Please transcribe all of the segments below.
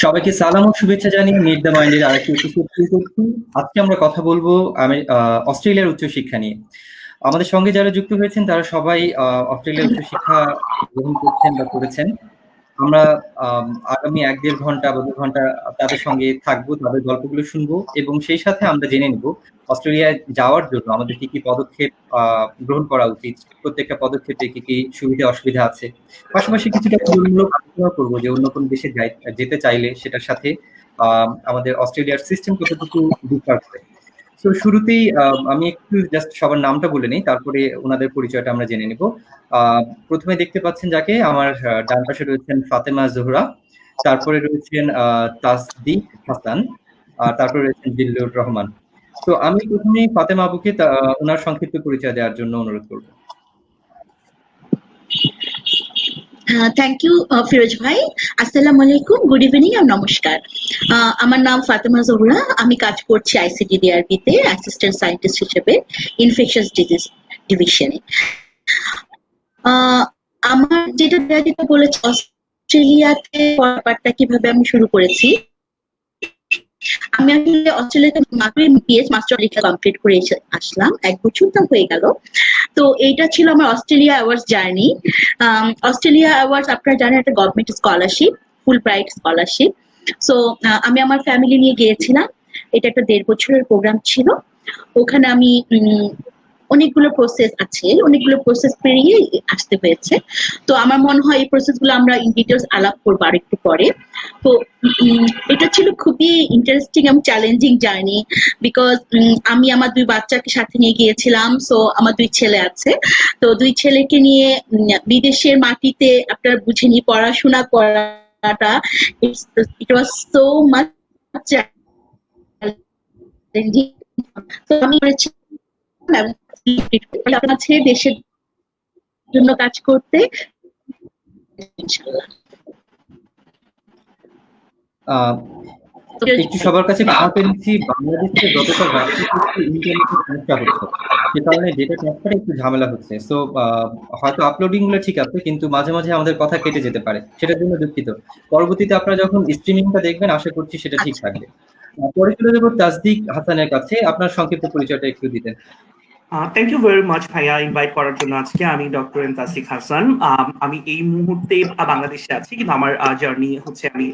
সবাইকে সালাম ও শুভেচ্ছা জানিয়ে মিট দ্য মাইন্ডের আরেকটি এপিসোড শুরু করছি। আজকে আমরা কথা বলবো অস্ট্রেলিয়ার উচ্চশিক্ষা নিয়ে। আমাদের সঙ্গে যারা যুক্ত হয়েছেন তারা সবাই অস্ট্রেলিয়ার উচ্চশিক্ষা গ্রহণ করছেন বা করেছেন। আমরা আগামী ১-১.৫ ঘন্টা বা ২ ঘন্টা তাদের সঙ্গে থাকবো, তাদের গল্পগুলো শুনবো এবং সেই সাথে আমরা জেনে নিব অস্ট্রেলিয়ায় যাওয়ার জন্য আমাদের কি পদক্ষেপ গ্রহণ করা উচিত, প্রত্যেকটা পদক্ষেপে কি সুবিধা অসুবিধা আছে। পাশাপাশি কিছুটা তুলনামূলক আলোচনা করবো যে অন্য কোনো দেশে যেতে চাইলে সেটার সাথে আমাদের অস্ট্রেলিয়ার সিস্টেম কতটুকু ডিফার করে। তো শুরুতেই আমি একটু জাস্ট সবার নামটা বলে নিই, তারপরে ওনাদের পরিচয়টা আমরা জেনে নিব। প্রথমে দেখতে পাচ্ছেন যাকে, আমার ডান পাশে রয়েছেন ফাতেমা জোহরা, তারপরে রয়েছেন তাসদিক হাসান, তারপরে রয়েছেন জিল্লুর রহমান। তো আমি প্রথমে ফাতেমা আপুকে ওনার সংক্ষিপ্ত পরিচয় দেওয়ার জন্য অনুরোধ করব। থ্যাংক ইউ ফিরোজ ভাই। আসসালামু আলাইকুম, গুড ইভিনিং আর নমস্কার। আমার নাম ফাতেমা জোহরা, আমি কাজ করছি আইসিডিডিআরবি তে অ্যাসিস্ট্যান্ট সায়েন্টিস্ট হিসেবে ইনফেকশাস ডিজিজ ডিভিশনে। আমার যেটা বলেছে অস্ট্রেলিয়াতে ব্যাপারটা কিভাবে আমি শুরু করেছি, আমি আসলে অস্ট্রেলিয়াতে মাস্টার ডিগ্রি কমপ্লিট করে আসলাম, 1 বছর তো হয়ে গেল। তো এইটা ছিল আমার Australia awards journey. Australia awards আপনারা জানেন একটা গভর্নমেন্ট স্কলারশিপ, ফুল ব্রাইট স্কলারশিপ। সো আমি আমার ফ্যামিলি নিয়ে গিয়েছিলাম। এটা একটা 1.5 বছরের প্রোগ্রাম ছিল। ওখানে আমি অনেকগুলো প্রসেস আছে, অনেকগুলো প্রসেস পেরিয়ে আসতে হয়েছে। তো আমার মনে হয় এই প্রসেসগুলো আমরা ইন ডিটেলস আলাপ করবো আরেকটু পরে। তো এটা ছিল খুবই ইন্টারেস্টিং এবং চ্যালেঞ্জিং জার্নি, বিকজ আমি আমার 2 বাচ্চাকে সাথে নিয়ে গিয়েছিলাম। সো আমার 2 ছেলে আছে, তো 2 ছেলেকে নিয়ে বিদেশের মাটিতে আপনার বুঝে নিয়ে পড়াশোনা করাটা ইট ওয়াজ সো মাচ চ্যালেঞ্জিং। তো আমি আছে দেশের জন্য কাজ করতে ইনশাআল্লাহ। একটু সবার কাছে ক্ষমা পেয়েছি, বাংলাদেশে যতটা ব্যবসা করছে ইন্টারনেটের সমস্যা হচ্ছে, সে কারণে ডেটা ট্রান্সফারে একটু ঝামেলা হচ্ছে। সো হয়তো আপলোডিং গুলো ঠিক আছে, কিন্তু মাঝে মাঝে আমাদের কথা কেটে যেতে পারে, সেটার জন্য দুঃখিত। পরবর্তীতে আপনারা যখন স্ট্রিমিংটা দেখবেন আশা করছি সেটা ঠিক থাকবে। পরে চলে যাবো তাসদিক হাসানের কাছে, আপনার সংক্ষিপ্ত পরিচয়টা একটু দিতেন। থ্যাংক ইউ ভেরি মাচ ভাইয়া ইনভাইট করার জন্য। আজকে আমি ডক্টর তাসদিক হাসান। আমি এই মুহূর্তে বাংলাদেশে আছি, কিন্তু আমার জার্নি হচ্ছে আমি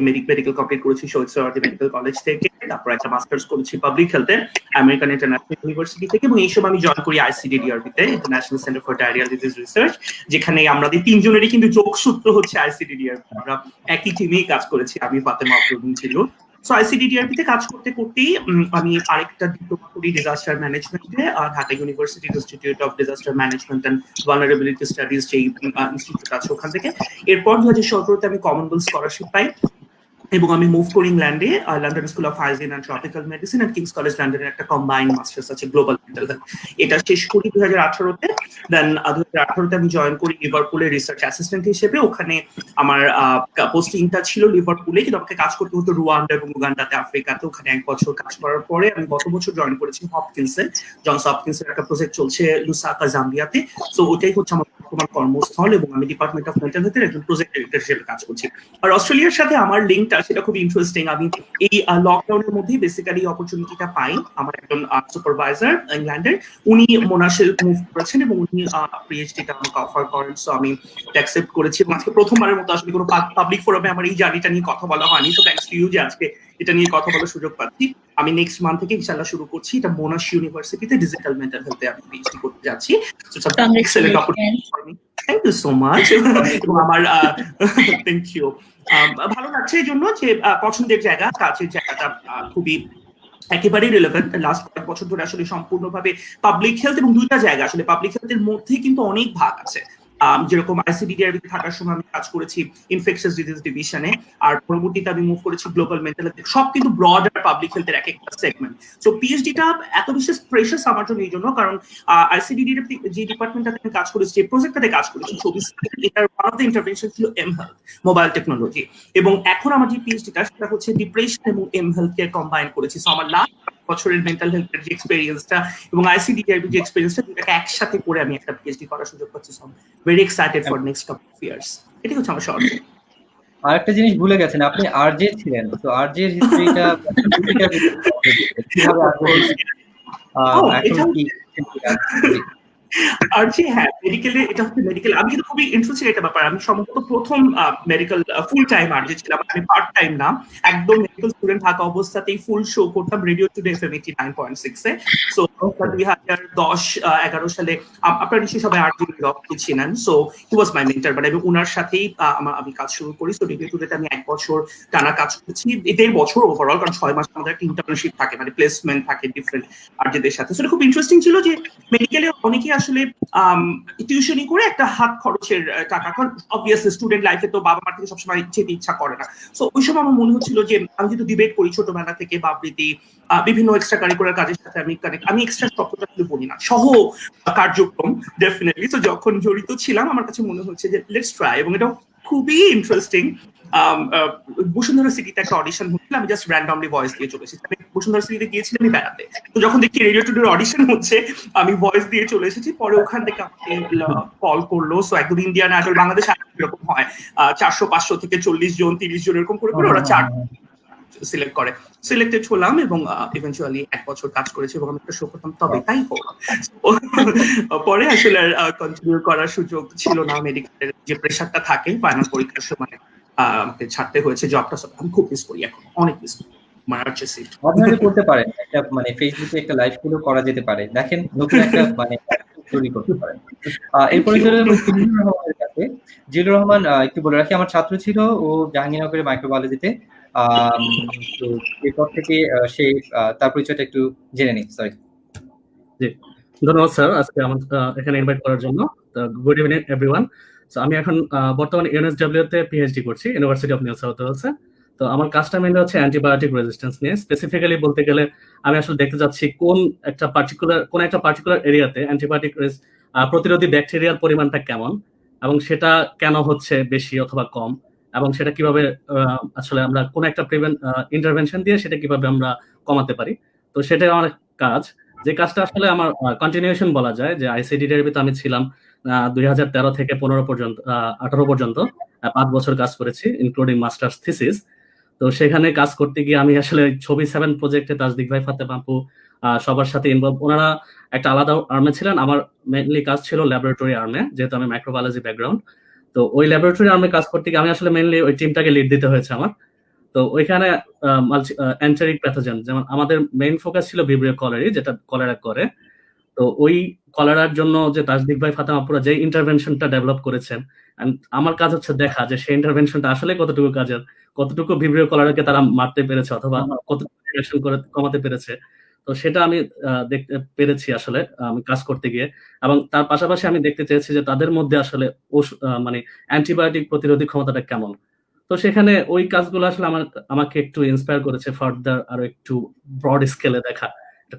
মেডিকেল কমপ্লিট করেছি শহীদ সোহরাওয়ার্দী মেডিকেল কলেজ থেকে, তারপর একটা মাস্টার্স করেছি পাবলিক হেলথে আমেরিকান ইন্টারন্যাশনাল ইউনিভার্সিটি থেকে, এবং এই সময় আমি জয়েন করি আইসিডিডিআরবি তে, international centre for diarrhoeal disease research, যেখানে আমাদের 3 জনেরই কিন্তু যোগসূত্র হচ্ছে আইসিডিডিআরবি। আমরা একই টিমেই কাজ করেছি, আমি ফাতেমা আফরোদিন ছিল। সো আইসিডিডিআরবি তে কাজ করতে করতেই আমি আরেকটা ডিপ্লোমা করি ডিজাস্টার ম্যানেজমেন্টে, Dhaka university institute of disaster management and vulnerability studies যেই ইনস্টিটিউট আছে ওখান থেকে। এরপর 2017-তে আমি কমনওয়েলথ স্কলারশিপ পাই এবং আমি মুভ করি ইংল্যান্ডে, London school of hygiene and tropical medicine and King's college লন্ডনের একটা কম্বাইন্ড মাস্টার্স আছে গ্লোবাল মেন্টাল হেলথ। এটা শেষ করি 2018-তে। দেন 2018-তে আমি জয়েন করি লিভারপুলে রিসার্চ অ্যাসিস্ট্যান্ট হিসেবে। ওখানে আমার পোস্টিংটা ছিল লিভারপুলে, কিন্তু আমাকে কাজ করতে হতো রুয়ান্ডা এবং উগান্ডাতে, আফ্রিকাতে। ওখানে 1 বছর কাজ করার পরে আমি গত বছর জয়েন করেছি হপকিন্সে, জনস হপকিন্সের একটা প্রজেক্ট চলছে লুসাকা জাম্বিয়াতে। সো ওটাই হচ্ছে আমার বর্তমান কর্মস্থল, এবং আমি ডিপার্টমেন্ট অফ মেন্টাল হেলথের একজন প্রজেক্ট ডিরেক্টর হিসেবে কাজ করছি। আর অস্ট্রেলিয়ার সাথে আমার লিঙ্কটা সেটা খুব ইন্টারেস্টিং। আমি এই লকডাউনের মধ্যেই বেসিক্যালি অপরচুনিটিটা পাই। আমার একজন সুপারভাইজার ইংল্যান্ডের, উনি মোনাশে মুভ করেছেন এবং উনি পিএইচডিটা আমাকে অফার করেন। সো আমি অ্যাকসেপ্ট করেছি এবং আজকে প্রথমবারের মতো আসলে কোনো পাবলিক ফোরামে আমার এই জার্নিটা নিয়ে কথা বলা হয়নি। সো থ্যাঙ্কস টু ইউ যে আজকে এটা নিয়ে কথা বলার সুযোগ পাচ্ছি। আমি নেক্সট মান্থ থেকে ইনশাআল্লাহ শুরু করছি এটা মোনাশ ইউনিভার্সিটিতে ডিজিটাল মেন্টাল হেলথে আমি পিএইচডি করতে যাচ্ছি। So excellent opportunity for me. Thank you so much. এবং আমার থ্যাংক ইউ, ভালো লাগছে এই জন্য যে পছন্দের জায়গা, কাজের জায়গাটা খুবই একেবারেই রিলেভেন্ট। লাস্ট কয়েক বছর ধরে আসলে সম্পূর্ণভাবে পাবলিক হেলথ, এবং দুইটা জায়গা আসলে পাবলিক হেলথের মধ্যে কিন্তু অনেক ভাগ আছে। যেরকম আইসিডিডিআরবি থাকার সময় আমি কাজ করেছি ইনফেকশাস ডিজিজ ডিভিশনে, আর পরবর্তীতে আমি মুভ করেছি গ্লোবাল মেন্টাল হেলথ, সব কিন্তু ব্রডার পাবলিক হেলথের এক একটা সেগমেন্ট। সো পিএইচডিটা এত বেশি প্রেশাস আমার জন্য এই জন্য, কারণ আইসিডিডির যে ডিপার্টমেন্টটাতে আমি কাজ করেছি, যে প্রজেক্টটাতে কাজ করেছি 24, এটার ওয়ান অফ দ্য ইন্টারভেনশন ছিল এম হেলথ, মোবাইল টেকনোলজি। এবং এখন আমার যে পিএইচডিটা সেটা হচ্ছে ডিপ্রেশন এবং এম হেলথ কে কম্বাইন করেছি। সো আমার লাস্ট বছরের মেন্টাল হেলথের যে এক্সপেরিয়েন্সটা এবং আইসিডিডিআরবি যে এক্সপেরিয়েন্সটা, দুটাকে একসাথে করে আমি একটা পিএইচডি করার সুযোগ পাচ্ছি। So very excited for next couple of years. এটাই হচ্ছে আমার শর্ট। আরেকটা জিনিস ভুলে গেছেন, আপনি আরজে ছিলেন, তো আরজে এর হিস্ট্রিটা কিভাবে এখন কি আর যে হ্যাঁ, মেডিকেলে এটা হচ্ছে মেডিকেল, আমি কিন্তু খুবই ইন্টারেস্টেড একটা ব্যাপার। আমি সম্ভবত প্রথম মেডিকেল ফুল টাইম আর যে ছিলাম, আমি পার্ট টাইম না, একদম মেডিকেল স্টুডেন্ট থাকা অবস্থাতেই ফুল শো করতাম রেডিও টুডে এফএম 89.6 এ। সো 2010-11 সালে আপনারা নিশ্চয়ই সবাই আরজে রকি ছিলেন, so he was my mentor. But আমি ওনার সাথেই আমি কাজ শুরু করি। সো রেডিও টুডেতে আমি 1 বছর টানা কাজ করেছি, 1.5 বছর ওভারঅল, কারণ 6 মাস আমাদের একটা ইন্টার্নশিপ থাকে, মানে প্লেসমেন্ট থাকে ডিফারেন্ট আরজেদের সাথে। সো এটা খুব ইন্টারেস্টিং ছিল যে মেডিকেলে অনেকেই আসলে টিউশনি করে একটা হাত খরচের টাকা, কারণ অবভিয়াসলি স্টুডেন্ট লাইফে তো বাবা মার থেকে সবসময় যেতে ইচ্ছা করে না। সো ওই সময় আমার মনে হচ্ছিল যে আমি যেহেতু ডিবেট করি ছোটবেলা থেকে, বা আবৃত্তি, বিভিন্ন এক্সট্রা কারিকুলার কাজের সাথে আমি কানেক্ট, আমি এক্সট্রা শব্দটা আসলে বলি না, সহ কার্যক্রম ডেফিনেটলি। তো যখন জড়িত ছিলাম আমার কাছে মনে হচ্ছে যে লেটস ট্রাই, এবং এটা খুবই ইন্টারেস্টিং। বসুন্ধরা সিটিতে একটা অডিশন হচ্ছিল, আমি জাস্ট র্যান্ডমলি ভয়েস দিয়ে চলে এসেছি। আমি বসুন্ধরা সিটিতে গিয়েছিলাম আমি বেড়াতে, তো যখন দেখি রেডিও টুডের অডিশন হচ্ছে, আমি ভয়েস দিয়ে চলে এসেছি। পরে ওখান থেকে আমাকে কল করলো। সো একদম ইন্ডিয়ান আইডল বাংলাদেশ এরকম হয়, 400-500 থেকে 40 জন 30 জন এরকম করে ওরা 4 সিলেক্ট করে। সিলেক্টেড হলাম এবং ইভেন্চুয়ালি 1 বছর কাজ করেছি এবং আমি একটা শো করতাম, তবে তাই হোক। পরে আসলে কন্টিনিউ করার সুযোগ ছিল না, মেডিকেলের যে প্রেশারটা থাকে ফাইনাল পরীক্ষার সময় আমাকে ছাড়তে হয়েছে জবটা। আমি খুব মিস করি, এখন অনেক মিস করি আপনারা করতে পারেন, একটা মানে ফেসবুকে একটা লাইভ গুলো করা যেতে পারে, দেখেন নতুন একটা মানে তৈরি করতে পারেন। এরপরে চলে যাবো জিল্লুর রহমানের কাছে। জিল্লুর রহমান একটু বলে রাখি, আমার ছাত্র ছিল, ও জাহাঙ্গীরনগরের মাইক্রোবায়োলজিতে। তো এরপর থেকে সে তার পরিচয়টা একটু জেনে নিই। সরি। জি, ধন্যবাদ স্যার আজকে আমার এখানে ইনভাইট করার জন্য। Good evening everyone. সো আমি এখন বর্তমানে ইউএনএসডব্লিউ তে পিএইচডি করছি, ইউনিভার্সিটি অফ নিউ সাউথ ওয়েলসে। তো আমার কাজটা মেইনলি হচ্ছে অ্যান্টিবায়োটিক রেজিস্ট্যান্স নিয়ে। স্পেসিফিক্যালি বলতে গেলে আমি আসলে দেখতে যাচ্ছি কোন একটা পার্টিকুলার এরিয়াতে অ্যান্টিবায়োটিক প্রতিরোধী ব্যাকটেরিয়ার পরিমাণটা কেমন, এবং সেটা কেন হচ্ছে বেশি অথবা কম, এবং সেটা কিভাবে আসলে আমরা কোন একটা ইন্টারভেনশন দিয়ে সেটা কিভাবে আমরা কমাতে পারি। তো সেটাই আমার কাজ, যে কাজটা আসলে আমার কন্টিনিউশন বলা যায়। যে আইসিডিডিআরবিতে আমি ছিলাম 2013 থেকে 18 পর্যন্ত 5 বছর কাজ করেছি, ইনক্লুডিং মাস্টার্স থিসিস। তো সেখানে কাজ করতে গিয়ে আমি আসলে ছবি 7 প্রজেক্টে তাসদিক ভাই, ফাতেমা আপু সবার সাথে ইনভলভ। ওনারা একটা আলাদা আর্মে ছিলেন, আমার মেইনলি কাজ ছিল ল্যাবরেটরি আর্মে, যেহেতু আমি মাইক্রোবায়োলজি ব্যাকগ্রাউন্ড। তো ওই ল্যাবরেটরি আর্মে কাজ করতে গিয়ে আমি আসলে মেইনলি ওই টিমটাকে লিড দিতে হয়েছে আমার। তো ওইখানে এন্টেরিক প্যাথোজেন, যেমন আমাদের মেইন ফোকাস ছিল ভিব্রিও কলেরি, যেটা কলেরা করে। তো ওই কলেরার জন্য যে তাসদিক ভাই, ফাতেমা আপুরা যে ইন্টারভেনশনটা ডেভেলপ করেছেন, আমার কাজ হচ্ছে দেখা যে সেই ইন্টারভেনশনটা আসলে কতটুকু কাজের, কতটুকু ভিব্রিও কলেরাকে তারা মারতে পেরেছে অথবা কতটুকু রিঅ্যাকশন করে কমাতে পেরেছে। তো সেটা আমি দেখতে পেরেছি আসলে আমি কাজ করতে গিয়ে। এবং তার পাশাপাশি আমি দেখতে চেয়েছি যে তাদের মধ্যে আসলে মানে অ্যান্টিবায়োটিক প্রতিরোধী ক্ষমতাটা কেমন। তো সেখানে ওই কাজগুলো আসলে আমাকে একটু ইন্সপায়ার করেছে ফার্দার আরো একটু ব্রড স্কেলে দেখা,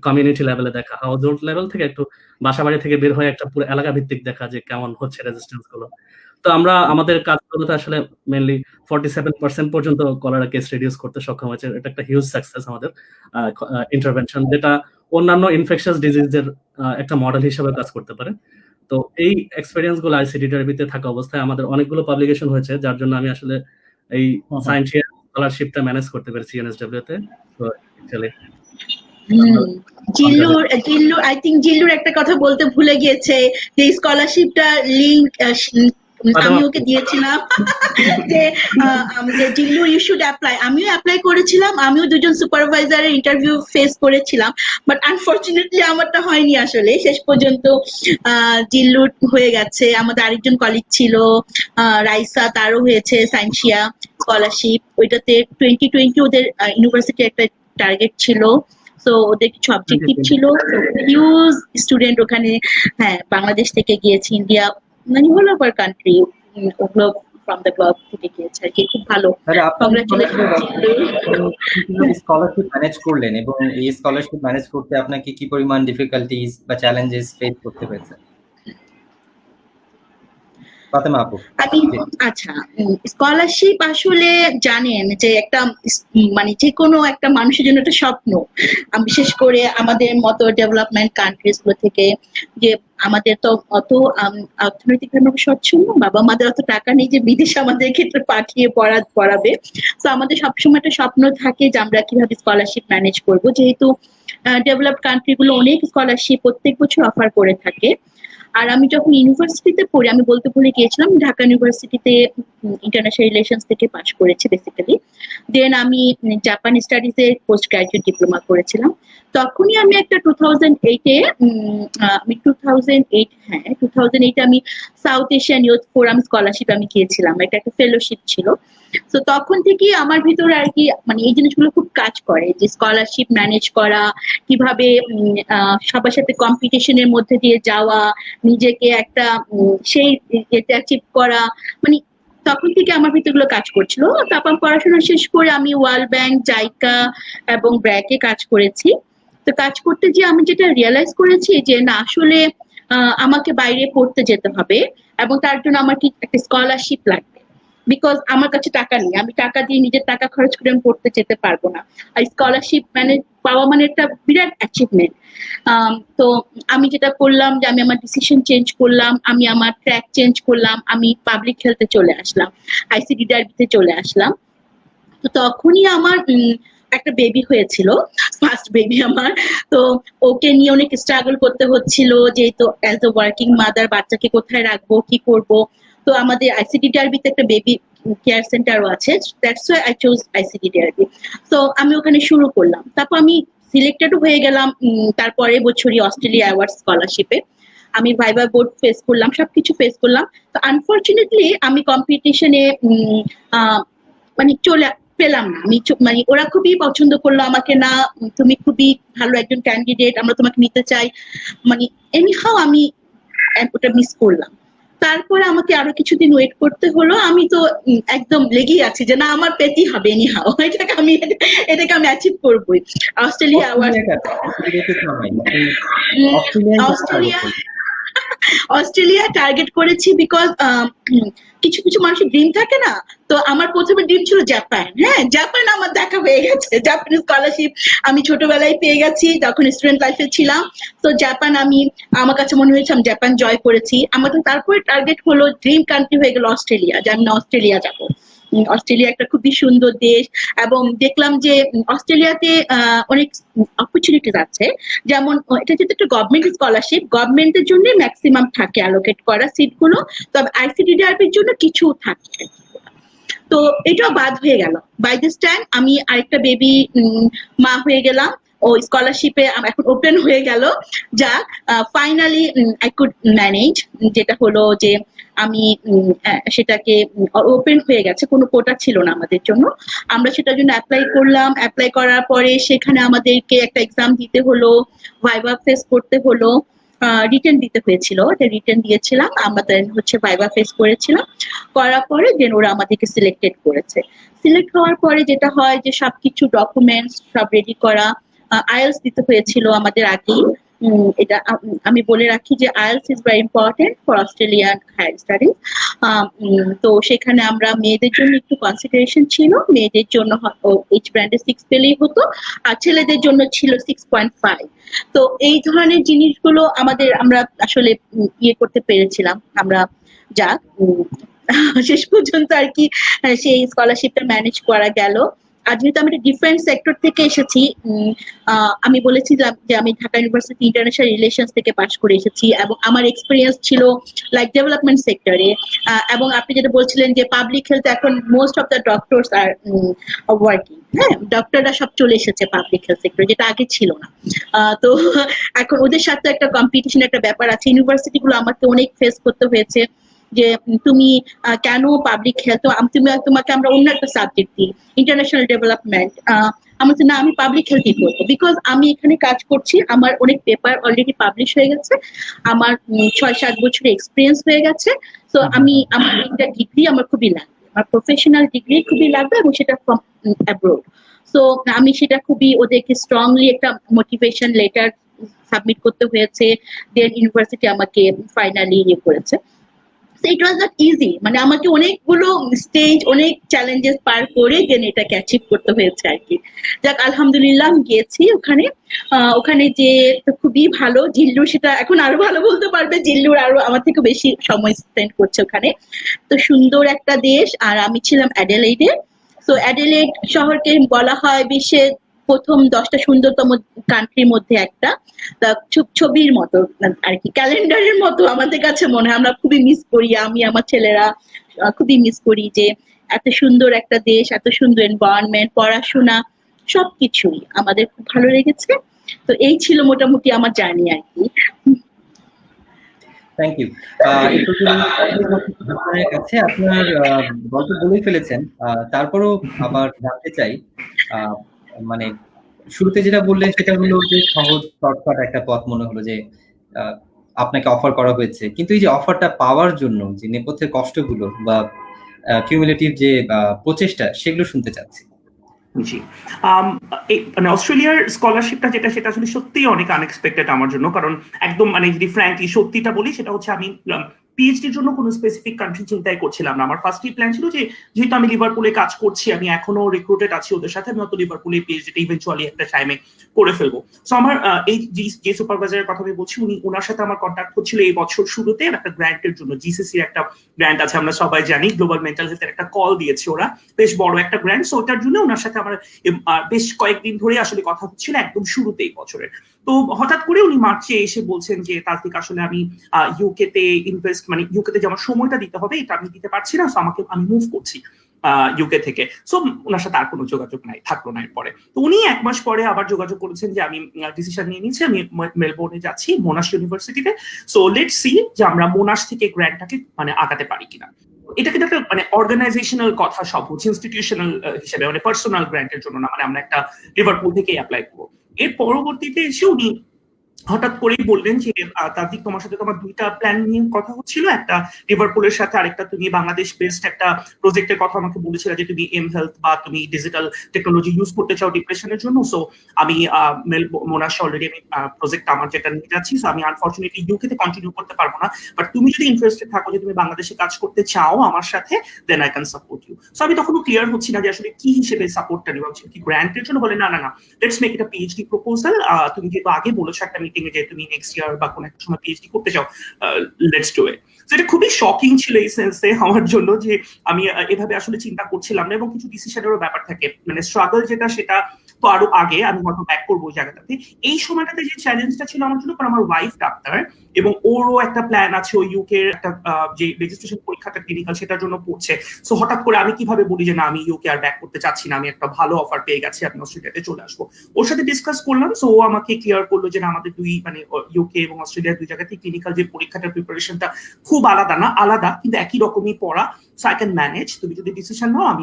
কমিউনিটি লেভেলে দেখা, হাউস হোল্ড লেভেল থেকে একটু বাসা বাড়ি থেকে বের হয়ে একটা পুরো এলাকা ভিত্তিক দেখা যে কেমন হচ্ছে রেজিস্ট্যান্স গুলো। তো আমরা আমাদের কাজগুলোতে আসলে মেইনলি 47% পর্যন্ত কলেরা কেস রিডিউস করতে সক্ষম হয়েছে। এটা একটা হিউজ সাকসেস আমাদের ইন্টারভেনশন, যেটা অন্যান্য ইনফেকশাস ডিজিজের একটা মডেল হিসেবে কাজ করতে পারে। তো এই এক্সপেরিয়েন্স গুলো আইসিডিডিআরবিতে থাকা অবস্থায় আমাদের অনেকগুলো পাবলিকেশন হয়েছে, যার জন্য আমি আসলে এই সায়েন্সিয়াল স্কলারশিপটা ম্যানেজ করতে পেরেছি ইউএনএসডব্লিউ তে। তো actually Zillur I think Zillur একটা কথা বলতে ভুলে গিয়েছে, যে স্কলারশিপটা লিংক আমি ওকে দিয়েছিলাম যে জিল্লু ইউ শুড অ্যাপ্লাই। আমিও অ্যাপ্লাই করেছিলাম, আমিও দুজন সুপারভাইজারের ইন্টারভিউ ফেস করেছিলাম, বাট আনফরচুনেটলি আমারটা হয়নি আসলে। শেষ পর্যন্ত জিল্লুর হয়ে গেছে। আমাদের আরেকজন কলিগ ছিল রাইসা, তারও হয়েছে সায়েন্সিয়া স্কলারশিপ। ওইটাতে 2020 ওদের ইউনিভার্সিটি একটা টার্গেট ছিল, তো ওদের কিছু অবজেক্টিভ ছিল, হিউজ স্টুডেন্ট ওখানে, হ্যাঁ বাংলাদেশ থেকে গিয়েছে, ইন্ডিয়া, মানে অল ওভার কান্ট্রি ওগুলো ফ্রম দ্য ক্লাব থেকে গিয়েছে আর কি। খুব ভালো, তাহলে আপনি কংগ্রাচুলেশন। স্কলারশিপ ম্যানেজ করলেন এবং এই স্কলারশিপ ম্যানেজ করতে আপনাকে কি পরিমাণ ডিফিকাল্টিজ বা চ্যালেঞ্জেস ফেস করতে হয়েছে? ফাতেমা আপু। আমি আচ্ছা, স্কলারশিপ আসলে জানেন যে একটা মানে যে কোনো একটা মানুষের জন্য একটা স্বপ্ন, বিশেষ করে আমাদের মতো ডেভেলপমেন্ট কান্ট্রিজ গুলো থেকে, যে আমাদের তো অত অর্থনৈতিকভাবে সচ্ছল না, বাবা মাদের অত টাকা নেই যে বিদেশে আমাদের ক্ষেত্রে পাঠিয়ে পড়াবে। তো আমাদের সবসময় একটা স্বপ্ন থাকে যে আমরা কিভাবে স্কলারশিপ ম্যানেজ করব, যেহেতু ডেভেলপড কান্ট্রি গুলো অনেক স্কলারশিপ প্রত্যেক বছর অফার করে থাকে। আর আমি যখন ইউনিভার্সিটিতে পড়ি, আমি বলতে ভুলে গিয়েছিলাম, ঢাকা ইউনিভার্সিটিতে ইন্টারন্যাশনাল রিলেশনস থেকে পাশ করেছি বেসিক্যালি। দেন আমি জাপান স্টাডিজে পোস্ট গ্রাজুয়েট ডিপ্লোমা করেছিলাম। তখনই আমি একটা 2008-এ আমি 2008 আমি south Asian youth forum scholarship আমি গিয়েছিলাম, এটা একটা ফেলোশিপ ছিল। তো তখন থেকেই আমার ভিতরে আর কি মানে এই জিনিসগুলো খুব কাজ করে, যে স্কলারশিপ ম্যানেজ করা, কিভাবে সবার সাথে কম্পিটিশনের মধ্যে দিয়ে যাওয়া, নিজেকে একটা সেই এটা অ্যাচিভ করা, মানে তখন থেকে আমার ভিতরগুলো কাজ করছিল। তারপর পড়াশোনা শেষ করে আমি ওয়ার্ল্ড ব্যাংক, জাইকা এবং ব্র্যাকে কাজ করেছি। তো কাজ করতে গিয়ে আমি যেটা রিয়েলাইজ করেছি যে না আসলে আমাকে বাইরে পড়তে যেতে হবে, এবং তার জন্য আমার কি একটা স্কলারশিপ লাগবে, বিকজ আমার কাছে টাকা নেই, আমি টাকা দিয়ে নিজের টাকা খরচ করে আমি পড়তে যেতে পারবো না। আর স্কলারশিপ মানে পাওয়া মানে একটা বিরাট অ্যাচিভমেন্ট। তো আমি যেটা করলাম যে আমি আমার ডিসিশন চেঞ্জ করলাম, আমি আমার ট্র্যাক চেঞ্জ করলাম, আমি পাবলিক হেলথে চলে আসলাম, আইসিডি ডায়ারবিতে চলে আসলাম। তো তখনই আমার একটা বেবি হয়েছিল, ফার্স্ট বেবি আমার। তো ওকে নিয়ে অনেক স্ট্রাগল করতে হচ্ছিল, যেহেতু অ্যাজ এ ওয়ার্কিং মাদার বাচ্চাকে কোথায় রাখবো, কি করব। তো আমাদের আইসিডি ডায়ারবিতে একটা বেবি কেয়ার সেন্টারও আছে, that's why I choose ICDDRB. তো আমি ওখানে শুরু করলাম, তারপর আমি সিলেক্টেডও হয়ে গেলাম তারপরে বছরই অস্ট্রেলিয়া অ্যাওয়ার্ড স্কলারশিপে। আমি ভাইবা বোর্ড ফেস করলাম, সবকিছু ফেস করলাম। তো আনফরচুনেটলি আমি কম্পিটিশনে মানে চলে পেলাম না। আমি মানে ওরা খুবই পছন্দ করলো আমাকে, না তুমি খুবই ভালো একজন ক্যান্ডিডেট, আমরা তোমাকে নিতে চাই, মানে এনিহাও আমি ওটা মিস করলাম। তারপরে আমাকে আরো কিছুদিন ওয়েট করতে হলো। আমি তো একদম লেগেই আছি যে না আমার পেতেই হবে এনিহাও, এটাকে আমি অ্যাচিভ করবোই। অস্ট্রেলিয়া অস্ট্রেলিয়া টার্গেট করেছি বিকজ কিছু কিছু মানুষের ড্রিম থাকে না। তো আমার প্রথমে ড্রিম ছিল জাপান। হ্যাঁ, জাপান আমার দেখা হয়ে গেছে, জাপানি স্কলারশিপ আমি ছোটবেলায় পেয়ে গেছি, যখন স্টুডেন্ট লাইফে ছিলাম। তো জাপান আমার কাছে মনে হয়েছে আমি জাপান জয় করেছি। আমার তো তারপরে টার্গেট হলো, ড্রিম কান্ট্রি হয়ে গেল অস্ট্রেলিয়া, যে আমি অস্ট্রেলিয়া যাবো। অস্ট্রেলিয়া একটা খুবই সুন্দর দেশ, এবং দেখলাম যে অস্ট্রেলিয়াতে অনেক অপরচুনিটিস আছে। যেমন এটা যেহেতু একটা গভর্নমেন্ট স্কলারশিপ, গভর্নমেন্টের জন্য ম্যাক্সিমাম থাকে অ্যালোকেট করা সিটগুলো, তবে আইসিডিডিআরবির জন্য কিছু থাকে। তো এটাও বাদ হয়ে গেল। বাই দিস টাইম আমি আরেকটা বেবি মা হয়ে গেলাম, ও স্কলারশিপে এখন ওপেন হয়ে গেল। যাক, ফাইনালি আই কুড ম্যানেজ, যেটা হলো যে আমি সেটাকে ওপেন হয়ে গেছে, কোনো কোটা ছিল না আমাদের জন্য। আমরা সেটার জন্য অ্যাপ্লাই করলাম, অ্যাপ্লাই করার পরে সেখানে আমাদেরকে একটা এক্সাম দিতে হলো, ভাইভা ফেস করতে হলো, রিটেন দিতে হয়েছিল, রিটেন দিয়েছিলাম, আমাদের ভাইভা ফেস করেছিলাম। করার পরে দেন ওরা আমাদেরকে সিলেক্টেড করেছে। সিলেক্ট হওয়ার পরে যেটা হয় যে সবকিছু ডকুমেন্টস সব রেডি করা, আইএলস দিতে হয়েছিল আমাদের আগেই। এটা আমি বলে রাখি যে IELTS is very important for Australian higher studies. তো সেখানে আমরা মেয়েদের জন্য একটু কনসিডারেশন ছিল, মেয়েদের জন্য এইচ ব্র্যান্ডে 6 পেলেই হতো, আর ছেলেদের জন্য ছিল 6.5। তো এই ধরনের জিনিসগুলো আমরা আসলে ইয়ে করতে পেরেছিলাম আমরা। যাক, শেষ পর্যন্ত আর কি সেই স্কলারশিপটা ম্যানেজ করা গেল। আর যেহেতু আমি ডিফারেন্ট সেক্টর থেকে এসেছি, আমি বলেছিলাম যে আমি ঢাকা ইউনিভার্সিটি ইন্টারন্যাশনাল রিলেশনস থেকে পাশ করে এসেছি এবং আমার এক্সপিরিয়েন্স ছিল লাইক ডেভেলপমেন্ট সেক্টরে। এবং আপনি যেটা বলছিলেন যে পাবলিক হেলথ, এখন most of the doctors are working, হ্যাঁ, ডক্টররা সব চলে এসেছে পাবলিক হেলথ সেক্টরে, যেটা আগে ছিল না। তো এখন ওদের সাথে একটা কম্পিটিশন একটা ব্যাপার আছে। ইউনিভার্সিটি গুলো আমাকে অনেক ফেস করতে হয়েছে যে তুমি কেন পাবলিক হেলথ, তোমাকে আমরা অন্য একটা সাবজেক্ট দিই, ইন্টারন্যাশনাল ডেভেলপমেন্ট। আমার না, আমি পাবলিক হেলথই করবো, বিকজ আমি এখানে কাজ করছি, আমার অনেক পেপার অলরেডি পাবলিশ হয়ে গেছে, আমার 6-7 বছরের এক্সপিরিয়েন্স হয়ে গেছে। তো আমার একটা ডিগ্রি আমার খুবই লাগবে, আমার প্রফেশনাল ডিগ্রি খুবই লাগবে, এবং সেটা ফ্রম অ্যাব্রোড। সো আমি সেটা খুবই ওদেরকে স্ট্রংলি একটা মোটিভেশন লেটার সাবমিট করতে হয়েছে, দেন ইউনিভার্সিটি আমাকে ফাইনালি ইয়ে করেছে। ইট ওয়াজ নট ইজি, মানে আমাকে অনেকগুলো স্টেজ, অনেক চ্যালেঞ্জেস পার করে দেন এটাকে অ্যাচিভ করতে হয়েছে আর কি। যাক, আলহামদুলিল্লাহ আমি গিয়েছি ওখানে। ওখানে যে খুবই ভালো, জিল্লু সেটা এখন আরো ভালো বলতে পারবে, জিল্লুর আরো আমার থেকে বেশি সময় স্পেন্ড করছে ওখানে। তো সুন্দর একটা দেশ। আর আমি ছিলাম অ্যাডিলেইডে। তো অ্যাডিলেইড শহরকে বলা হয় বিশ্বের প্রথম 10টা সুন্দরতম কান্ট্রির মধ্যে একটা। ছবির মতো আর কি, ক্যালেন্ডারের মতো আমাদের কাছে মনে হয়। আমরা খুবই মিস করি, আমি আমার ছেলেরা খুবই মিস করি যে এত সুন্দর একটা দেশ, এত সুন্দর এনভায়রনমেন্ট, পড়াশোনা সবকিছুই আমাদের খুব ভালো লেগেছে। তো এই ছিল মোটামুটি আমার জার্নি আর কি। Thank you. আপনার কাছে আপনার গল্প বলেই ফেলেছেন, তারপরও আবার জানতে চাই, মানে শুরুতে যেটা বললেন সেটা হলো যে সহজ শর্টকাট একটা পথ মনে হলো যে আপনাকে অফার করা হয়েছে, কিন্তু এই যে অফারটা পাওয়ার জন্য যে নেপথ্যের কষ্টগুলো বা কিউমুলেটিভ যে প্রচেষ্টা, সেগুলো শুনতে চাচ্ছি। জি, মানে অস্ট্রেলিয়ার স্কলারশিপটা যেটা, সেটা আসলে সত্যিই অনেক আনএক্সপেক্টেড আমার জন্য। কারণ একদম মানে যদি ফ্র্যাঙ্কলি সত্যিটা বলি, সেটা হচ্ছে আমি পিএইচডির জন্য কোনো স্পেসিফিক কান্ট্রি চিন্তাই করছিলাম না। আমার ফার্স্টই প্ল্যান ছিল যে যেহেতু আমি লিভারপুলে কাজ করছি, আমি এখনো রিক্রুটেড আছি ওদের সাথে, আমি হয়তো লিভারপুলে পিএইচডিটা ইভেন্চুয়ালি একটা টাইমে করে ফেলবো। সো আমার এই যে সুপারভাইজারের কথা আমি বলছি, ওনার সাথে আমার কন্ট্যাক্ট হচ্ছিল এই বছর শুরুতে একটা গ্র্যান্টের জন্য। জিসিসির একটা গ্র্যান্ট আছে, আমরা সবাই জানি, গ্লোবাল মেন্টাল হেলথের একটা কল দিয়েছে ওরা, বেশ বড় একটা গ্র্যান্ট। সো ওটার জন্য ওনার সাথে আমার বেশ কয়েকদিন ধরে আসলে কথা হচ্ছিল, একদম শুরুতেই বছরের। তো হঠাৎ করে উনি মার্চে এসে বলছেন যে তান্ত্রিক, আসলে আমি ইউকে তে ইনভেস্ট, মানে ইউকে তে যে আমার সময়টা দিতে হবে এটা আমি দিতে পারছি না, সো আমি মুভ করছি ইউকে থেকে। সো ওনার সাথে আর কোনো যোগাযোগ থাকলো না এরপরে। তো উনি 1 মাস পরে আবার যোগাযোগ করেছেন যে আমি ডিসিশন নিয়ে নিয়েছি, আমি মেলবোর্নে যাচ্ছি, মোনাশ ইউনিভার্সিটিতে। সো লেটস সি যে আমরা মোনাশ থেকে গ্র্যান্টটাকে মানে আগাতে পারি কিনা। এটা কিন্তু একটা মানে অর্গানাইজেশনাল কথা, সব হচ্ছে ইনস্টিটিউশনাল হিসেবে, মানে পার্সোনাল গ্র্যান্টের জন্য না, মানে আমরা একটা লিভারপুল থেকে অ্যাপ্লাই করবো। এর পরবর্তীতে এসে উনি হঠাৎ করেই বললেন যে তান্ত্রিক, তোমার সাথে তোমার 2টা প্ল্যান নিয়ে কথা হচ্ছিল, একটা লিভারপুলের সাথে, আরেকটা তুমি বাংলাদেশ বেসড একটা প্রজেক্টের কথা আমাকে বলেছিলে যে তুমি এম হেলথ বা তুমি ডিজিটাল টেকনোলজি ইউজ করতে চাও ডিপ্রেশনের জন্য। সো আমি মোনাশে অলরেডি আমি প্রজেক্ট আমার যেটা নিয়ে যাচ্ছি, সো আমি আনফরচুনেটলি ইউকে তে কন্টিনিউ করতে পারবো না, বাট তুমি যদি ইন্টারেস্টেড থাকো যে তুমি বাংলাদেশে কাজ করতে চাও আমার সাথে, then I can support you. So আমি তখনও ক্লিয়ার হচ্ছি না যে আসলে কি হিসেবে সাপোর্টটা নিব, কি গ্র্যান্টের জন্য। বলে না না না, let's make it a PhD proposal. তুমি যেহেতু আগে বলেছো একটা মিটিং এ যে তুমি নেক্সট ইয়ার বা কোন একটা সময় পিএইচডি করতে চাও, লেটস ডু ইট। সো এটা খুবই শকিং ছিল এই সেন্সে আমার জন্য যে আমি এভাবে আসলে চিন্তা করছিলাম না, এবং কিছু ডিসিশনেরও ব্যাপার থাকে, মানে স্ট্রাগল যেটা সেটা তো আরো আগে, আমি হয়তো ব্যাক করবো ওই জায়গাটাতে। এই সময়টাতে যে চ্যালেঞ্জটা ছিল আমার জন্য, কারণ আমার ওয়াইফ ডাক্তার এবং ওরও একটা প্ল্যান আছে, ওই ইউকে একটা যে রেজিস্ট্রেশন পরীক্ষাটা ক্লিনিক্যাল সেটার জন্য পড়ছে। সো হঠাৎ করে আমি কিভাবে বলি যে না, আমি ইউকে আর ব্যাক করতে চাচ্ছি না, আমি একটা ভালো অফার পেয়ে গেছি, আমি অস্ট্রেলিয়াতে চলে আসবো। ওর সাথে ডিসকাস করলাম, সো ও আমাকে ক্লিয়ার করলো যে না, আমাদের মানে ইউকে এবং অস্ট্রেলিয়ার 2 জায়গাতেই ক্লিনিক্যাল যে পরীক্ষাটার প্রিপারেশনটা খুব আলাদা না, আলাদা কিন্তু একই রকমই পড়া। সো আই ক্যান ম্যানেজ, তুমি যদি ডিসিশন নাও আমি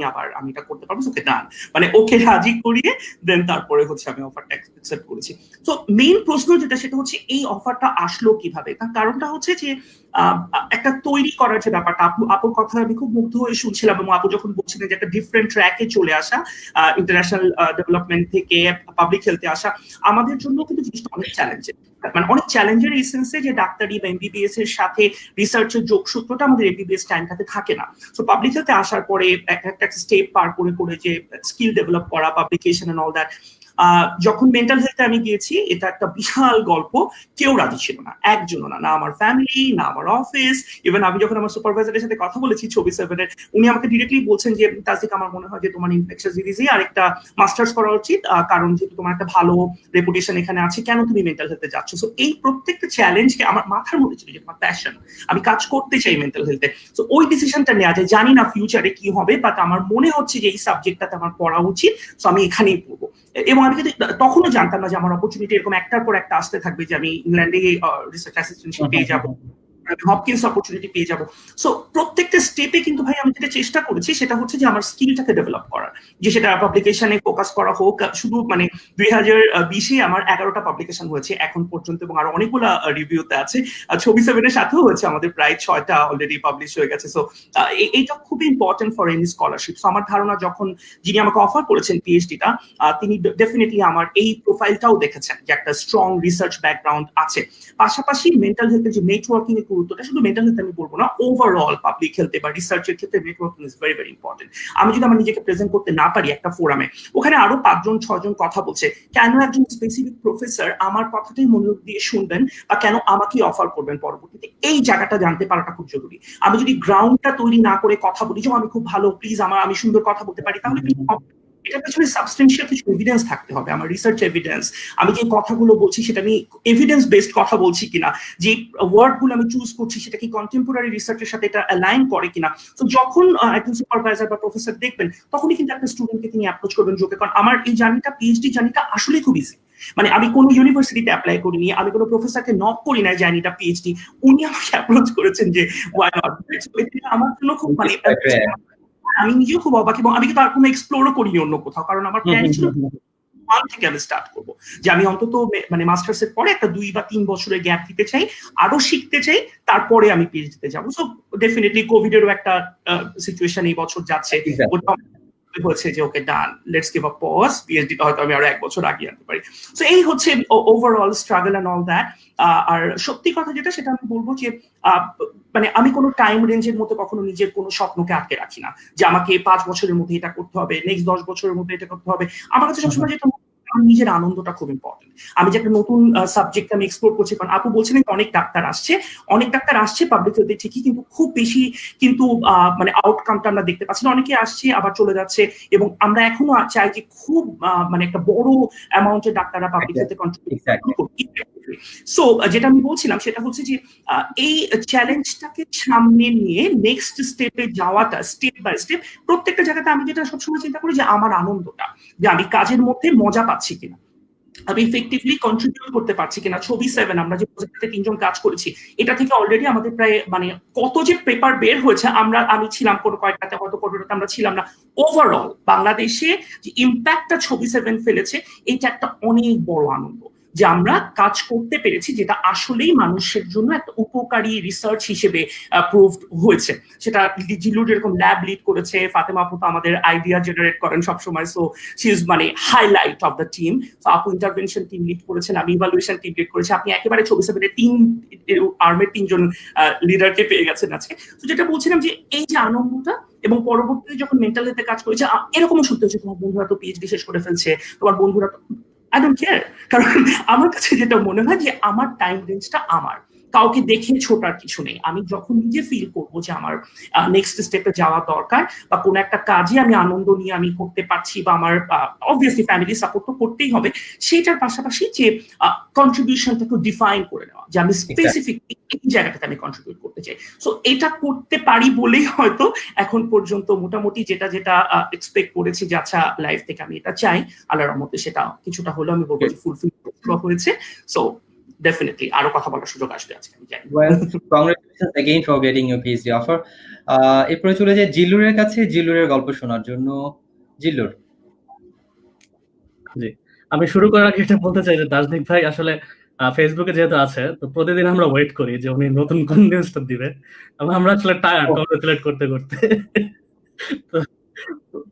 এটা করতে পারবো। ওকে ডান, মানে ওকে রাজি করিয়ে দেন তারপরে হচ্ছে আমি অফারটা অ্যাকসেপ্ট করেছি। তো মেইন প্রশ্ন যেটা, সেটা হচ্ছে এই অফারটা আসলো কিভাবে। তার কারণটা হচ্ছে যে একটা তৈরি করার যে ব্যাপারটা, আপুর কথা আমি খুব মুগ্ধ হয়ে শুনছিলাম, এবং আপু যখন বলছিলেন যে একটা ডিফারেন্ট ট্র্যাকে চলে আসা, ইন্টারন্যাশনাল ডেভেলপমেন্ট থেকে পাবলিক হেলথে আসা, আমাদের জন্য কিন্তু জিনিসটা অনেক চ্যালেঞ্জের, মানে অনেক চ্যালেঞ্জের এই সেন্সে যে ডাক্তারি বা এমবিবিএস এর সাথে রিসার্চের যোগসূত্রটা আমাদের এমবিবিএস টাইমটাতে থাকে না। সো পাবলিক হেলথে আসার পরে একটা স্টেপ পার করে করে যে স্কিল ডেভেলপ করা, পাবলিকেশন এন্ড অল দ্যাট, যখন মেন্টাল হেলথে আমি গিয়েছি, এটা একটা বিশাল গল্প। কেউ রাজি ছিল না, একজনও না, না আমার ফ্যামিলি, না আমার অফিস। ইভেন আমি যখন আমার সুপারভাইজারের সাথে কথা বলেছি 24/7-এর, উনি আমাকে ডিরেক্টলি বলছেন যে তাসদিক, আমার মনে হয় যে তোমার ইনফেকশাস ডিজিজে আর একটা মাস্টার্স করা উচিত, কারণ যেহেতু তোমার একটা ভালো রেপুটেশন এখানে আছে, কেন তুমি মেন্টাল হেলথে যাচ্ছ? সো এই প্রত্যেকটা চ্যালেঞ্জকে আমার মাথার মধ্যে ছিল যে আমার প্যাশন, আমি কাজ করতে চাই মেন্টাল হেলথে। তো ওই ডিসিশনটা নেওয়া যায়, জানি না ফিউচারে কি হবে, বাট আমার মনে হচ্ছে যে এই সাবজেক্টটাতে আমার পড়া উচিত, তো আমি এখানেই পড়বো। এবং আমি কিন্তু তখনও জানতাম না যে আমার অপরচুনিটি এরকম একটার পর একটা আসতে থাকবে, যে আমি ইংল্যান্ডে রিসার্চ অ্যাসিস্ট্যান্টশিপ পেয়ে যাবো, হপকিন্স অপরচুনিটি পেয়ে যাবো। সো প্রত্যেকটা স্টেপে কিন্তু ভাই আমি যেটা চেষ্টা করেছি সেটা হচ্ছে যে আমার স্কিলটাকে ডেভেলপ করার, যে সেটা পাবলিকেশনে ফোকাস করা হোক। শুধু মানে 2020-এ আমার 11টা পাবলিকেশন হয়েছে এখন পর্যন্ত, এবং আরো অনেকগুলো রিভিউতে আছে। 24/7-এর সাথেও হয়েছে, আমাদের প্রায় 6টা অলরেডি পাবলিশ হয়ে গেছে। সো এইটা খুবই important for any scholarship. So আমার ধারণা, যখন যিনি আমাকে অফার করেছেন পিএইচডিটা, তিনি ডেফিনেটলি আমার এই প্রোফাইলটাও দেখেছেন যে একটা স্ট্রং রিসার্চ ব্যাকগ্রাউন্ড আছে। পাশাপাশি মেন্টাল হেলথের যে নেটওয়ার্কিং এর গুরুত্বটা, শুধু মেন্টাল হেলথ আমি বলবো না, ওভারঅল পাবলিক হেলথে বা রিসার্চের ক্ষেত্রে networking is very very important. আমি যদি আমার নিজেকে প্রেজেন্ট করতে না পারি একটা ফোরামে, ওখানে আরো 5-6জন কথা বলছে, কেন একজন স্পেসিফিক প্রফেসর আমার কথাটাই মনোযোগ দিয়ে শুনবেন বা কেন আমাকে অফার করবেন পরবর্তীতে, এই জায়গাটা জানতে পারাটা খুব জরুরি। আমি যদি গ্রাউন্ডটা তৈরি না করে কথা বলি যে আমি খুব ভালো, প্লিজ আমি সুন্দর কথা বলতে পারি, তাহলে এটার পেছনে সাবস্টেন্সিয়াল কিছু এভিডেন্স থাকতে হবে, আমার রিসার্চ এভিডেন্স। আমি যে কথাগুলো বলছি সেটা আমি এভিডেন্স বেসড কথা বলছি কিনা, যে ওয়ার্ড গুলো আমি চুজ করছি সেটা কি কন্টেম্পোরারি রিসার্চের সাথে এটা অ্যালাইন করে কিনা। তো যখন একজন সুপারভাইজার বা প্রফেসর দেখবেন, তখনই কিন্তু একটা স্টুডেন্টকে তিনি অ্যাপ্রোচ করবেন যোগে। কারণ আমার এই জার্নিটা, পিএইচডি জার্নিটা আসলে খুব ইজি। মানে আমি কোনো ইউনিভার্সিটিতে অ্যাপ্লাই করিনি, আমি কোনো প্রফেসরকে নক করি না যে এটা পিএইচডি, উনি আমাকে অ্যাপ্রোচ করেছেন যে ওয়াই নট। আমার জন্য খুব মানে আমি নিজেও খুব অবাক, এবং আমি কিন্তু আর কোনো এক্সপ্লোরও করিনি অন্য কোথাও, কারণ আমার প্ল্যান ছিল থেকে আমি স্টার্ট করবো, যে আমি অন্তত মানে মাস্টার্স এর পরে একটা 2 বা 3 বছরের গ্যাপ দিতে চাই, আরো শিখতে চাই, তারপরে আমি পিএইচডিতে যাবো। সো ডেফিনেটলি কোভিড এরও একটা সিচুয়েশন এই বছর যাচ্ছে, হচ্ছে যে ওকে ডান, লেটস গিভ আ পজ, পিএইচডিটা হয়তো আমি আরো 1 বছর আগে আনতে পারি। সো এই হচ্ছে overall struggle and all that. আর সত্যি কথা যেটা, সেটা আমি বলবো যে মানে আমি কোনো টাইম রেঞ্জের মধ্যে কখনো নিজের কোনো স্বপ্নকে আটকে রাখি না, যে আমাকে 5 বছরের মধ্যে এটা করতে হবে, নেক্সট 10 বছরের মধ্যে এটা করতে হবে। আমার কাছে সবসময় যেটা আমার নিজের আনন্দটা খুব ইম্পর্টেন্ট। আমি যে একটা নতুন সাবজেক্ট আমি এক্সপ্লোর করছি, কারণ আপু বলছিলেন অনেক ডাক্তার আসছে পাবলিক হেলথে ঠিকই, কিন্তু খুব বেশি কিন্তু মানে আউটকামটা আমরা দেখতে পাচ্ছি না। অনেকে আসছে আবার চলে যাচ্ছে, এবং আমরা এখনো চাই যে খুব মানে একটা বড় অ্যামাউন্টের ডাক্তাররা পাবলিক হেলথে কন্ট্রিবিউট করুক। সো যেটা আমি বলছিলাম সেটা হচ্ছে যে এই চ্যালেঞ্জটাকে সামনে নিয়ে নেক্সট স্টেপে যাওয়াটা, স্টেপ বাই স্টেপ প্রত্যেকটা জায়গাতে আমি যেটা সবসময় চিন্তা করি যে আমার আনন্দটা, যে আমি কাজের মধ্যে মজা পাচ্ছি কিনা, আমি ইফেক্টিভলি কন্ট্রিবিউট করতে পারছি কিনা। 24/7 আমরা যে প্রজেক্টে 3 জন কাজ করেছি, এটা থেকে অলরেডি আমাদের প্রায় মানে কত যে পেপার বের হয়েছে, আমি ছিলাম কোনো কয়েকটাতে, হয়তো কোনোটাতে আমরা ছিলাম না। ওভারঅল বাংলাদেশে যে ইম্প্যাক্টটা 24/7 ফেলেছে, এটা একটা অনেক বড় আনন্দ, যে আমরা কাজ করতে পেরেছি যেটা আসলেই মানুষের জন্য একটা উপকারী রিসার্চ হিসেবে প্রুভড হয়েছে। সেটা জিলু যেরকম ল্যাব লিড করেছে, ফাতেমা আপু তো আমাদের আইডিয়া জেনারেট করেন সবসময়, সো শি ইজ মানে হাইলাইট অফ দ্য টিম। তো আপু ইন্টারভেনশন টিম লিড করেছেন, আমি ইভালুয়েশন টিম লিড করেছি, আপনি একেবারে 24/7 আর্মের 3 জন লিডারকে পেয়ে গেছেন আজকে। তো যেটা বলছিলাম যে এই যে আনন্দটা, এবং পরবর্তীতে যখন মেন্টাল হেলথে কাজ করেছে, এরকমও শুনতে হচ্ছে তোমার বন্ধুরা তো পিএইচডি শেষ করে ফেলছে, তোমার বন্ধুরা তো, আই ডোন্ট কেয়ার। কারণ আমার কাছে যেটা মনে হয় যে আমার টাইম রেঞ্জটা আমার, কাউকে দেখে ছোটার কিছু নেই। আমি যখন নিজে ফিল করবো যে আমার নেক্সট স্টেপে যাওয়া দরকার, বা কোনো একটা কাজে আমি আনন্দ নিয়ে আমি করতে পারছি, বা আমার অবভিয়াসলি ফ্যামিলি সাপোর্ট তো করতেই হবে, সেটার পাশাপাশি যে কন্ট্রিবিউশনটাকে ডিফাইন করে নেওয়া, যে আমি স্পেসিফিক এই জায়গাটাতে আমি কন্ট্রিবিউট করতে চাই। সো এটা করতে পারি বলেই হয়তো এখন পর্যন্ত মোটামুটি যেটা এক্সপেক্ট করেছি যে আচ্ছা লাইফ থেকে আমি এটা চাই, আল্লাহর রহমতে সেটা কিছুটা হলেও আমি বলবো যে ফুলফিল হয়েছে। সো definitely আরো কথা বলার সুযোগ আসবে আজকে, আমি জানি। Well, congratulations again for getting your PhD offer. এরপরে চলে যায় জিল্লুরের কাছে, জিল্লুরের গল্প শোনার জন্য। জিল্লুর। জি, আমি শুরু করার আগে এটা বলতে চাই যে দার্শনিক ভাই আসলে ফেসবুকে যেহেতু আছে, তো প্রতিদিন আমরা ওয়েট করি যে উনি নতুন কোন নিউজটা দিবে, এবং আমরা আসলে টায়ার্ড কংগ্রেচুলেট করতে করতে। তো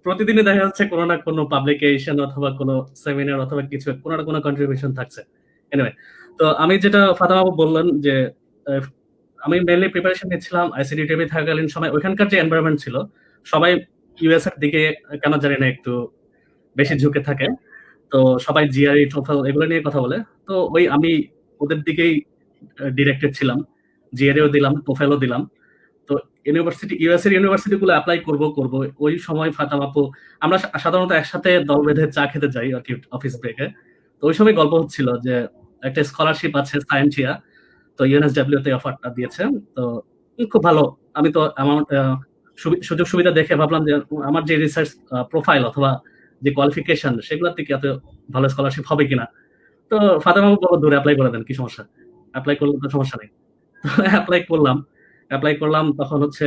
প্রতিদিনই দেখা যাচ্ছে কোনো না কোনো পাবলিকেশন অথবা কোনো সেমিনার অথবা কিছু কোনো না কোনো কন্ট্রিবিউশন থাকছে। এনিওয়ে, তো আমি যেটা ফাতেমা আপু বললেন যে আমি মেইনলি প্রিপারেশন নিচ্ছিলাম আইসিডিটিভি থাকাকালীন সময়, ওইখানকার যে এনভায়রনমেন্ট ছিল, সবাই ইউএস এর দিকে কেন জানি না একটু বেশি ঝুঁকে থাকে। তো সবাই জিআরই, টোফেল এগুলো নিয়ে কথা বলে। তো ওই আমি ওদের দিকেই ডিরেক্টেড ছিলাম, জিআরইও দিলাম, টোফেলও দিলাম। তো ইউএস এর ইউনিভার্সিটি গুলো অ্যাপ্লাই করব ওই সময় ফাতেমা আপু, আমরা সাধারণত একসাথে দল বেঁধে চা খেতে যাই আর কি অফিস ব্রেকে। তো ওই সময় গল্প হচ্ছিল যে একটা স্কলারশিপ আছে সায়েন্সিয়া, তো ইউএনএসডব্লিউ তে অফারটা দিয়েছে। তো খুব ভালো। আমি তো আমার সুযোগ সুবিধা দেখে ভাবলাম যে আমার যে রিসার্চ প্রোফাইল অথবা যে কোয়ালিফিকেশন সেগুলোর থেকে এত ভালো স্কলারশিপ হবে কিনা। তো ফাতেমা আপু বলল দূরে অ্যাপ্লাই করে দেন, কি সমস্যা, অ্যাপ্লাই করলে তো সমস্যা নেই। অ্যাপ্লাই করলাম তখন হচ্ছে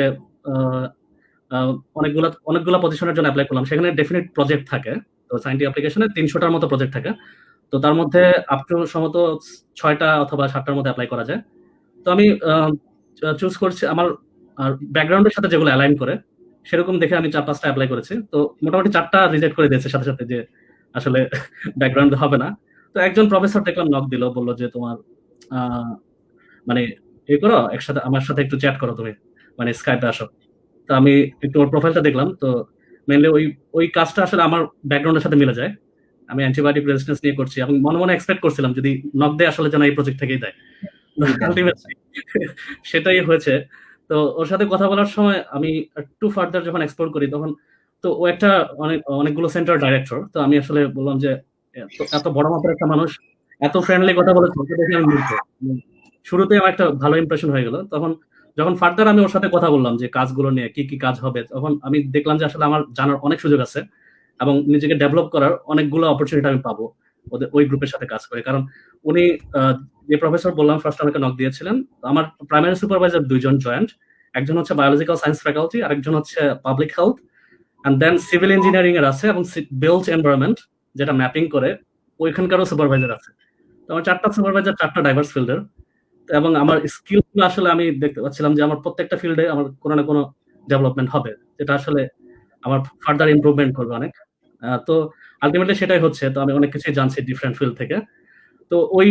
অনেকগুলা পজিশনের জন্য অ্যাপ্লাই করলাম। সেখানে ডেফিনিট প্রজেক্ট থাকে। তো সায়েন্টিফিক অ্যাপ্লিকেশনে 300টার মতো প্রজেক্ট থাকে। তো তার মধ্যে আপ টু সম্ভবত 6টা অথবা 7টার মধ্যে অ্যাপ্লাই করা যায়। তো আমি চুজ করছি আমার ব্যাকগ্রাউন্ডের সাথে যেগুলো অ্যালাইন করে সেরকম দেখে আমি 4-5টা অ্যাপ্লাই করেছি। তো মোটামুটি 4টা রিজেক্ট করে দিয়েছে সাথে সাথে, যে আসলে ব্যাকগ্রাউন্ড হবে না। তো একজন প্রফেসর দেখলাম নক দিল, বললো যে তোমার মানে এই করো, একসাথে আমার সাথে একটু চ্যাট করো, তুমি মানে স্কাইপে আসো। তো আমি একটু ওর প্রোফাইলটা দেখলাম। তো মেনলি ওই কাজটা আসলে আমার ব্যাকগ্রাউন্ডের সাথে মিলে যায়। আমি অ্যান্টিবায়োটিক রেজিস্ট্যান্স নিয়ে করছি এবং মনে মনে এক্সপেক্ট করছিলাম যদি নক দেয় আসলে যেন এই প্রজেক্ট থেকেই দেয়। আলটিমেটলি সেটাই হয়েছে। তো ওর সাথে কথা বলার সময় আমি একটু ফার্দার যখন এক্সপ্লোর করি তখন তো ও একটা অনেকগুলো সেন্টার ডাইরেক্টর। তো আমি আসলে বললাম যে এত বড় মাপের একটা মানুষ এত ফ্রেন্ডলি কথা বলেছে, ওকে দেখে আমি মুগ্ধ। শুরুতেই আমার একটা ভালো ইমপ্রেশন হয়ে গেল। তখন যখন ফার্দার আমি ওর সাথে কথা বললাম যে কাজগুলো নিয়ে কি কি কাজ হবে, তখন আমি দেখলাম যে আসলে আমার জানার অনেক সুযোগ আছে এবং নিজেকে ডেভেলপ করার অনেকগুলো অপরচুনিটি আমি পাবো ওদের ওই গ্রুপের সাথে কাজ করে। কারণ উনি যে প্রফেসর বললাম ফার্স্ট আমাকে নক দিয়েছিলেন, আমার প্রাইমারি সুপারভাইজার 2জন জয়েন্ট, একজন হচ্ছে বায়োলজিক্যাল সায়েন্স ফ্যাকাল্টি, আরেকজন হচ্ছে public health, and then civil engineering এর আছে এবং বিল্ট এনভায়রনমেন্ট যেটা ম্যাপিং করে ওইখানকারও সুপারভাইজার আছে। তো আমার 4টা সুপারভাইজার 4টা ডাইভার্স ফিল্ডের। এবং আমার স্কিল আসলে আমি দেখতে পাচ্ছিলাম যে আমার প্রত্যেকটা ফিল্ডে আমার কোনো না কোনো ডেভেলপমেন্ট হবে, যেটা আসলে আমার ফার্দার ইমপ্রুভমেন্ট করবে অনেক। তো আলটিমেটলি সেটাই হচ্ছে। তো আমি অনেক কিছুই জানছি ডিফারেন্ট ফিল্ড থেকে। তো ওই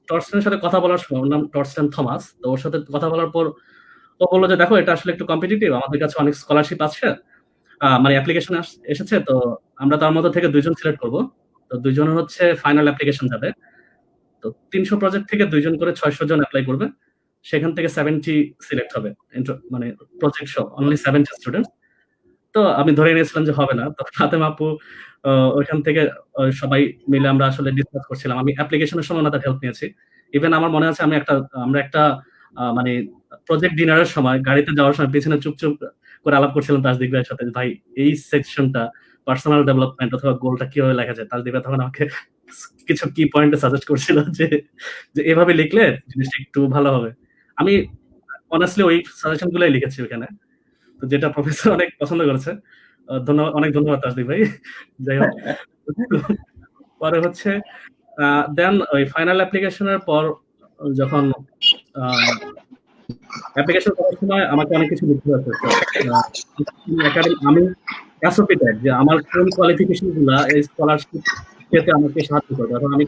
টর্স্টেনের সাথে কথা বলার সময়, ওর নাম টর্স্টেন থমাস, তো ওর সাথে কথা বলার পর ও বললো যে দেখো এটা আসলে একটু কম্পিটিটিভ, আমাদের কাছে অনেক স্কলারশিপ আছে, মানে অ্যাপ্লিকেশন এসেছে, তো আমরা তার মধ্যে থেকে 2জন সিলেক্ট করবো। তো 2জনের হচ্ছে ফাইনাল অ্যাপ্লিকেশন যাবে। তো 300 প্রজেক্ট থেকে 2জন করে 600 জন অ্যাপ্লাই করবে, সেখান থেকে 70 সিলেক্ট হবে, মানে প্রজেক্ট সহ অনলি 70 স্টুডেন্ট। তো আমি ধরে নিয়েছিলাম যে হবে না। তো ফাতেমা আপু ওইখান থেকে সবাই মিলে আমরা আসলে ডিসকাস করছিলাম। আমি অ্যাপ্লিকেশনের সময় ওনাদের হেল্প নিয়েছি। ইভেন আমার মনে আছে আমরা একটা মানে প্রজেক্ট ডিনারের সময় গাড়িতে যাওয়ার সময় পিছনে চুপচুপ করে আলাপ করছিলাম তাজদিক ভাইয়ের সাথে, ভাই এই সেকশনটা পার্সোনাল ডেভেলপমেন্ট অথবা গোলটা কিভাবে লেখা যায়। তাজদিক ভাই তখন আমাকে কিছু কি পয়েন্টে সাজেস্ট করছিল যে এভাবে লিখলে জিনিসটা একটু ভালো হবে। আমি অনেস্টলি ওই সাজেশন গুলোই লিখেছি ওখানে, তো যেটা প্রফেসর অনেক পছন্দ করেছে। ধন্যবাদ, অনেক ধন্যবাদ তাজদিক ভাই। যাই হোক, পরে হচ্ছে দেন ওই ফাইনাল অ্যাপ্লিকেশনের পর যখন অ্যাপ্লিকেশন করার সময় আমাকে অনেক কিছু লিখতে হচ্ছে। আমি অ্যাসোপিটেড যে আমার কোন কোয়ালিফিকেশন গুলা এই স্কলারশিপ পেতে আমাকে সাহায্য করবে, এখন আমি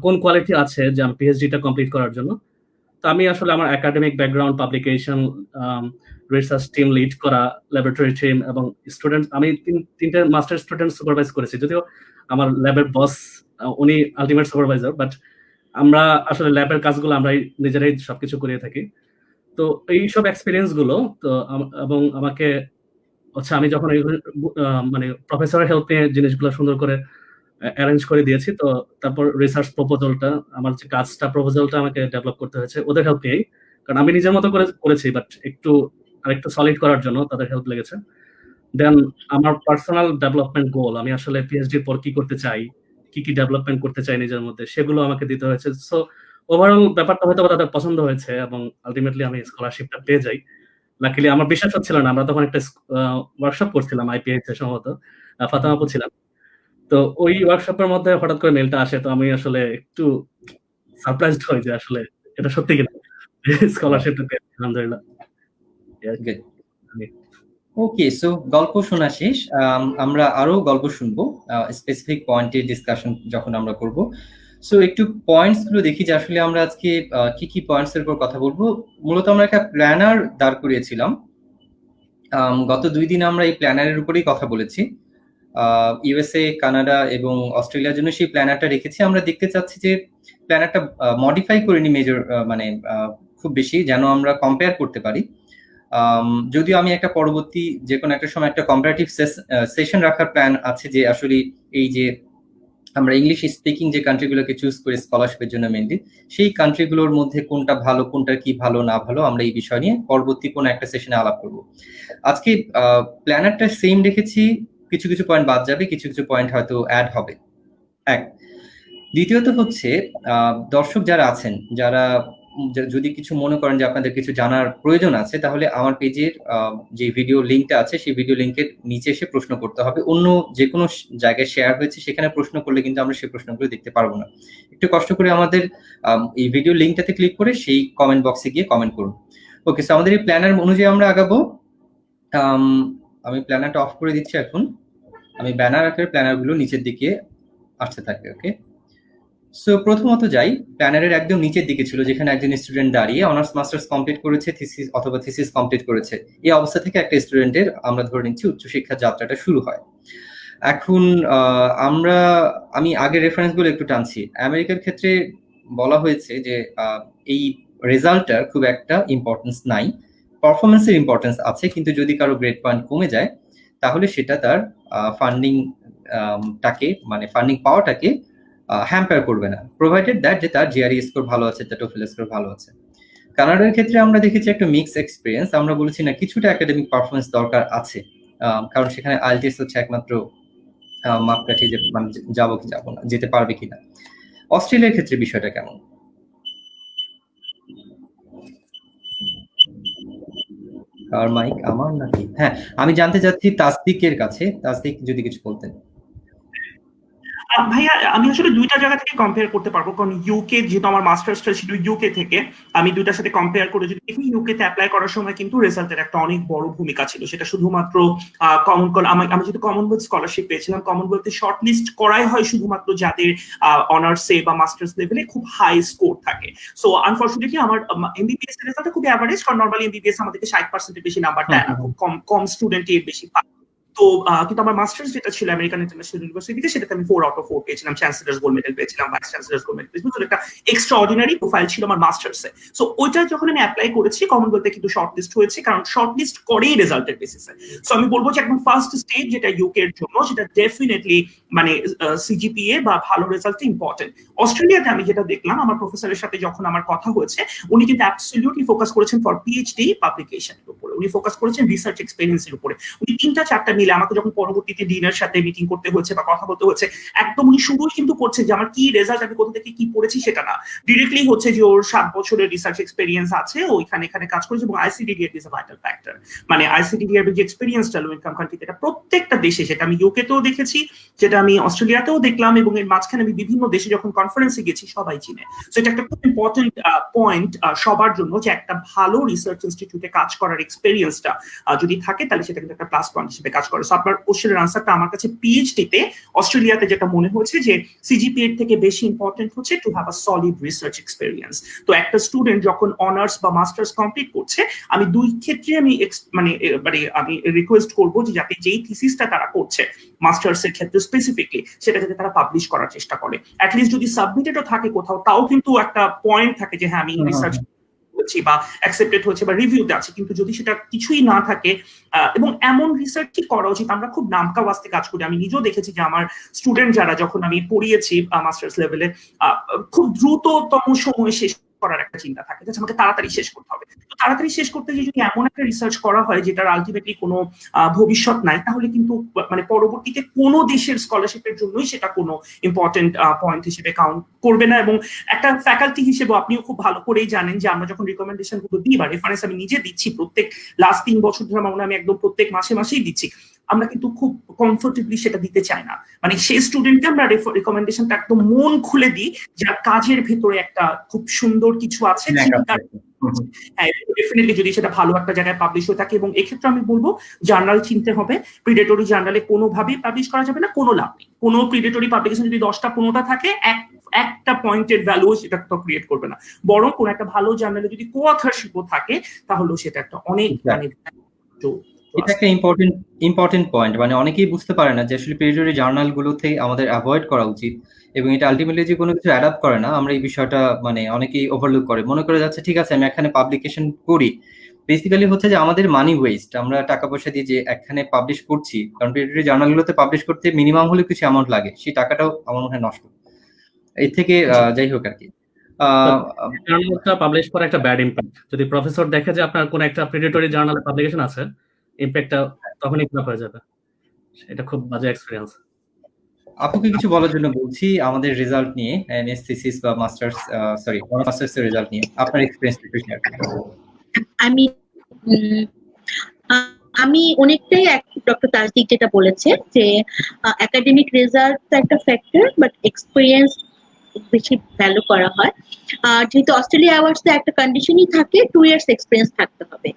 কোন কোয়ালিটি আছে যে আমি পিএইচডিটা কমপ্লিট করার জন্য। তো আমি আসলে আমার academic background, publication, research team lead করা, ল্যাবরেটরি টিম এবং স্টুডেন্ট, আমি 3টে মাস্টার স্টুডেন্ট সুপারভাইজ করেছি। যদিও আমার ল্যাবের বস উনি আলটিমেট সুপারভাইজার, বাট আমরা আসলে ল্যাবের কাজগুলো আমরাই নিজেরাই সবকিছু করিয়ে থাকি। তো এই সব এক্সপেরিয়েন্স গুলো তো এবং আমাকে হচ্ছে আমি যখন মানে প্রফেসরের হেল্প নিয়ে জিনিসগুলো সুন্দর করে অ্যারেঞ্জ করে দিয়েছি। তো তারপর রিসার্চ প্রপোজালটা, আমার যে কাজটা প্রপোজালটা আমাকে ডেভেলপ করতে হয়েছে ওদের হেল্প নিয়েই, কারণ আমি নিজের মতো করে করেছি, বাট আরেকটু সলিড করার জন্য তাদের হেল্প লেগেছে। দেন আমার পার্সোনাল ডেভেলপমেন্ট গোল, আমি আসলে পিএইচডির পর কি করতে চাই, কি কি ডেভেলপমেন্ট করতে চাই নিজের মধ্যে, সেগুলো আমাকে দিতে হয়েছে। সো ওভারঅল ব্যাপারটা হয়তো তাদের পছন্দ হয়েছে এবং আলটিমেটলি আমি স্কলারশিপটা পেয়ে যাই। লাকিলি আমার বিশ্বাস হচ্ছিল না, আমরা তখন একটা ওয়ার্কশপ করছিলাম আইপিএইচ এ, সম্ভবত ফাতেমা আপু ছিলাম। তো ওই ওয়ার্কশপের মধ্যে হঠাৎ করে মেলটা আসে। তো আমি আসলে একটু সারপ্রাইজড হই যে আসলে এটা সত্যি কিনা স্কলারশিপটা পেয়েছি, আলহামদুলিল্লাহ। ওকে, সো গল্প শোনা শেষ। আমরা আরো গল্প শুনবো স্পেসিফিক পয়েন্টের ডিসকাশন যখন আমরা করব। সো একটু পয়েন্টস গুলো দেখি যে আসলে আমরা আজকে কি কি পয়েন্টস এর উপর কথা বলবো। মূলত আমরা একটা প্ল্যানার দাঁড় করিয়েছিলাম। গত 2 দিন আমরা এই প্ল্যানারের উপরেই কথা বলেছি। ইউএসএ, কানাডা এবং অস্ট্রেলিয়ার জন্য সেই প্ল্যানারটা রেখেছি। আমরা দেখতে চাচ্ছি যে প্ল্যানারটা মডিফাই করিনি মেজর, মানে খুব বেশি, যেন আমরা কম্পেয়ার করতে পারি। যদিও আমি একটা পরবর্তী যে কোনো একটা সময় একটা কম্পারেটিভ সেশন রাখার প্ল্যান আছে, যে আসলে এই যে আমরা ইংলিশ স্পিকিং যে কান্ট্রিগুলোকে চুজ করি স্কলারশিপের জন্য মেনলি, সেই কান্ট্রিগুলোর মধ্যে কোনটা ভালো, কোনটা কি ভালো না ভালো, আমরা এই বিষয় নিয়ে পরবর্তী কোনো একটা সেশনে আলাপ করব। আজকে প্ল্যানারটা সেম রেখেছি, কিছু কিছু পয়েন্ট বাদ যাবে, কিছু কিছু পয়েন্ট হয়তো অ্যাড হবে। এক, দ্বিতীয়ত হচ্ছে দর্শক যারা আছেন, যারা যদি কিছু মনে করেন যে আপনাদের কিছু জানার প্রয়োজন আছে, তাহলে আমার পেজের যে ভিডিও লিঙ্কটা আছে সেই ভিডিও লিঙ্কের নিচে এসে প্রশ্ন করতে হবে। অন্য যে কোনো জায়গায় শেয়ার হয়েছে সেখানে প্রশ্ন করলে কিন্তু আমরা সেই প্রশ্নগুলো দেখতে পারবো না। একটু কষ্ট করে আমাদের এই ভিডিও লিঙ্কটাতে ক্লিক করে সেই কমেন্ট বক্সে গিয়ে কমেন্ট করুন। ওকে, সো আমাদের এই প্ল্যানার অনুযায়ী আমরা আগাবো। আমি প্ল্যানারটা অফ করে দিচ্ছি এখন। আমি ব্যানার আকারে প্ল্যানারগুলো নিচের দিকে আসতে থাকবে। ওকে, সো প্রথমত যাই, প্ল্যানারের একদম নিচের দিকে ছিল যেখানে একজন স্টুডেন্ট দাঁড়িয়ে অনার্স মাস্টার্স কমপ্লিট করেছে, থিসিস অথবা থিসিস কমপ্লিট করেছে। এই অবস্থা থেকে একটা স্টুডেন্টের আমরা ধরে নিচ্ছি উচ্চশিক্ষার যাত্রাটা শুরু হয়। এখন আমি আগের রেফারেন্সগুলো একটু টানছি। আমেরিকার ক্ষেত্রে বলা হয়েছে যে এই রেজাল্টটার খুব একটা ইম্পর্টেন্স নাই, পারফরমেন্সের ইম্পর্টেন্স আছে, কিন্তু যদি কারো গ্রেড পয়েন্ট কমে যায় তাহলে সেটা তার ফান্ডিং পাওয়াটাকে হ্যাম্পার করবে না, প্রোভাইডেড দ্যাট যে তার জিআরই স্কোর ভালো আছে, তার টোফেল স্কোর ভালো আছে। কানাডার ক্ষেত্রে আমরা দেখেছি একটা মিক্স এক্সপিরিয়েন্স। আমরা বলেছি না কিছুটা একাডেমিক পারফরমেন্স দরকার আছে, কারণ সেখানে আইএলটিএস হচ্ছে একমাত্র মাপকাঠি যে মানে যাবো কি যাবো না, যেতে পারবে কিনা। অস্ট্রেলিয়ার ক্ষেত্রে বিষয়টা কেমন? আর মাইক আমার নাকি? হ্যাঁ, আমি জানতে চাচ্ছি তাসদিকের কাছে। তাসদিক যদি কিছু বলতেন। ভাইয়া, আমি আসলে দুইটা জায়গা থেকে কম্পেয়ার করতে পারবো, কারণ ইউকে যেহেতু আমার মাস্টার্সটা ছিল ইউকে থেকে, আমি দুইটার সাথে কম্পেয়ার করে যদি দেখি, ইউকে তে অ্যাপ্লাই করার সময় কিন্তু রেজাল্টের একটা অনেক বড় ভূমিকা ছিল। সেটা শুধুমাত্র আমি যেহেতু কমনওয়েলথ স্কলারশিপ পেয়েছিলাম, কমনওয়েলথে শর্ট লিস্ট করাই হয় শুধুমাত্র যাদের অনার্সে বা মাস্টার্স লেভেলে খুব হাই স্কোর থাকে। সো আনফরচুনেটলি আমার এমবিবিএস এর রেজাল্ট খুব অ্যাভারেজ, কারণ নরমালি এমবিবিএস আমাদেরকে 60% বেশি নাম্বার দেয় না, খুব কম স্টুডেন্টই বেশি পায়। তো কিন্তু আমার মাস্টার্স যেটা ছিল আমেরিকান ইন্টারন্যাশনাল ইউনিভার্সিটিতে, সেটাতে আমি 4 আউট অফ 4 পেয়েছিলাম, চ্যান্সেলার্স গোল্ড মেডেল পেয়েছিলাম, ভাইস চ্যান্সেলার্স গোল্ড মেডেল পেয়েছিলাম। একটা এক্সট্রা অর্ডিনারি প্রোফাইল ছিল আমার মাস্টার্সে। সো ওইটা যখন আমি অ্যাপ্লাই করেছি কমনওয়েলথে কিন্তু শর্ট লিস্ট হয়েছে, কারণ শর্ট লিস্ট করেই রেজাল্টের বেসিসে। সো আমি বলবো যে একদম ফার্স্ট স্টেজ যেটা ইউকে এর জন্য, সেটা ডেফিনেটলি মানে সিজিপিএ বা ভালো রেজাল্ট ইম্পর্টেন্ট। অস্ট্রেলিয়াতে আমি যেটা দেখলাম, আমার প্রফেসরের সাথে যখন আমার কথা হয়েছে, উনি কিন্তু অ্যাবসলিউটলি ফোকাস করেছেন ফর পিএইচডি পাবলিকেশনের উপরে, উনি ফোকাস করেছেন রিসার্চ এক্সপেরিয়েন্সের উপরে। উনি 3-4টা মিলে আমাকে যখন পরবর্তীতে ডিনের সাথে মিটিং করতে হয়েছে বা কথা বলতে হচ্ছে, একদম উনি শুরুই কিন্তু করছেন যে আমার কি রেজাল্ট, আমি কোথা থেকে কি পড়েছি সেটা না, ডিরেক্টলি হচ্ছে যে ওর 7 বছরের রিসার্চ এক্সপেরিয়েন্স আছে, ওইখানে এখানে কাজ করেছে, এবং ICDDR is a vital factor. মানে আইসিডিডিআর যে এক্সপেরিয়েন্সটা লো ইনকাম কান্ট্রিতে, এটা প্রত্যেকটা দেশে, সেটা আমি ইউকেতেও দেখেছি, যেটা আমি অস্ট্রেলিয়াতেও দেখলাম, এবং এর মাঝখানে আমি বিভিন্ন দেশে যখন কনফারেন্সে গেছি সবাই চিনে। সো এটা একটা খুব ইম্পর্টেন্ট পয়েন্ট সবার জন্য, যে একটা ভালো রিসার্চ ইনস্টিটিউটে কাজ করার এক্সপেরিয়েন্সটা যদি থাকে, তাহলে সেটা কিন্তু একটা প্লাস পয়েন্ট হিসেবে কাজ করে। সো আপনার কোশ্চেনের আনসারটা আমার কাছে পিএইচডি তে অস্ট্রেলিয়াতে যেটা মনে হয়েছে যে সিজিপিএ এর থেকে বেশি ইম্পর্টেন্ট হচ্ছে to have a solid research experience. তো একটা স্টুডেন্ট যখন অনার্স বা মাস্টার্স কমপ্লিট করছে, আমি দুই ক্ষেত্রে আমি রিকোয়েস্ট করবো যে যাতে যেই থিসিসটা তারা করছে মাস্টার্স এর ক্ষেত্রে স্পেসিফিকলি, সেটা যাতে তারা পাবলিশ করার চেষ্টা করে। অ্যাটলিস্ট যদি সাবমিটেডও থাকে কোথাও, তাও কিন্তু একটা পয়েন্ট থাকে যে হ্যাঁ আমি রিসার্চ বা অ্যাকসেপ্টেড হচ্ছে বা রিভিউতে আছে। কিন্তু যদি সেটা কিছুই না থাকে, এবং এমন রিসার্চই করা উচিত, আমরা খুব নামকা ওয়াস্তে কাজ করি। আমি নিজেও দেখেছি যে আমার স্টুডেন্ট যারা, যখন আমি পড়িয়েছি মাস্টার্স লেভেলে, খুব দ্রুততম সময়ে শেষ করার একটা চিন্তা থাকে, যে আমাকে তাড়াতাড়ি শেষ করতে হবে। তো তাড়াতাড়ি শেষ করতে গিয়ে যদি এমন একটা রিসার্চ করা হয় যেটার আলটিমেটলি কোনো ভবিষ্যৎ নাই, তাহলে কিন্তু মানে পরবর্তীতে কোনো দেশের স্কলারশিপের জন্যই সেটা কোনো ইম্পর্টেন্ট পয়েন্ট হিসেবে কাউন্ট করবে না। এবং একটা ফ্যাকাল্টি হিসেবে আপনিও খুব ভালো করেই জানেন যে আমরা যখন রিকমেন্ডেশন গুলো দিই বা রেফারেন্স আমি নিজে দিচ্ছি, প্রত্যেক লাস্ট 3 বছর ধরে আমি একদম প্রত্যেক মাসেই দিচ্ছি, আমরা কিন্তু খুব কমফোর্টেবলি সেটা দিতে চাই না। মানে সেই স্টুডেন্টকে আমরা রিকমেন্ডেশনটা একদম মন খুলে দিই, যার কাজের ভেতরে একটা খুব সুন্দর কিছু আছে, ডেফিনেটলি যদি সেটা ভালো একটা জায়গায় পাবলিশ হয়ে থাকে। এবং এক্ষেত্রে আমি বলবো জার্নাল চিনতে হবে। প্রিডেটরি জার্নালে কোনোভাবেই পাবলিশ করা যাবে না, কোনো লাভ নেই। কোনো প্রিডেটরি পাবলিকেশন যদি 10টা-15টা থাকে, একটা পয়েন্টের ভ্যালু সেটা তো ক্রিয়েট করবে না। বরং কোন একটা ভালো জার্নালে যদি কো-অথরশিপও থাকে, তাহলে সেটা একটা অনেক মানে এটা একটা ইম্পর্টেন্ট পয়েন্ট, মানে অনেকেই বুঝতে পারে না যে আসলে পেরিটরি জার্নাল গুলোতে আমাদের অ্যাভয়েড করা উচিত, এবং এটা আলটিমেটলি যে কোনো কিছু অ্যাডাপ্ট করে না, আমরা এই বিষয়টা মানে অনেকেই ওভারলুক করে, মনে করে যাচ্ছে ঠিক আছে আমি এখানে পাবলিকেশন করি। বেসিক্যালি হচ্ছে যে আমাদের মানি ওয়েস্ট, আমরা টাকা পয়সা দিয়ে যে এখানে পাবলিশ করছি, কারণ পেরিটরি জার্নাল গুলোতে পাবলিশ করতে মিনিমাম হলে কিছু অ্যামাউন্ট লাগে, সেই টাকাটাও আমার মনে হয় নষ্ট। এই থেকে যাই হোক আর কি। জার্নালটা পাবলিশ করা একটা ব্যাড ইম্প্যাক্ট। যদি প্রফেসর দেখে যে আপনার কোন একটা প্রেডিটরি জার্নালে পাবলিকেশন আছে, ইম্প্যাক্টটা তখনই খারাপ হয়ে যাবে। এটা খুব বাজে এক্সপেরিয়েন্স। আপুকে কিছু বলার জন্য বলছি আমাদের রেজাল্ট নিয়ে, এমএস থিসিস বা মাস্টার্স মাস্টার্স এর রেজাল্ট নিয়ে আপনার এক্সপেরিয়েন্স একটু শেয়ার করুন। আমি আমি অনেকটাই ডক্টর তাজদিক যেটা বলেছে যে একাডেমিক রেজাল্ট একটা ফ্যাক্টর, বাট এক্সপেরিয়েন্স বেশি ভ্যালু করা হয়। আর যেহেতু অস্ট্রেলিয়া অ্যাওয়ার্ডস এ একটা কন্ডিশনই থাকে 2 ইয়ার্স এক্সপেরিয়েন্স থাকতে হবে।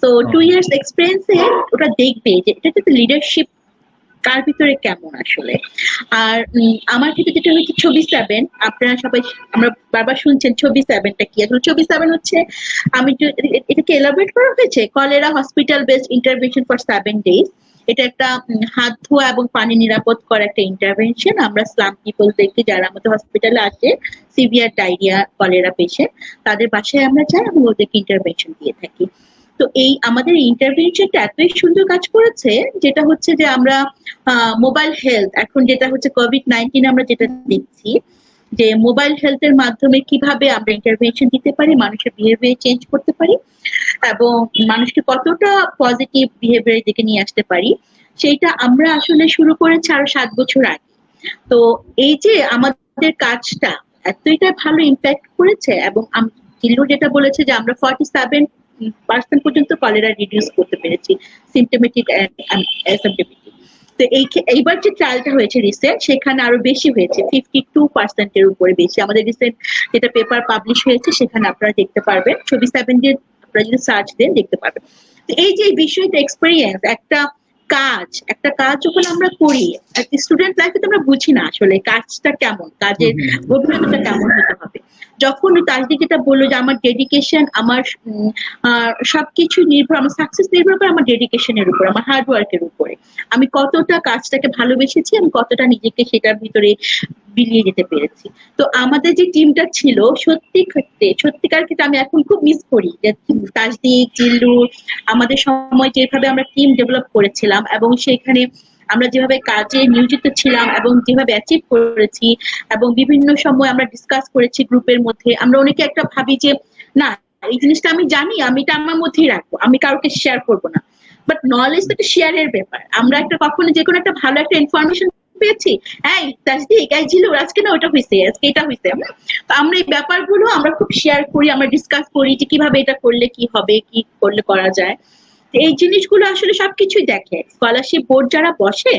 তো 2 ইয়ার্স এক্সপেরিয়েন্সে ওটা দেখবে যে এটা তো লিডারশিপ কার ভিতরে কেমন আসলে। আর আমার ক্ষেত্রে যেটা হচ্ছে ছবি 7, আপনারা সবাই আমরা বারবার শুনছেন ছবি 7টা কি। আসলে ছবি 7 হচ্ছে, আমি এটাকে এলাবোরেট করা হয়েছে, cholera hospital based intervention for 7 days। এটা একটা হাত ধোয়া এবং পানি নিরাপদ করা একটা ইন্টারভেনশন। আমরা স্লাম পিপলদেরকে যারা আমাদের হসপিটালে আসে সিভিয়ার ডায়রিয়া কলেরা পেশেন্ট, তাদের বাসায় আমরা যাই এবং ওদেরকে ইন্টারভেনশন দিয়ে থাকি। তো এই আমাদের ইন্টারভেনশনটা এতই সুন্দর কাজ করেছে, যেটা হচ্ছে যে আমরা মোবাইল হেলথ, এখন যেটা হচ্ছে কোভিড-19 আমরা যেটা দেখছি যে মোবাইল হেলথের মাধ্যমে কিভাবে আমরা ইন্টারভেনশন দিতে পারি, মানুষের বিহেভিয়ার চেঞ্জ করতে পারি এবং মানুষকে কতটা পজিটিভ বিহেভিয়ারের দিকে নিয়ে আসতে পারি, সেইটা আমরা আসলে শুরু করেছি আরো 7 বছর আগে। তো এই যে আমাদের কাজটা এতটা ভালো ইম্প্যাক্ট করেছে, এবং জিল্লু যেটা বলেছে যে আমরা 47% পর্যন্ত কলেরা রিডিউস করতে পেরেছি, সিমটোমেটিক এন্ড অ্যাসিম্পটোমেটিক। তো এইবার যে ট্রায়ালটা হয়েছে রিসেন্ট, সেখানে আরো বেশি হয়েছে, 52% এর উপরে বেশি। আমাদের রিসেন্ট যেটা পেপার পাবলিশ হয়েছে সেখানে আপনারা দেখতে পারবেন, ছবি 7 দিয়ে আপনারা যদি সার্চ দেন দেখতে পারবেন। তো এই যে বিষয়টা এক্সপেরিয়েন্স, একটা কাজ যখন আমরা করি স্টুডেন্ট লাইফে তো আমরা বুঝি না আসলে কাজটা কেমন, কাজের গভীরতাটা কেমন হতে হবে। যখন তাজদিক যেটা বললো যে আমার ডেডিকেশন, আমার সবকিছু নির্ভর, আমার সাকসেস নির্ভর করে আমার ডেডিকেশনের উপর, আমার হার্ডওয়ার্কের উপরে, আমি কতটা কাজটাকে ভালোবেসেছি, আমি কতটা নিজেকে সেটার ভিতরে বিলিয়ে যেতে পেরেছি। তো আমাদের যে টিমটা ছিল সত্যিকার ক্ষেত্রে আমি এখন খুব মিস করি যে তাজদিক, জিল্লু, আমাদের সময় যেভাবে আমরা টিম ডেভেলপ করেছিলাম এবং সেখানে আমরা যেভাবে কাজে নিয়োজিত ছিলাম এবং যেভাবে অ্যাচিভ করেছি, এবং বিভিন্ন সময় আমরা ডিসকাস করেছি গ্রুপের মধ্যে। আমরা অনেকে একটা ভাবি যে না এই জিনিসটা আমি জানি, আমি এটা আমার মধ্যেই রাখবো, আমি কাউকে শেয়ার করবো না। বাট নলেজ তো একটা শেয়ারের ব্যাপার। আমরা একটা কখনো যে কোনো একটা ভালো একটা ইনফরমেশন পেয়েছি, এই তাজদিক, এই জিল্লু, আজকে না ওটা হয়েছে, আজকে এটা হয়েছে, তো আমরা এই ব্যাপারগুলো আমরা খুব শেয়ার করি, আমরা ডিসকাস করি যে কিভাবে এটা করলে কি হবে, কি করলে করা যায়। এই জিনিসগুলো আসলে সবকিছুই দেখে। স্কলারশিপ বোর্ড যারা বসে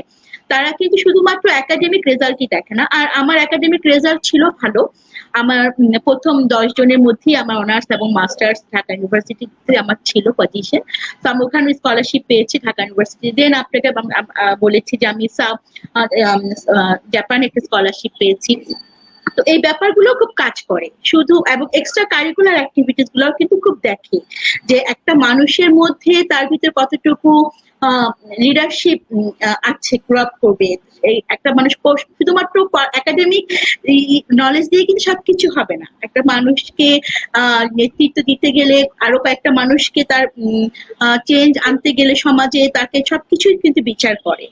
তারা কিন্তু শুধুমাত্র একাডেমিক রেজাল্টই দেখে না। আর আমার একাডেমিক রেজাল্ট ছিল ভালো, আমার প্রথম 10 জনের মধ্যেই আমার অনার্স এবং মাস্টার্স ঢাকা ইউনিভার্সিটিতে আমার ছিল পজিশন। তো আমি ওখানে স্কলারশিপ পেয়েছি ঢাকা ইউনিভার্সিটি। দেন আপনাকে বলেছি যে আমি জাপানে একটা স্কলারশিপ পেয়েছি। তো এই ব্যাপারগুলো খুব কাজ করে শুধু, এবং এক্সট্রা কারিকুলার অ্যাক্টিভিটিস গুলো কিন্তু খুব দেখে যে একটা মানুষের মধ্যে তার ভিতরে কতটুকু লিডারশিপ আছে, গ্রোথ করবে। এই একটা মানুষ শুধুমাত্র একাডেমিক নলেজ দিয়ে কিন্তু সবকিছু হবে না। একটা মানুষকে নেতৃত্ব দিতে গেলে, আরো কয়েকটা মানুষকে তার চেঞ্জ আনতে গেলে সমাজে, তাকে সবকিছুই কিন্তু বিচার করে।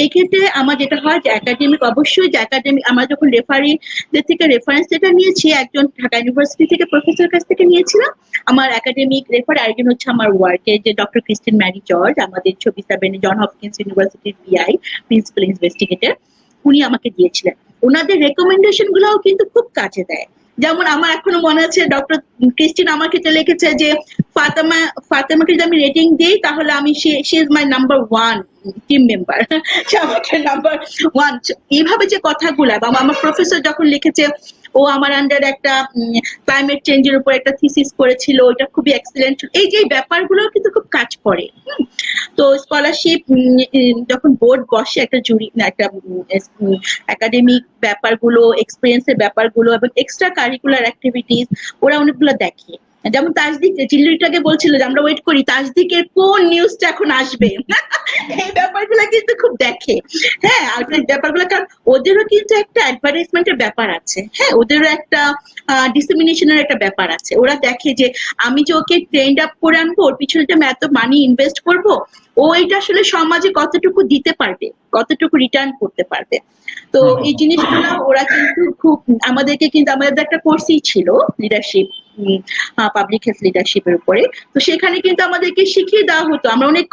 এই ক্ষেত্রে আমার যেটা হয় যে একাডেমিক, অবশ্যই যে একাডেমিক, আমরা যখন রেফারিদের থেকে রেফারেন্স যেটা নিয়েছি, একজন ঢাকা ইউনিভার্সিটি থেকে প্রফেসর কাছ থেকে নিয়েছিলাম আমার একাডেমিক রেফার, আরেকজন হচ্ছে আমার ওয়ার্কে যে ডক্টর ক্রিস্টিন ম্যারি জর্জ, আমাদের ছবি 7 জন হপকিন্স ইউনিভার্সিটির পিআই, প্রিন্সিপাল ইনভেস্টিগেটর, উনি আমাকে দিয়েছিলেন। ওনাদের রেকমেন্ডেশন গুলাও কিন্তু খুব কাজে দেয়। যেমন আমার এখনো মনে আছে ডক্টর ক্রিস্টিন আমার ক্ষেত্রে লিখেছে যে ফাতেমাকে যদি আমি রেটিং দিই তাহলে আমি she is my number 1 team member, সে আমাকে নাম্বার 1। এইভাবে যে কথাগুলো, এবং আমার প্রফেসর যখন লিখেছে ও আমার আন্ডারে একটা ক্লাইমেট চেঞ্জের উপর একটা থিসিস করেছিল, ওটা খুবই এক্সিলেন্ট। এই যে ব্যাপারগুলো কিন্তু খুব কাজ করে। তো স্কলারশিপ যখন বোর্ড বসে, একটা জুরি, একটা একাডেমিক ব্যাপারগুলো, এক্সপিরিয়েন্সের ব্যাপারগুলো এবং এক্সট্রা কারিকুলার অ্যাক্টিভিটিস ওরা অনেকগুলো দেখে। যেমন তাজদিক চিল্লিটাকে বলছিল যে আমরা ওয়েট করি তাজদিকের কোন নিউজটা এখন আসবে এই ব্যাপারগুলো কিন্তু খুব দেখে। হ্যাঁ, আর এই ব্যাপারগুলো কারণ ওদেরও কিন্তু একটা অ্যাডভার্টাইজমেন্টের ব্যাপার আছে, হ্যাঁ ওদেরও একটা ডিসেমিনেশনের একটা ব্যাপার আছে। ওরা দেখে যে আমি যে ওকে ট্রেন্ড আপ করে আনবো, ওর পিছনে যে আমি এত মানি ইনভেস্ট করব, ও এটা আসলে সমাজে কতটুকু দিতে পারবে, কতটুকু রিটার্ন করতে পারবে। তো এই জিনিসগুলো ওরা কিন্তু খুব আমাদেরকে কিন্তু আমাদের একটা কোর্সই ছিল লিডারশিপ, পাবলিক হেলথ লিডারশিপের উপরে। তো সেখানে কিন্তু আমাদেরকে শিখিয়ে দেওয়া হতো, আমরা অনেক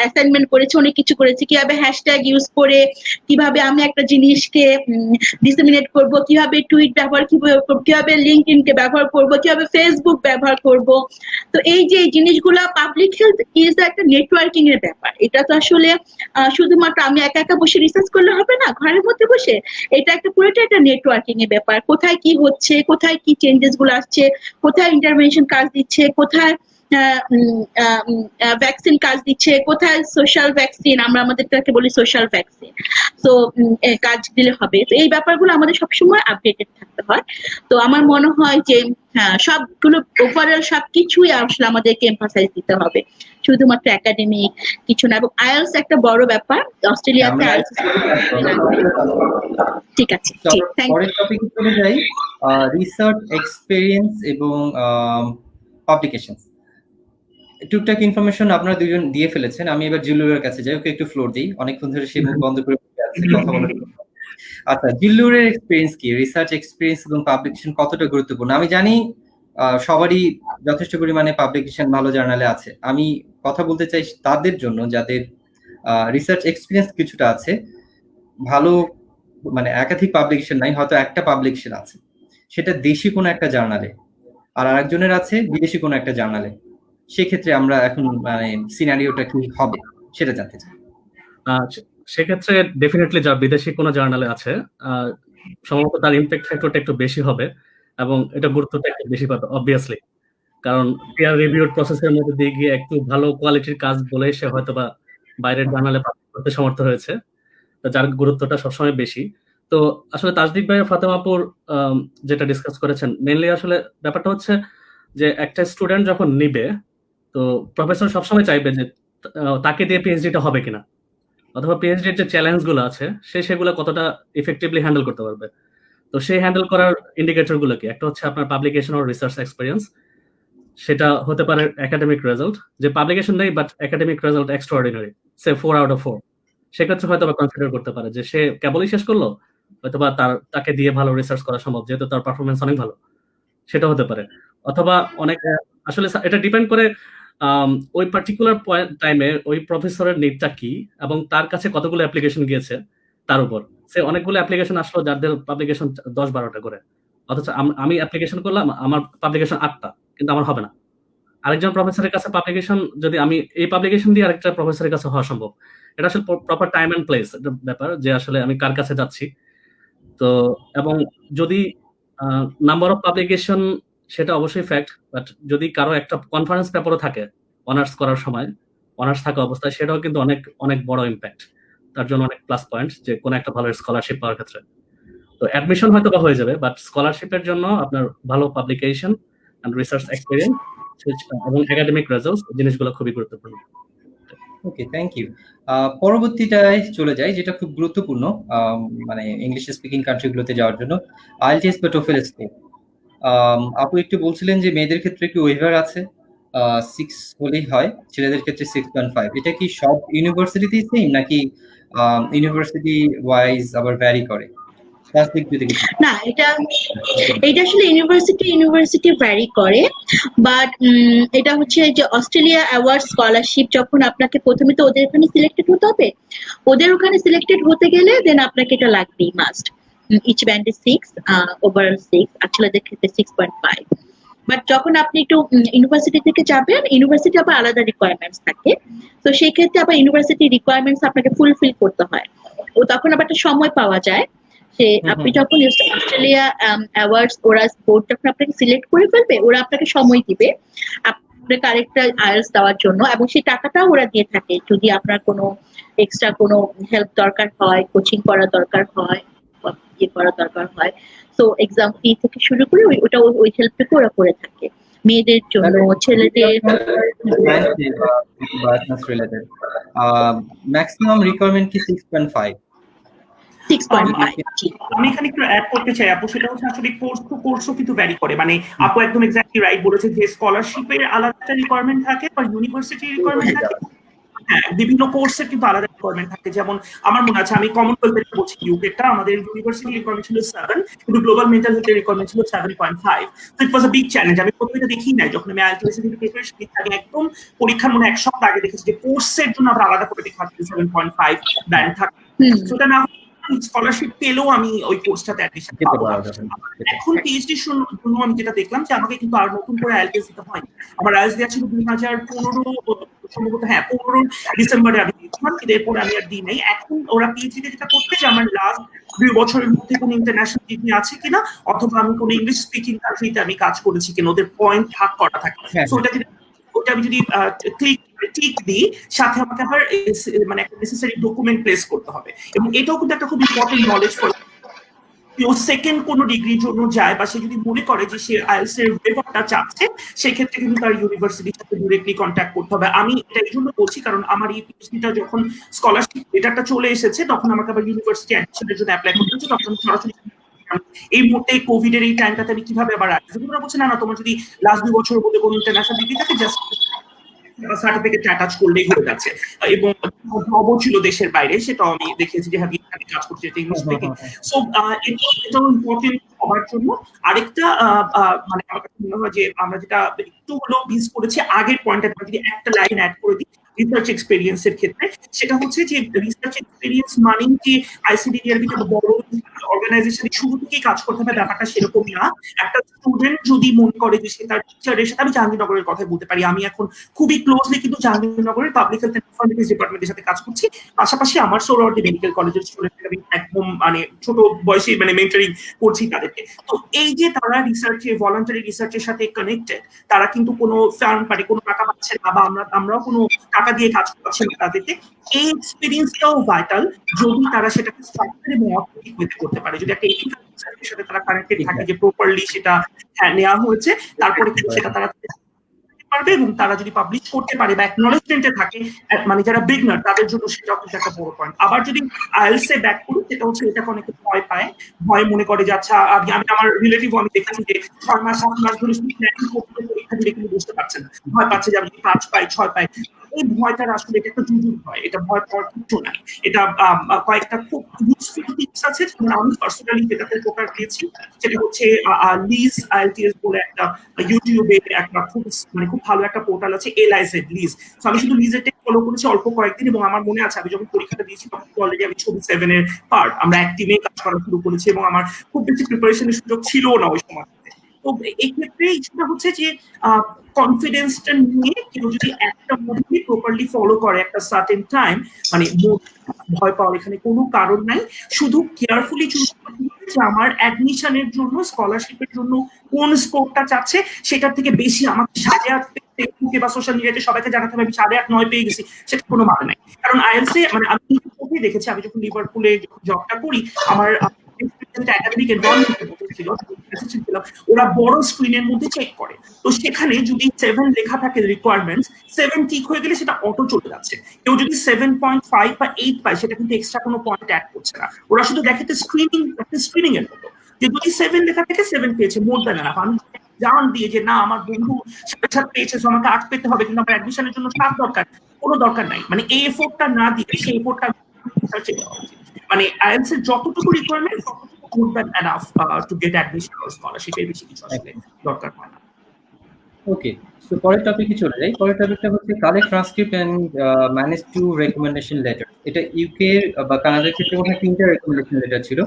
অ্যাসাইনমেন্ট করেছি, অনেক কিছু করেছি, কিভাবে হ্যাশট্যাগ ইউজ করে কিভাবে আমি একটা জিনিসকে ডিসেমিনেট করব, কিভাবে টুইট ব্যবহার কিভাবে লিঙ্কডইনকে ব্যবহার করব, কিভাবে ফেসবুক ব্যবহার করব। তো এই যে এই জিনিসগুলা পাবলিক হেলথ ইজ একটা নেটওয়ার্কিং এর ব্যাপার। এটা তো আসলে শুধুমাত্র আমি একা একা বসে রিসার্চ করলে হবে না ঘরের মধ্যে বসে, এটা একটা পুরোটা একটা নেটওয়ার্কিং এর ব্যাপার। কোথায় কি হচ্ছে, কোথায় কি চেঞ্জেস গুলো আসছে, কোথায় ইন্টারভেনশন কাজ দিচ্ছে, কোথায় ভ্যাকসিন কাজ দিচ্ছে, কোথায় সোশ্যাল ভ্যাকসিন, আমরা আমাদেরটাকে বলি সোশ্যাল ভ্যাকসিন, তো কাজ দিলে হবে। তো এই ব্যাপারগুলো আমাদের সবসময় আপডেটেড থাকতে হয়। তো আমার মনে হয় যে হ্যাঁ সবগুলো ওভারঅল সবকিছুই আসলে আমাদেরকে এমফাসাইজ দিতে হবে, শুধুমাত্র একাডেমিক কিছু না। এবং আইএলস একটা বড় ব্যাপার, অস্ট্রেলিয়াতে আইএলস ঠিক আছে। ঠিক, থ্যাংক ইউ। পরের টপিকে চলে যাই, রিসার্চ এক্সপেরিয়েন্স এবং পাবলিকেশন। টুকটাক ইনফরমেশন আপনারা দুজন দিয়ে ফেলেছেন, আমি এবার জিল্লুরের কাছে যাই, ওকে একটু ফ্লোর দিই, অনেকক্ষণ ধরে সে মুখ বন্ধ করে বসে আছে কথা বলার জন্য। আচ্ছা, জিল্লুরের এক্সপেরিয়েন্স কি, রিসার্চ এক্সপেরিয়েন্স এবং পাবলিকেশন কতটা গুরুত্বপূর্ণ? আমি জানি সবারই যথেষ্ট পরিমাণে পাবলিকেশন ভালো জার্নালে আছে, আমি কথা বলতে চাই তাদের জন্য যাদের রিসার্চ এক্সপেরিয়েন্স কিছুটা আছে, ভালো মানে একাধিক পাবলিকেশন নাই, হয়তো একটা পাবলিকেশন আছে, সেটা দেশি কোনো একটা জার্নালে, আর আরেকজনের আছে বিদেশি কোনো একটা জার্নালে। সেক্ষেত্রে আমরা এখন মানে সিনারিওটা কি হবে সেটা জানতে চাই। সেক্ষেত্রে ডেফিনেটলি যা বিদেশি কোনো জার্নালে আছে সম্ভবত তার ইম্প্যাক্ট ফ্যাক্টরটা একটু বেশি হবে এবং এটা গুরুত্বটা একটু বেশি পাবে অবভিয়াসলি, কারণ পিয়ার রিভিউড প্রসেসের মধ্যে দিয়ে গিয়ে একটু ভালো কোয়ালিটির কাজ বলে সে হয়তো বা বাইরের জার্নালে করতে সমর্থ হয়েছে, যার গুরুত্বটা সবসময় বেশি। তো আসলে তাজদিক ভাই ফাতেমাপুর যেটা ডিসকাস করেছেন, মেইনলি আসলে ব্যাপারটা হচ্ছে যে একটা স্টুডেন্ট যখন নিবে, তো প্রফেসর সবসময় চাইবে যে তাকে দিয়ে পিএইচডিটা হবে কিনা, অথবা পিএইচডির যে চ্যালেঞ্জ গুলো আছে সেগুলো কতটা ইফেক্টিভলি হ্যান্ডেল করতে পারবে। তো সেই হ্যান্ডেল করার ইন্ডিকেটর গুলো কি, একটা হচ্ছে আপনার পাবলিকেশন ও রিসার্চ এক্সপেরিয়েন্স, সেটা হতে পারে একাডেমিক রেজাল্ট, যে পাবলিকেশন নেই but academic result extraordinary, say 4 out of 4, সেক্ষেত্রে হয়তো বা কনসিডার করতে পারে যে সে কেবলই শেষ করলো, হয়তোবা তাকে দিয়ে ভালো রিসার্চ করা সম্ভব যেহেতু তার পারফরমেন্স অনেক ভালো, সেটা হতে পারে। অথবা অনেক আসলে এটা ডিপেন্ড করে ওই পার্টিকুলার টাইমে ওই প্রফেসরের নিডটা কি এবং তার কাছে কতগুলো অ্যাপ্লিকেশন গিয়েছে তার উপর। সে অনেকগুলো অ্যাপ্লিকেশন আসলো যাদের পাবলিকেশন 10-12টা করে, অথচ আমি অ্যাপ্লিকেশন করলাম আমার পাবলিকেশন 8টা, কিন্তু আমার হবে না। আরেকজন প্রফেসরের কাছে পাবলিকেশন, যদি আমি এই পাবলিকেশন দিয়ে আরেকটা প্রফেসরের কাছে হওয়া সম্ভব। এটা আসলে প্রপার টাইম এন্ড প্লেস ব্যাপার, যে আসলে আমি কার কাছে যাচ্ছি। তো এবং যদি নাম্বার অফ পাবলিকেশন সেটা অবশ্যই ফ্যাক্ট, বাট যদি কারো একটা কনফারেন্স পেপারও থাকে অনার্স করার সময়, অনার্স থাকা অবস্থায়, সেটাও কিন্তু অনেক অনেক বড় ইম্প্যাক্ট, তার জন্য অনেক প্লাস পয়েন্ট যে কোনো একটা ভালো স্কলারশিপ পাওয়ার ক্ষেত্রে। তো অ্যাডমিশন হয়তো বা হয়ে যাবে, বাট স্কলারশিপের জন্য আপনার ভালো পাবলিকেশন এন্ড রিসার্চ এক্সপেরিয়েন্স এবং একাডেমিক রেজাল্টস জিনিসগুলো খুবই গুরুত্বপূর্ণ। ওকে, থ্যাংক ইউ। পরবর্তীটায় চলে যাই, যেটা খুব গুরুত্বপূর্ণ মানে ইংলিশ স্পিকিং কান্ট্রিগুলোতে যাওয়ার জন্য, আইএলটিএস বা টোফেল স্কোর। আপু একটু বলছিলেন যে মেয়েদের ক্ষেত্রে কি ওয়েভার আছে, 6 হলেই হয়, ছেলেদের ক্ষেত্রে 6.5। এটা কি সব ইউনিভার্সিটিতেই সেম নাকি ইউনিভার্সিটি ওয়াইজ আবার ভ্যারি করে? না, এটা আসলে ইউনিভার্সিটি ভ্যারি করে, বাট এটা হচ্ছে যে অস্ট্রেলিয়া অ্যাওয়ার্ড স্কলারশিপ যখন আপনাকে প্রথমে তো ওদের ওখানে সিলেক্টেড হতে হবে, ওদের ওখানে সিলেক্টেড হতে গেলে দেন আপনাকে এটা লাগবেই মাস্ট। ইচ ব্যান্ডে 6, ওভারঅল 6, আর ছেলেদের ক্ষেত্রে 6.5। বাট যখন আপনি একটু ইউনিভার্সিটি থেকে যাবেন, ইউনিভার্সিটি আবার আলাদা রিকোয়ারমেন্টস থাকে, তো সেই ক্ষেত্রে আবার ইউনিভার্সিটি রিকোয়ারমেন্টস আপনাকে ফুলফিল করতে হয়, ও তখন আবার একটা সময় পাওয়া যায়। আপনি যখন অস্ট্রেলিয়া অ্যাওয়ার্ডস ওরা বোর্ড যখন আপনাকে সিলেক্ট করে ফেলবে, ওরা আপনাকে সময় দিবে আপনাকে আরেকটা আইএলটিএস দেওয়ার জন্য, এবং সেই টাকাটাও ওরা দিয়ে থাকে যদি আপনার কোনো এক্সট্রা কোনো হেল্প দরকার হয়, কোচিং করার দরকার হয়, ইয়ে করার দরকার হয়। তো এক্সাম ফি থেকে শুরু করে ওটা ওই হেল্পটুকু ওরা করে থাকে। মেয়েদের জন্য, ছেলেদের রিলেটেড ম্যাক্সিমাম রিকোয়ারমেন্ট কি 6.5? 6.5? আমি এখানে একটু অ্যাড করতে চাই আপু, সেটা হচ্ছে আসলে কোর্স টু কোর্সও কিন্তু ভ্যারি করে। মানে আপু একদম এক্স্যাক্টলি রাইট বলেছে যে স্কলারশিপের আলাদা রিকোয়ারমেন্ট থাকে বা ইউনিভার্সিটির রিকোয়ারমেন্ট থাকে। হ্যাঁ, বিভিন্ন কোর্সের কিন্তু আলাদা রিকোয়ারমেন্ট থাকে। যেমন আমার মনে আছে আমি কমনওয়েলথের বলছি ইউকেটা, আমাদের ইউনিভার্সিটি রিকোয়ারমেন্ট ছিল 7, কিন্তু গ্লোবাল মেন্টাল হেলথের রিকোয়ারমেন্ট ছিল 7.5। তো ইট ওয়াজ আ বিগ চ্যালেঞ্জ। আমি প্রথমে এটা দেখি নাই, যখন আমি আইএলটিএস এর প্রিপারেশন নিতে আগে একদম পরীক্ষার মনে 1 সপ্তাহ আগে দেখেছি যে কোর্সের জন্য আমরা আলাদা করে দেখা 7.5 ব্যান্ড থাকে। সেটা না স্কলারশিপ পেলেও আমি ওই কোর্সটাতে অ্যাডমিশন পাবো। এখন পিএইচডি জন্য আমি যেটা দেখলাম যে আমাকে কিন্তু আর নতুন করে আইএলটিএস দিতে হয়। আমার আইএলটিএস দেওয়া ছিল 2015 সম্ভবত, হ্যাঁ 15 ডিসেম্বরে আমি দিয়েছিলাম, কিন্তু এরপর আমি আর দিই নাই। এখন ওরা পিএইচডি তে যেটা করতে যে আমার লাস্ট 2 বছরের মধ্যে কোনো ইন্টারন্যাশনাল ডিগ্রি আছে কিনা, অথবা আমি কোনো ইংলিশ স্পিকিং কান্ট্রিতে আমি কাজ করেছি কিনা, ওদের পয়েন্ট ভাগ করা থাকে। সো ওটা আমি যদি টিক দিই, সাথে আমাকে আবার মানে একটা নেসেসারি ডকুমেন্ট প্লেস করতে হবে, এবং এটাও কিন্তু একটা খুব ইম্পর্টেন্ট নলেজ ফর কেউ সেকেন্ড কোনো ডিগ্রির জন্য যায় বা সে যদি মনে করে যে সে আইএলটিএস এর ওয়েভারটা চাচ্ছে, সেক্ষেত্রে কিন্তু তার ইউনিভার্সিটির সাথে ডিরেক্টলি কন্ট্যাক্ট করতে হবে। আমি এটা এই জন্য বলছি কারণ আমার এই পিএইচডিটা যখন স্কলারশিপ লেটারটা চলে এসেছে, তখন আমাকে আবার ইউনিভার্সিটি অ্যাডমিশনের জন্য অ্যাপ্লাই করতে হচ্ছে। তখন সরাসরি এই মুহূর্তে কোভিড এর এই টাইমটাতে আমি কিভাবে আবার আসবো, ওরা বলছে না তোমার যদি লাস্ট 2 বছরের মধ্যে কোনো ইন্টারন্যাশনাল ডিগ্রি থাকে জাস্ট সার্টিফিকেট অ্যাটাচ করলেই হয়ে যাচ্ছে। এবং জবও ছিল দেশের বাইরে, সেটাও আমি দেখেছি যে হ্যাঁ এখানে কাজ করছে ইংলিশ স্পিকিং। সো এটাও ইম্পর্টেন্ট হওয়ার জন্য। আরেকটা মানে আমার কাছে মনে হয় যে আমরা যেটা একটু হলেও মিস করেছি আগের পয়েন্টে, যদি একটা লাইন অ্যাড করে দিই রিসার্চ এক্সপেরিয়েন্সের ক্ষেত্রে, সেটা হচ্ছে যে রিসার্চ এক্সপেরিয়েন্স মানেই যে আইসিডিডিআর ভিতরে বড় অর্গানাইজেশনে শুরু থেকেই কাজ করতে হবে ব্যাপারটা সেরকমই না। একটা স্টুডেন্ট যদি মনে করে যে সে তার টিচারের সাথে, আমি জাহাঙ্গীরনগরের কথা বলতে পারি, আমি এখন খুবই ক্লোজলি কিন্তু জাহাঙ্গীরনগরের পাবলিক হেলথ এন্ড ইনফরমেটিক্স ডিপার্টমেন্টের সাথে কাজ করছি। পাশাপাশি আমার সোহরাওয়ার্দী মেডিকেল কলেজের স্টুডেন্টদের আমি একদম মানে ছোট বয়সে মানে মেন্টরিং করছি তাদেরকে। তো এই যে তারা রিসার্চে ভলান্টারি রিসার্চের সাথে কানেক্টেড, তারা কিন্তু কোনো ফান্ড মানে কোনো টাকা পাচ্ছে না, বা আমরাও কোনো টাকা দিয়ে কাজ করছি না তাদেরকে। এই এক্সপেরিয়েন্সটাও ভাইটাল যদি তারা সেটাকে স্ট্রাকচার এবং অথেন্টিক ওয়েতে করতে পারে। যদি একটা এথিক্যাল রিসার্চের সাথে তারা কানেক্টেড থাকে যে প্রপারলি সেটা নেওয়া হয়েছে, তারপরে কিন্তু সেটা তারা পারবে, এবং তারা যদি পাবলিশ করতে পারে বা অ্যাকনলেজমেন্টে থাকে, মানে যারা বিগনার তাদের জন্য সেটাও কিন্তু একটা বড় পয়েন্ট। আবার যদি আইএলটিএস এ ব্যাক করি, সেটা হচ্ছে এটাকে অনেকে ভয় পায়, ভয় মনে করে যে আচ্ছা আমি আমার রিলেটিভ আমি দেখেছি যে 6 মাস 7 মাস ধরে প্ল্যানিং করতে পরীক্ষা দিলে কিন্তু বুঝতে পারছে না, ভয় পাচ্ছে যে আমি 5 পাই 6 পাই। এই ভয়টার আসলে এটা একটা জুজুর ভয়, এটা ভয় পাওয়ার কিছু নাই। এটা কয়েকটা খুব ইউজফুল টিপস আছে, যেমন আমি পার্সোনালি যেটাতে ফোকাস দিয়েছি সেটা হচ্ছে লিজ আইএলটিএস বলে একটা ইউটিউবে একটা খুব ভালো একটা পোর্টাল আছে, এলআইজেড লিজ। তো আমি শুধু লিজেডকে ফলো করেছি অল্প কয়েকদিন, এবং আমার মনে আছে আমি যখন পরীক্ষাটা দিয়েছি তখন অলরেডি আমি ছবি 7 এর পার্ট, আমরা এক টিমে কাজ করা শুরু করেছি, এবং আমার খুব বেশি প্রিপারেশনের সুযোগ ছিল না ওই সময়। তো এই ক্ষেত্রে ইস্যুটা হচ্ছে যে কনফিডেন্সটা নিয়ে কেউ যদি একটা মডিউল প্রপারলি ফলো করে একটা সার্টেন টাইম, মানে ভয় পাওয়ার এখানে কোনো কারণ নাই। শুধু কেয়ারফুলি চুজ করতে হবে যে আমার অ্যাডমিশনের জন্য স্কলারশিপের জন্য কোন স্কোরটা চাচ্ছে, সেটার থেকে বেশি আমাকে 8.5 ফেসবুকে বা সোশ্যাল মিডিয়াতে সবাইকে জানাতে হবে আমি 8.5 9 পেয়ে গেছি, সেটা কোনো মানে নাই। কারণ আইএলটিএস মানে আমি চোখে দেখেছি, আমি যখন লিভারপুলে জবটা করি, আমার একাডেমিক এনভায়রনমেন্ট ছিল, ওরা বড় স্ক্রিনের মধ্যে চেক করে। তো সেখানে যদি 7 লেখা থাকে রিকোয়ারমেন্টস, 7 ঠিক হয়ে গেলে সেটা অটো চলে যাচ্ছে। কেউ যদি 7.5 বা 8 পায়, সেটা কিন্তু এক্সট্রা কোনো পয়েন্ট অ্যাড করছে না। ওরা শুধু দেখে স্ক্রিনিং এর মতো, যে যদি 7 লেখা থাকে 7 পেয়েছে, মোর দ্যান এনাফ। আমি জান দিয়ে যে না আমার বন্ধু 7.5 পেয়েছে, আমাকে 8 পেতে হবে, কিন্তু আমার অ্যাডমিশনের জন্য 7 দরকার, কোনো দরকার নাই। মানে এই এফোর্টটা না দিয়ে সেই এফোর্টটা মানে আইএলটিএস এর যতটুকু requirement more than enough to get admission or scholarship এর বেশি কিছু আসলে দরকার হয় না। ওকে, তো পরের টপিকে চলে যাই। পরের টপিকটা হচ্ছে collect transcript and manage 2 recommendation letter. এটা ইউকে বা কানাডার ক্ষেত্রে মনে হয় 3টা রেকমেন্ডেশন লেটার ছিল,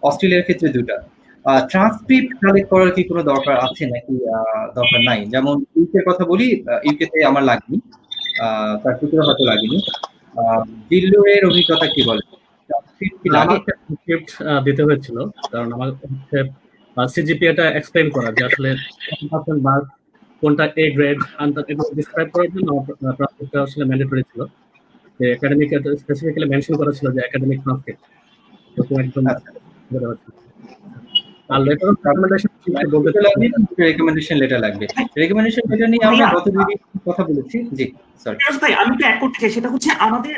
অস্ট্রেলিয়ার ক্ষেত্রে 2টা। ট্রান্সক্রিপ্ট কালেক্ট করার কি কোনো দরকার আছে নাকি দরকার নাই? যেমন ইউকের কথা বলি, ইউকেতে আমার লাগেনি, তার ক্ষেত্রে হয়তো লাগেনি। দিল্লুরের অভিজ্ঞতা কি বলে? ট্রান্সক্রিপ্ট কি লাগে? ট্রান্সক্রিপ্ট দিতে হয়েছিল, কারণ আমার হচ্ছে সিজিপিএটা এক্সপ্লেইন করা যে আসলে মার্ক কোনটা এ গ্রেড এগুলো ডিসক্রাইব করার জন্য ট্রান্সক্রিপ্টটা আসলে ম্যান্ডেটরি ছিল। যে একাডেমিক স্পেসিফিক্যালি মেনশন করা ছিল যে একাডেমিক ট্রান্সক্রিপ্ট, তো একদম আর লেটার অফ রেকমেন্ডেশন বলতে রেকমেন্ডেশন লেটার লাগবে। রেকমেন্ডেশন লেটার নিয়ে আমরা গত 2 দিন কথা বলেছি। জি সরি ফিরোজ ভাই, আমি একটু অ্যাড করতে চাই, সেটা হচ্ছে আমাদের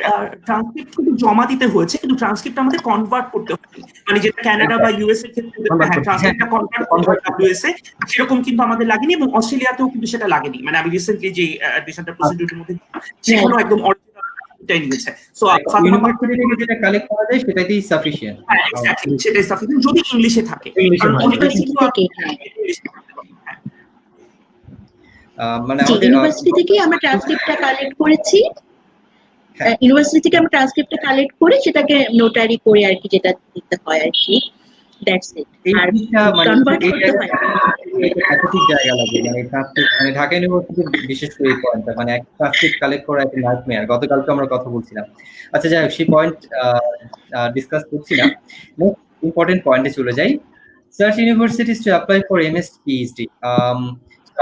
ট্রান্সক্রিপ্ট কিন্তু জমা দিতে হয়েছে, কিন্তু ট্রান্সক্রিপ্ট আমাদের কনভার্ট করতে হবে, মানে যেটা কানাডা বা ইউএস এর ক্ষেত্রে ট্রান্সক্রিপ্টটা কনভার্ট ডব্লিউএসএ সেরকম কিন্তু আমাদের লাগেনি, এবং অস্ট্রেলিয়াতেও কিন্তু সেটা লাগেনি। মানে আমি রিসেন্টলি যে অ্যাডমিশনটা প্রসিডিউরের মধ্যে সেখানে একদম অরিজিনালটাই নিয়েছে। সো ইউনিভার্সিটি থেকে যেটা কালেক্ট করা যায় সেটাই সাফিশিয়েন্ট। হ্যাঁ এক্স্যাক্টলি, সেটাই সাফিশিয়েন্ট যদি ইংলিশে থাকে। ইংলিশে মানে আমাদের ইউনিভার্সিটি থেকে আমরা ট্রান্সক্রিপ্টটা কালেক্ট করেছি, ইউনিভার্সিটি থেকে আমরা ট্রান্সক্রিপ্টটা কালেক্ট করে সেটাকে নোটারি করে আর কি যেটা দিতে হয় আর কি, দ্যাটস ইট। আর কনভার্ট করতে হয় একাধিক জায়গা লাগে, মানে ট্রান্সক্রিপ্ট, মানে ঢাকা ইউনিভার্সিটির বিশেষ করে এই পয়েন্টটা, মানে এক ট্রান্সক্রিপ্ট কালেক্ট করা একটা নাইটমেয়ার। গতকালকে আমরা কথা বলছিলাম। আচ্ছা যাই হোক, সেই পয়েন্ট ডিসকাস করছি না। ইম্পর্টেন্ট পয়েন্টে চলে যাই। Search universities to apply for MS PhD.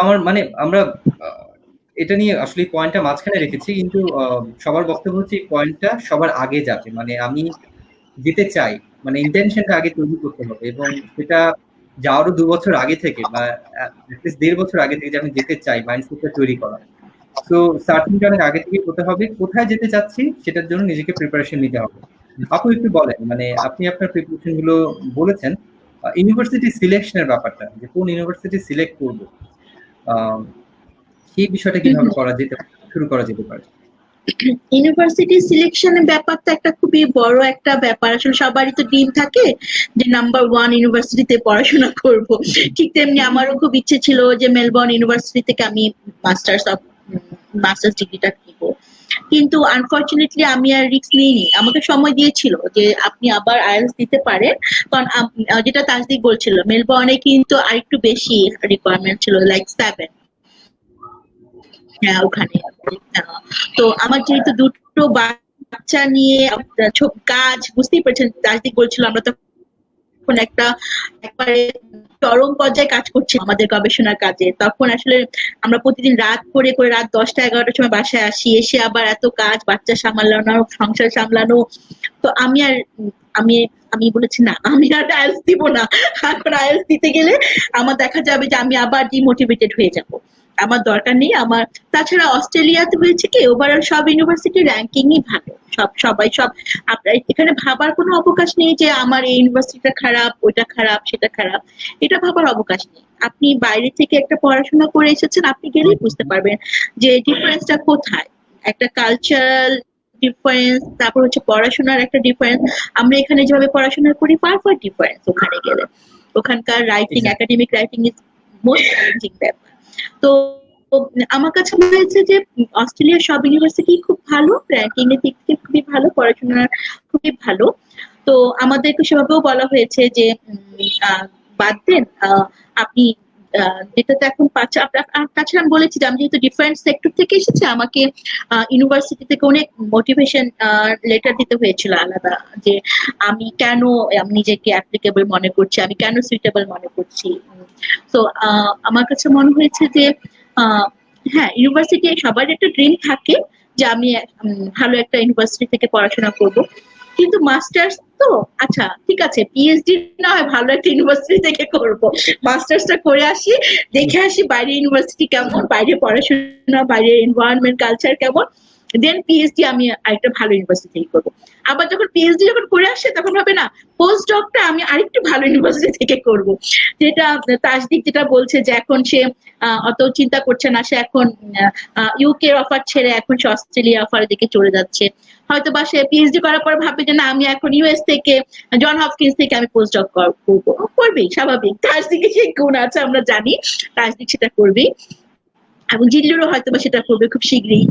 আমার মানে আমরা এটা নিয়ে আসলে পয়েন্টটা মাঝখানে রেখেছি, কিন্তু সবার বক্তব্য হচ্ছে এই পয়েন্টটা সবার আগে যাবে, মানে আমি যেতে চাই, মানে ইন্টেনশনটা আগে তৈরি করতে হবে, এবং সেটা যাওয়ারও 2 বছর আগে থেকে বা অ্যাটলিস্ট 1.5 বছর আগে থেকে যে আমি যেতে চাই, মাইন্ডসেটটা তৈরি করা। সো সার্চিংটা অনেক আগে থেকে করতে হবে, কোথায় যেতে চাচ্ছি সেটার জন্য নিজেকে প্রিপারেশন নিতে হবে। আপনি একটু বলেন, মানে আপনি আপনার প্রিপারেশন গুলো বলেছেন, ইউনিভার্সিটি সিলেকশনের ব্যাপারটা, যে কোন ইউনিভার্সিটি সিলেক্ট করব, সেই বিষয়টা কিভাবে শুরু করা যেতে পারে? ইউনিভার্সিটি সিলেকশনের ব্যাপারটা একটা খুবই বড় একটা ব্যাপার। আসলে সবারই তো ড্রিম থাকে যে নাম্বার 1 ইউনিভার্সিটিতে পড়াশোনা করব। ঠিক তেমনি আমারও খুব ইচ্ছে ছিল যে মেলবোর্ন ইউনিভার্সিটি থেকে আমি মাস্টার্স ডিগ্রিটা নিব, কিন্তু আনফরচুনেটলি আমি আর রিস্ক নিইনি। আমাকে সময় দিয়েছিল যে আপনি আবার আইএলটিএস দিতে পারেন, কারণ যেটা তাসদিক বলছিল মেলবোর্নে কিন্তু আরেকটু বেশি রিকোয়ারমেন্ট ছিল, লাইক 7 ওখানে। তো আমার যেহেতু দুটো বাচ্চা নিয়ে কাজ, বুঝতেই পারছেন, তাসদিক বলছিল আমরা তখন একবারে চরম পর্যায়ে কাজ করছি আমাদের গবেষণার কাজে। তখন আসলে আমরা প্রতিদিন রাত করে রাত 10টা 11টার সময় বাসায় আসি, এসে আবার এত কাজ, বাচ্চা সামলানো, সংসার সামলানো। তো আমি বলেছি না, আমি আর আইএলটিএস দিব না। এখন আইএলটিএস দিতে গেলে আমার দেখা যাবে যে আমি আবার ডিমোটিভেটেড হয়ে যাব, আমার দরকার নেই আমার। তাছাড়া অস্ট্রেলিয়াতে হয়েছে কি, ওভারঅল সব ইউনিভার্সিটি র্যাঙ্কিংই ভালো, সবাই আপনার এখানে ভাবার কোনো অবকাশ নেই যে আমার এই ইউনিভার্সিটিটা খারাপ, ওইটা খারাপ, সেটা খারাপ, এটা ভাবার অবকাশ নেই। আপনি বাইরে থেকে একটা পড়াশোনা করে এসেছেন, আপনি গেলেই বুঝতে পারবেন যে ডিফারেন্সটা কোথায়। একটা কালচারাল ডিফারেন্স, তারপর হচ্ছে পড়াশোনার একটা ডিফারেন্স। আমরা এখানে যেভাবে পড়াশোনা করি, পারফর ডিফারেন্স ওখানে গেলে। ওখানকার writing, academic writing is most challenging ব্যাপার। তো আমার কাছে মনে হয়েছে যে অস্ট্রেলিয়ার সব ইউনিভার্সিটি খুব ভালো, র্যাঙ্কিং এর দিক থেকে খুবই ভালো, পড়াশোনার খুবই ভালো। তো আমাদেরকে সেভাবেও বলা হয়েছে যে বাদ দেন, আপনি যেটাতে এখন পাচ্ছে। তাছাড়া আমি বলেছি যে আমি যেহেতু ডিফারেন্ট সেক্টর থেকে এসেছি, আমাকে ইউনিভার্সিটি থেকে অনেক মোটিভেশন লেটার দিতে হয়েছিল আলাদা, যে আমি কেন নিজেকে অ্যাপ্লিকেবল মনে করছি, আমি কেন সুইটেবল মনে করছি। তো আমার কাছে মনে হয়েছে যে হ্যাঁ, ইউনিভার্সিটি সবার একটা ড্রিম থাকে যে আমি ভালো একটা ইউনিভার্সিটি থেকে পড়াশোনা করব, কিন্তু মাস্টার্স তো আচ্ছা ঠিক আছে, পিএইচডি না হয় ভালো একটা ইউনিভার্সিটি থেকে করব, মাস্টার্সটা করে আসি, দেখে আসি বাইরে ইউনিভার্সিটি কেমন, বাইরে পড়াশোনা, বাইরে এনভায়রনমেন্ট, কালচার কেমন, দেন পিএইচডি আমি আরেকটা ভালো ইউনিভার্সিটি থেকে করবো। আবার যখন পিএইচডি যখন করে আসে তখন হবে না, পোস্ট ডকটা আমি আরেকটু ভালো ইউনিভার্সিটি থেকে করব। যেটা তাসদিক যেটা বলছে যে এখন সে অত চিন্তা করছে না, সে এখন ইউকে অফার ছেড়ে এখন সে অস্ট্রেলিয়া অফারের দিকে চলে যাচ্ছে। হয়তো বা সে পিএইচডি করার পর ভাববে যে না, আমি এখন ইউএস থেকে, জন হপকিন্স থেকে আমি পোস্ট ডক করবো, করবেই, স্বাভাবিক। তাসদিকে সেই গুণ আছে আমরা জানি, তাসদিক সেটা করবেই, এবং জিল্লুরও হয়তো বা সেটা করবে খুব শীঘ্রই।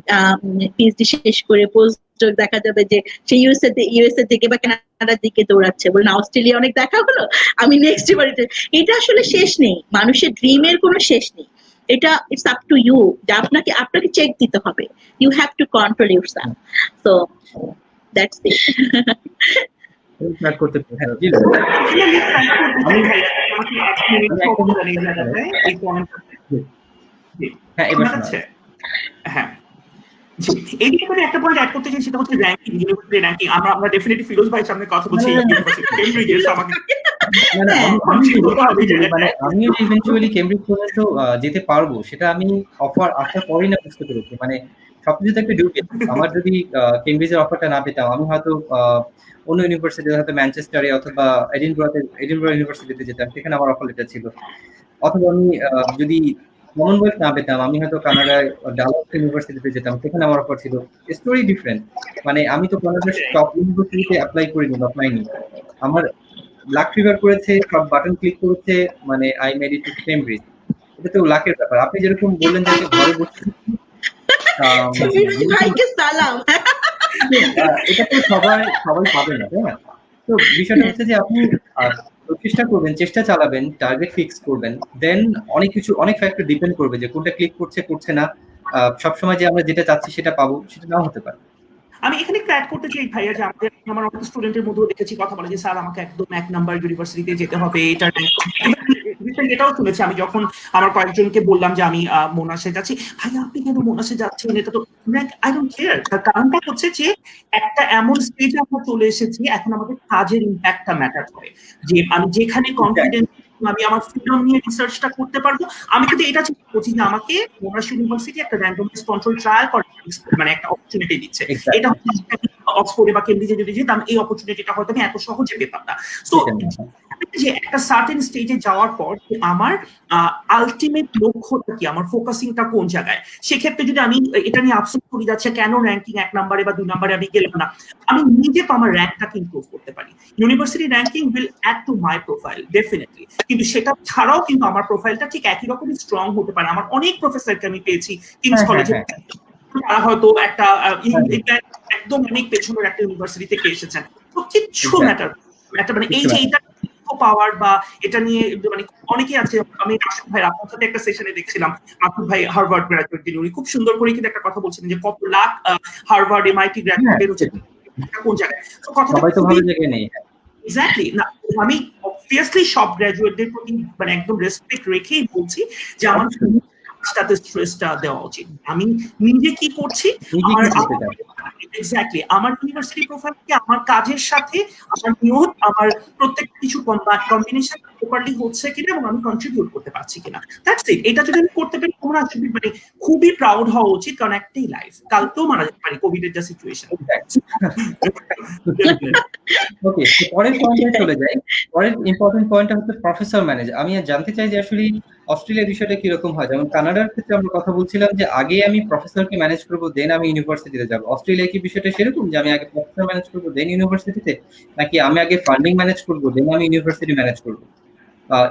পিএইচডি শেষ করে পোস্ট দেখা যাবে যে সে ইউএসএ থেকে বা কানাডার দিকে দৌড়াচ্ছে, বলে না অস্ট্রেলিয়া অনেক দেখা হলো, আমি নেক্সট এবার। এটা আসলে শেষ নেই, মানুষের ড্রিমের কোনো শেষ নেই। এটা ইটস আপ টু ইউ, যে আপনাকে চেক দিতে হবে, you have to control yourself. So that's it. করতে হ্যাঁ, এইদিকে আমি একটা পয়েন্ট অ্যাড করতে চাই, সেটা হচ্ছে র্যাঙ্কিং, ইউনিভার্সিটি র্যাঙ্কিং। আমরা ডেফিনেটলি ফিরোজ ভাইয়ের সামনে কথা বলছি ইউনিভার্সিটি কেমব্রিজের, আমাকে মানে হ্যাঁ। আমিও যে ইভেন্চুয়ালি কেমব্রিজ পর্যন্ত যেতে পারবো সেটা আমি অফার আসার পরেই না বুঝতে পেরেছি। মানে সবকিছু তো একটা ডিউটি। আমার যদি কেমব্রিজের অফারটা না পেতাম, আমি হয়তো অন্য ইউনিভার্সিটি, হয়তো ম্যানচেস্টারে অথবা এডিনবরা ইউনিভার্সিটিতে যেতাম, সেখানে আমার অফার লেটার ছিল। অথবা আমি যদি কমনওয়েলথ না পেতাম, আমি হয়তো কানাডায় ডালাস ইউনিভার্সিটিতে যেতাম, সেখানে আমার অফার ছিল। Story different. মানে আমি তো কানাডার টপ ইউনিভার্সিটিতে অ্যাপ্লাই করিনি বা পাইনি। আমার লাক ফিভার করেছে, সব বাটন ক্লিক করেছে, মানে I made it to Cambridge. এটা তো লাকের ব্যাপার। আপনি যেরকম বললেন যে আপনি ঘরে বসে ভাইকে সালাম। এটা তো সবাই পাবে না, তাই না? তো বিষয়টা হচ্ছে যে আপনি চেষ্টা করবেন, চেষ্টা চালাবেন, টার্গেট ফিক্স করবেন, দেন অনেক ফ্যাক্টর ডিপেন্ড করবে যে কোনটা ক্লিক করছে না। সবসময় যে আমরা যেটা চাচ্ছি সেটা পাবো, সেটা নাও হতে পারে। আমি এখানে একটু অ্যাড করতে চাই ভাইয়া, যে আমার অনেক স্টুডেন্টের মধ্যেও দেখেছি কথা বলে যে স্যার আমাকে একদম 1 নাম্বার ইউনিভার্সিটিতে যেতে হবে, এটা এটাও শুনেছি। আমি যখন আমার কয়েকজনকে বললাম যে আমি মোনাশে যাচ্ছি, ভাইয়া আপনি কেন মোনাশে যাচ্ছেন, এটা তো আই ডোন্ট কেয়ার। তার কারণটা হচ্ছে যে একটা এমন স্টেজে আমরা চলে এসেছি, এখন আমাদের কাজের ইম্প্যাক্টটা ম্যাটার করে, যে আমি যেখানে কনফিডেন্ট আমি আমার ফ্রিডম নিয়ে রিসার্চটা করতে পারবো। আমি কিন্তু এটা চিন্তা করছি যে আমাকে মোনাশ ইউনিভার্সিটি একটা র্যান্ডমাইজ কন্ট্রোল ট্রায়াল করার মানে একটা অপরচুনিটি দিচ্ছে। এটা অক্সফোর্ডে বা কেমব্রিজে যদি যেতাম, এই অপরচুনিটিটা হয়তো আমি এত সহজে পেতাম না। সো যে একটা সার্টেন স্টেজে যাওয়ার পর আমার আলটিমেট লক্ষ্যটা কি, আমার ফোকাসিংটা কোন জায়গায়, সেক্ষেত্রে যদি আমি এটা নিয়ে আফসোস করি যাচ্ছে কেন র্যাঙ্কিং 1 নম্বরে বা 2 নম্বরে আমি গেলাম না, আমি নিজে তো আমার র্যাঙ্কটাকে ইমপ্রুভ করতে পারি। University ranking will add to my profile definitely, কিন্তু সেটা ছাড়াও কিন্তু আমার প্রোফাইলটা ঠিক একই রকমই স্ট্রং হতে পারে। আমার অনেক প্রফেসরকে আমি পেয়েছি কিংস কলেজে, তারা হয়তো একটা একদম অনেক পেছনের একটা ইউনিভার্সিটি থেকে এসেছেন, তো কিচ্ছু ম্যাটার মানে এই যে এটা পাওয়ার বা এটা নিয়ে মানে অনেকেই আছে। আমি আশিক ভাই আপনার সাথে একটা সেশনে দেখছিলাম, আশিক ভাই হার্ভার্ড গ্রাজুয়েট, যিনি উনি খুব সুন্দর করে কিন্তু একটা কথা বলছিলেন যে কত লাখ হার্ভার্ড এমআইটি গ্রাজুয়েট বেরোচ্ছে কোন জায়গায়। তো কথাটা এক্স্যাক্টলি না, আমি অবভিয়াসলি সব গ্রাজুয়েটদের প্রতি মানে একদম রেসপেক্ট রেখেই বলছি যে আমার স্ট্রেসটা দেওয়া উচিত। আমি নিজে কি করছি, এক্স্যাক্টলি আমার ইউনিভার্সিটি প্রোফাইলকে আমার কাজের সাথে আমার নিয়ত, আমার প্রত্যেক কিছু কম্বিনেশন প্রপারলি হচ্ছে কিনা এবং আমি কন্ট্রিবিউট করতে পারছি কিনা, দ্যাটস ইট। এটা যদি আমি করতে পারি তোমরা আসলে মানে খুবই প্রাউড হওয়া উচিত, কারণ একটাই লাইফ, কালকেও মারা যেতে পারি কোভিড এর যা সিচুয়েশন। ওকে, পরের পয়েন্টে চলে যাই। পরের ইম্পর্টেন্ট পয়েন্টটা হচ্ছে প্রফেসর ম্যানেজ। আমি জানতে চাই যে আসলে অস্ট্রেলিয়ার বিষয়টা কিরকম হয়। যেমন কানাডার ক্ষেত্রে আমরা কথা বলছিলাম যে আগে আমি প্রফেসরকে ম্যানেজ করবো, দেন আমি ইউনিভার্সিটিতে যাবো। অস্ট্রেলিয়া কি বিষয়টা সেরকম যে আমি আগে প্রফেসর ম্যানেজ করবো দেন ইউনিভার্সিটিতে, নাকি আমি আগে ফান্ডিং ম্যানেজ করবো দেন আমি ইউনিভার্সিটি ম্যানেজ করবো?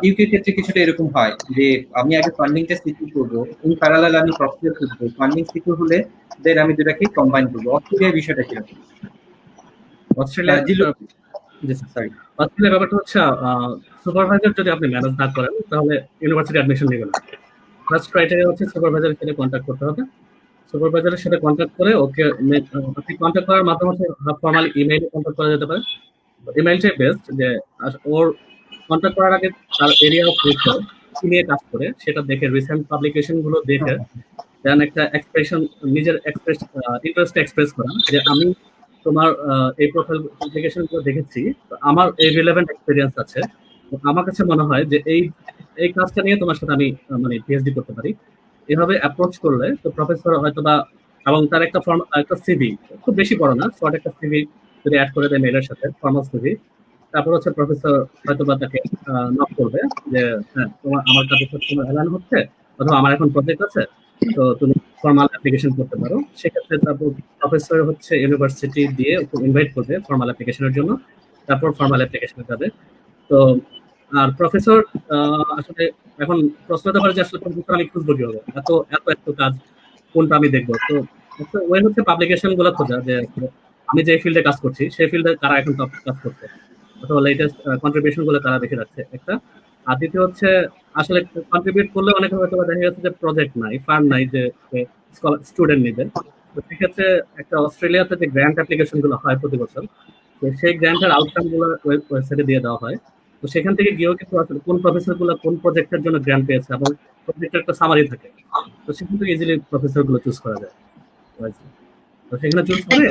ইউকে ক্ষেত্রে কিছুটা এরকম হয় যে আমি আগে ফান্ডিংটা সিকিউর করবো, ইন প্যারালাল আমি প্রফেসর খুঁজবো, ফান্ডিং সিকিউর হলে দেন আমি দুটাকে কম্বাইন করবো। অস্ট্রেলিয়ার বিষয়টা কিরকম? অস্ট্রেলিয়ার ব্যাপারটা হচ্ছে সুপারভাইজার যদি আপনি ম্যানেজ না করেন তাহলে ইউনিভার্সিটি অ্যাডমিশন নেবেন। ফার্স্ট ক্রাইটেরিয়া হচ্ছে সুপারভাইজারের সাথে কন্ট্যাক্ট করতে হবে। সুপারভাইজারের সাথে কন্ট্যাক্ট করে ওকে আপনি কন্ট্যাক্ট করার মাধ্যমে ফর্মালি ইমেইলে কন্ট্যাক্ট করা যেতে পারে। ইমেইলটাই বেস্ট, যে ওর কন্ট্যাক্ট করার আগে তার এরিয়া অফ রিসার্চ কি নিয়ে কাজ করে সেটা দেখে, রিসেন্ট পাবলিকেশন গুলো দেখে, দেন একটা এক্সপ্রেশন, নিজের ইন্টারেস্ট এক্সপ্রেস করা যে আমি তোমার এই প্রোফাইল পাবলিকেশন গুলো দেখেছি, আমার এই রিলেভেন্ট এক্সপিরিয়েন্স আছে, আমার কাছে মনে হয় যে এই কাজটা নিয়ে তোমার সাথে আমি মানে পিএইচডি করতে পারি। এভাবে অ্যাপ্রোচ করলে তো প্রফেসর হয়তো বা, এবং তার একটা সিভি, খুব বেশি বড় না, শর্ট একটা সিভি যদি অ্যাড করে দেয় মেলের সাথে, ফর্মাল সিভি, তারপর হচ্ছে প্রফেসর হয়তো বা তাকে নক করবে যে হ্যাঁ তোমার আমার কাছে তোমার অ্যালাইন হচ্ছে, অথবা আমার এখন প্রজেক্ট আছে, তো তুমি ফর্মাল অ্যাপ্লিকেশন করতে পারো। সেক্ষেত্রে তারপর প্রফেসর হচ্ছে ইউনিভার্সিটি দিয়ে ইনভাইট করবে ফর্মাল অ্যাপ্লিকেশনের জন্য, তারপর ফর্মাল অ্যাপ্লিকেশনে যাবে। তো আর প্রফেসর আসলে এখন প্রশ্ন হতে পারে যে আসলে প্রফেসর আমি খুঁজবো কি হবে, এত এত এত কাজ কোনটা আমি দেখবো। তো ওই হচ্ছে পাবলিকেশন গুলো খোঁজা, যে আমি যে ফিল্ডে কাজ করছি সেই ফিল্ডে কারা এখন টপ কাজ করছে, অথবা লেটেস্ট কন্ট্রিবিউশন গুলো কারা বেশি রাখছে একটা। আর দ্বিতীয় হচ্ছে আসলে কন্ট্রিবিউট করলে অনেক হয়তো দেখা যাচ্ছে যে প্রজেক্ট নাই, ফান্ড নাই যে স্টুডেন্ট নিবে। তো সেক্ষেত্রে একটা অস্ট্রেলিয়াতে যে গ্র্যান্ট অ্যাপ্লিকেশন গুলো হয় প্রতি বছর, তো সেই গ্র্যান্টের আউটকাম গুলো ওয়েবসাইটে দিয়ে দেওয়া হয়। তো সেখান থেকে গিয়েও কিন্তু আসলে কোন প্রফেসর গুলো কোন প্রজেক্টের জন্য গ্র্যান্ট পেয়েছে এবং প্রজেক্টের একটা সামারি থাকে, তো সেখান থেকে ইজিলি প্রফেসর গুলো চুজ করা যায়। তো সেখানে চুজ করে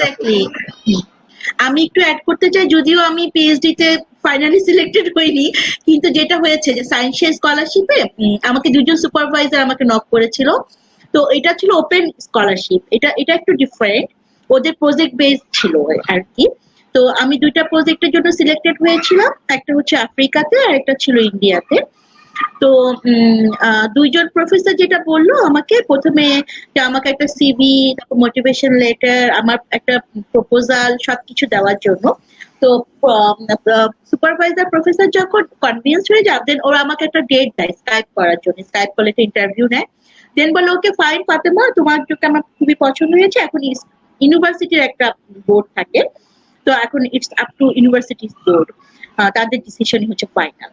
আমি একটু অ্যাড করতে চাই, যদিও আমি পিএইচডি তে ফাইনালি সিলেক্টেড হইনি, কিন্তু যেটা হয়েছে যে সায়েন্সিয়াল স্কলারশিপে আমাকে দুজন সুপারভাইজার আমাকে নক করেছিল। তো এটা ছিল ওপেন স্কলারশিপ, এটা এটা একটু ডিফারেন্ট, ওদের প্রজেক্ট বেস ছিল আর কি। তো আমি দুইটা প্রজেক্টের জন্য সিলেক্টেড হয়েছিলাম, একটা হচ্ছে আফ্রিকাতে আর একটা ছিল ইন্ডিয়াতে। তো দুইজন প্রফেসর যেটা বললো আমাকে প্রথমে, যে আমাকে একটা সিভি, তারপর মোটিভেশন লেটার, আমার একটা প্রপোজাল সবকিছু দেওয়ার জন্য। তো সুপারভাইজার প্রফেসর যখন কনভিন্স হয়ে যান, দেন ওরা আমাকে একটা ডেট দেয় স্কাইপ করার জন্য, স্কাইপ কলে একটা ইন্টারভিউ নেয়। দেন বলে ওকে ফাইন ফাতেমা, তোমার যোগটা আমার খুবই পছন্দ হয়েছে, এখন ইউনিভার্সিটির একটা বোর্ড থাকে, তো এখন it's up to university board, তাদের ডিসিশনই হচ্ছে ফাইনাল।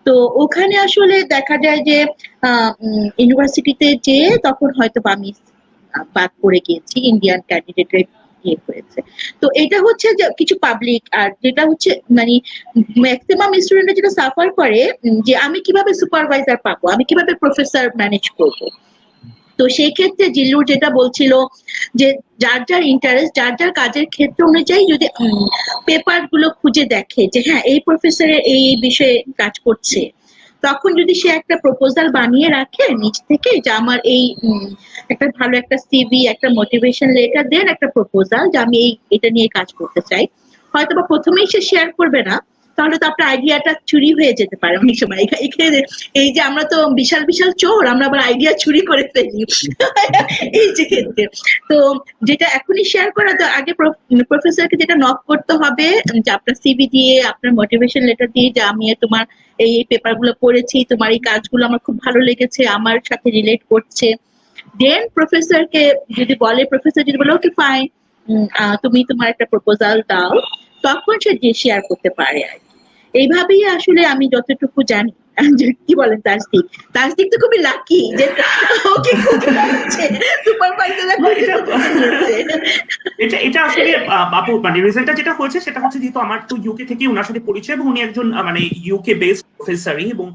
তো ওখানে আসলে দেখা যায় যে ইউনিভার্সিটিতে যে তখন হয়তো আমি বাদ পড়ে গিয়েছি, ইন্ডিয়ান ক্যান্ডিডেটের ইয়ে হয়েছে। তো এটা হচ্ছে যে কিছু পাবলিক, আর যেটা হচ্ছে মানে ম্যাক্সিমাম স্টুডেন্টরা যেটা সাফার করে, যে আমি কিভাবে সুপারভাইজার পাবো, আমি কিভাবে প্রফেসর ম্যানেজ করবো। তো সেই ক্ষেত্রে জিল্লুর যেটা বলছিল যে যার যার ইন্টারেস্ট, যার যার কাজের ক্ষেত্র অনুযায়ী যদি পেপার গুলো খুঁজে দেখে যে হ্যাঁ এই প্রফেসরের এই বিষয়ে কাজ করছে, তখন যদি সে একটা প্রপোজাল বানিয়ে রাখে নিজ থেকে, যে আমার এই একটা ভালো একটা সিভি, একটা মোটিভেশন লেটার, দেন একটা প্রপোজাল যে আমি এটা নিয়ে কাজ করতে চাই, হয়তো বা প্রথমেই সে শেয়ার করবে না, তাহলে তো আপনার আইডিয়াটা চুরি হয়ে যেতে পারে অনেক সময়। এখানে এই যে আমরা তো বিশাল বিশাল চোর, আমরা আবার আইডিয়া চুরি করে ফেলি এই যে ক্ষেত্রে। তো যেটা এখনই শেয়ার করা, তো আগে প্রফেসরকে যেটা নক করতে হবে, যে আপনার সিভি দিয়ে, আপনার মোটিভেশন লেটার দিয়ে, যে আমি তোমার এই পেপার গুলো পড়েছি, তোমার এই কাজগুলো আমার খুব ভালো লেগেছে, আমার সাথে রিলেট করছে। দেন প্রফেসরকে যদি বলে, প্রফেসর যদি বলে ওকে ফাইন, তুমি তোমার একটা প্রপোজাল দাও, তখন সে যে শেয়ার করতে পারে আর কি। এইভাবেই আসলে আমি যতটুকু জানি। কি বলেন তাসদিক? তাসদিক তো খুবই লাকি যে ওকে খুব এটা আসলে আপু মানে রেজাল্টটা যেটা হয়েছে সেটা হচ্ছে, যেহেতু আমার তো ইউকে থেকে ওনার সাথে পরিচয়, এবং উনি একজন মানে ইউকে বেসড প্রফেসরই, এবং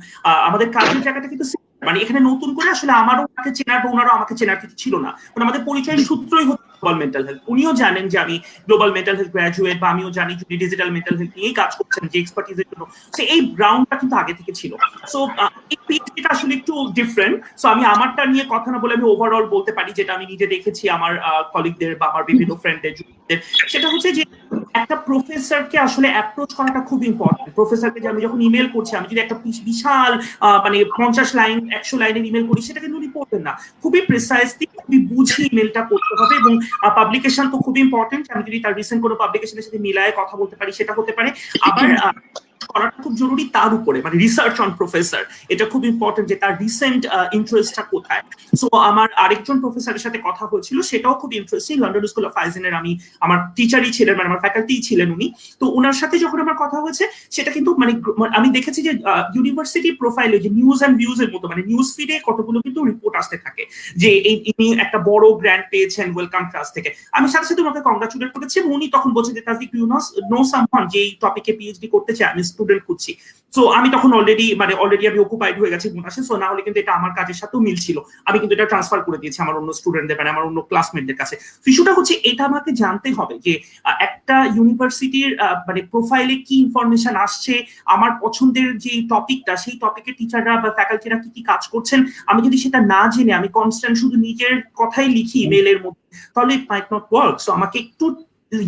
আমাদের কাজের জায়গাটা কিন্তু মানে এখানে নতুন করে আসলে আমারও ওনাকে চেনার বা ওনারও আমাকে চেনার কিছু ছিল না, মানে আমাদের পরিচয়ের সূত্রই হচ্ছে গ্লোবাল মেন্টাল হেলথ। উনিও জানেন যে আমি গ্লোবাল মেন্টাল হেলথ গ্রাজুয়েট, বা আমিও জানি যে ডিজিটাল মেন্টাল হেলথ নিয়েই কাজ করছেন, যে এক্সপার্টিজের জন্য। সো এই গ্রাউন্ডটা কিন্তু আগে থেকে ছিল। সো এই পিএইচডিটা আসলে একটু ডিফারেন্ট। সো আমি আমারটা নিয়ে কথা না বলে আমি ওভারঅল বলতে পারি, যেটা আমি নিজে দেখেছি আমার কলিগদের বা আমার বিভিন্ন ফ্রেন্ডদের, সেটা হচ্ছে যে একটা প্রফেসরকে আসলে অ্যাপ্রোচ করাটা খুব ইম্পর্টেন্ট। প্রফেসরকে যে আমি যখন ইমেল করছি, আমি যদি একটা বিশাল মানে 50 লাইন 100 লাইনের ইমেল করি, সেটা কিন্তু উনি পড়বেন না। খুবই প্রিসাইজলি, খুবই বুঝে ইমেলটা করতে হবে, এবং পাবলিকেশন তো খুব ইম্পর্টেন্ট। আমি যদি তার রিসেন্ট কোনো পাবলিকেশনের সাথে মিলায় কথা বলতে পারি, সেটা হতে পারে। আবার করাটা খুব জরুরি তার উপরে, মানে রিসার্চ অন প্রফেসর, এটা খুব ইম্পর্টেন্ট যে তার রিসেন্ট ইন্টারেস্টটা কোথায়। সো আমার আরেকজন প্রফেসরের সাথে কথা হয়েছিল, সেটাও খুব ইন্টারেস্টিং। লন্ডন স্কুল অফ হাইজিনের আমার টিচারই ছিলেন, মানে আমার ফ্যাকাল্টিই ছিলেন উনি। তো ওনার সাথে যখন আমার কথা হয়েছে, সেটা কিন্তু মানে আমি দেখেছি যে ইউনিভার্সিটি প্রোফাইলে যে নিউজ অ্যান্ড ভিউজ এর মতো, মানে নিউজ ফিডে কতগুলো কিন্তু রিপোর্ট আসতে থাকে যে ইনি একটা বড় গ্র্যান্ড পেয়েছেন ওয়েলকাম ক্লাস থেকে। আমি সাথে সাথে ওনাকে কংগ্রাচুলেট করেছি, এবং উনি তখন বলছেন যে তাসদিক ইউ নো সামওয়ান যে এই টপিকে পিএইচডি করতে চায়, আমি স্টুডেন্ট খুঁজছি। সো আমি তখন অলরেডি আমি অকুপাইড হয়ে গেছি গুণাসে। সো না হলে কিন্তু এটা আমার কাজের সাথেও মিল ছিল, আমি কিন্তু এটা ট্রান্সফার করে দিয়েছি আমার অন্য স্টুডেন্টদের, মানে আমার অন্য ক্লাসমেটদের কাছে। ইস্যুটা হচ্ছে এটা আমাকে জানতে হবে যে একটা ইউনিভার্সিটির মানে প্রোফাইলে কি ইনফরমেশন আসছে, আমার পছন্দের যে টপিকটা, সেই টপিকের টিচাররা বা ফ্যাকাল্টিরা কি কি কাজ করছেন, আমি যদি সেটা না জেনে আমি কনস্ট্যান্ট শুধু নিজের কথাই লিখি ইমেলের মধ্যে, তাহলে ইট মাইট নট ওয়ার্ক। সো আমাকে একটু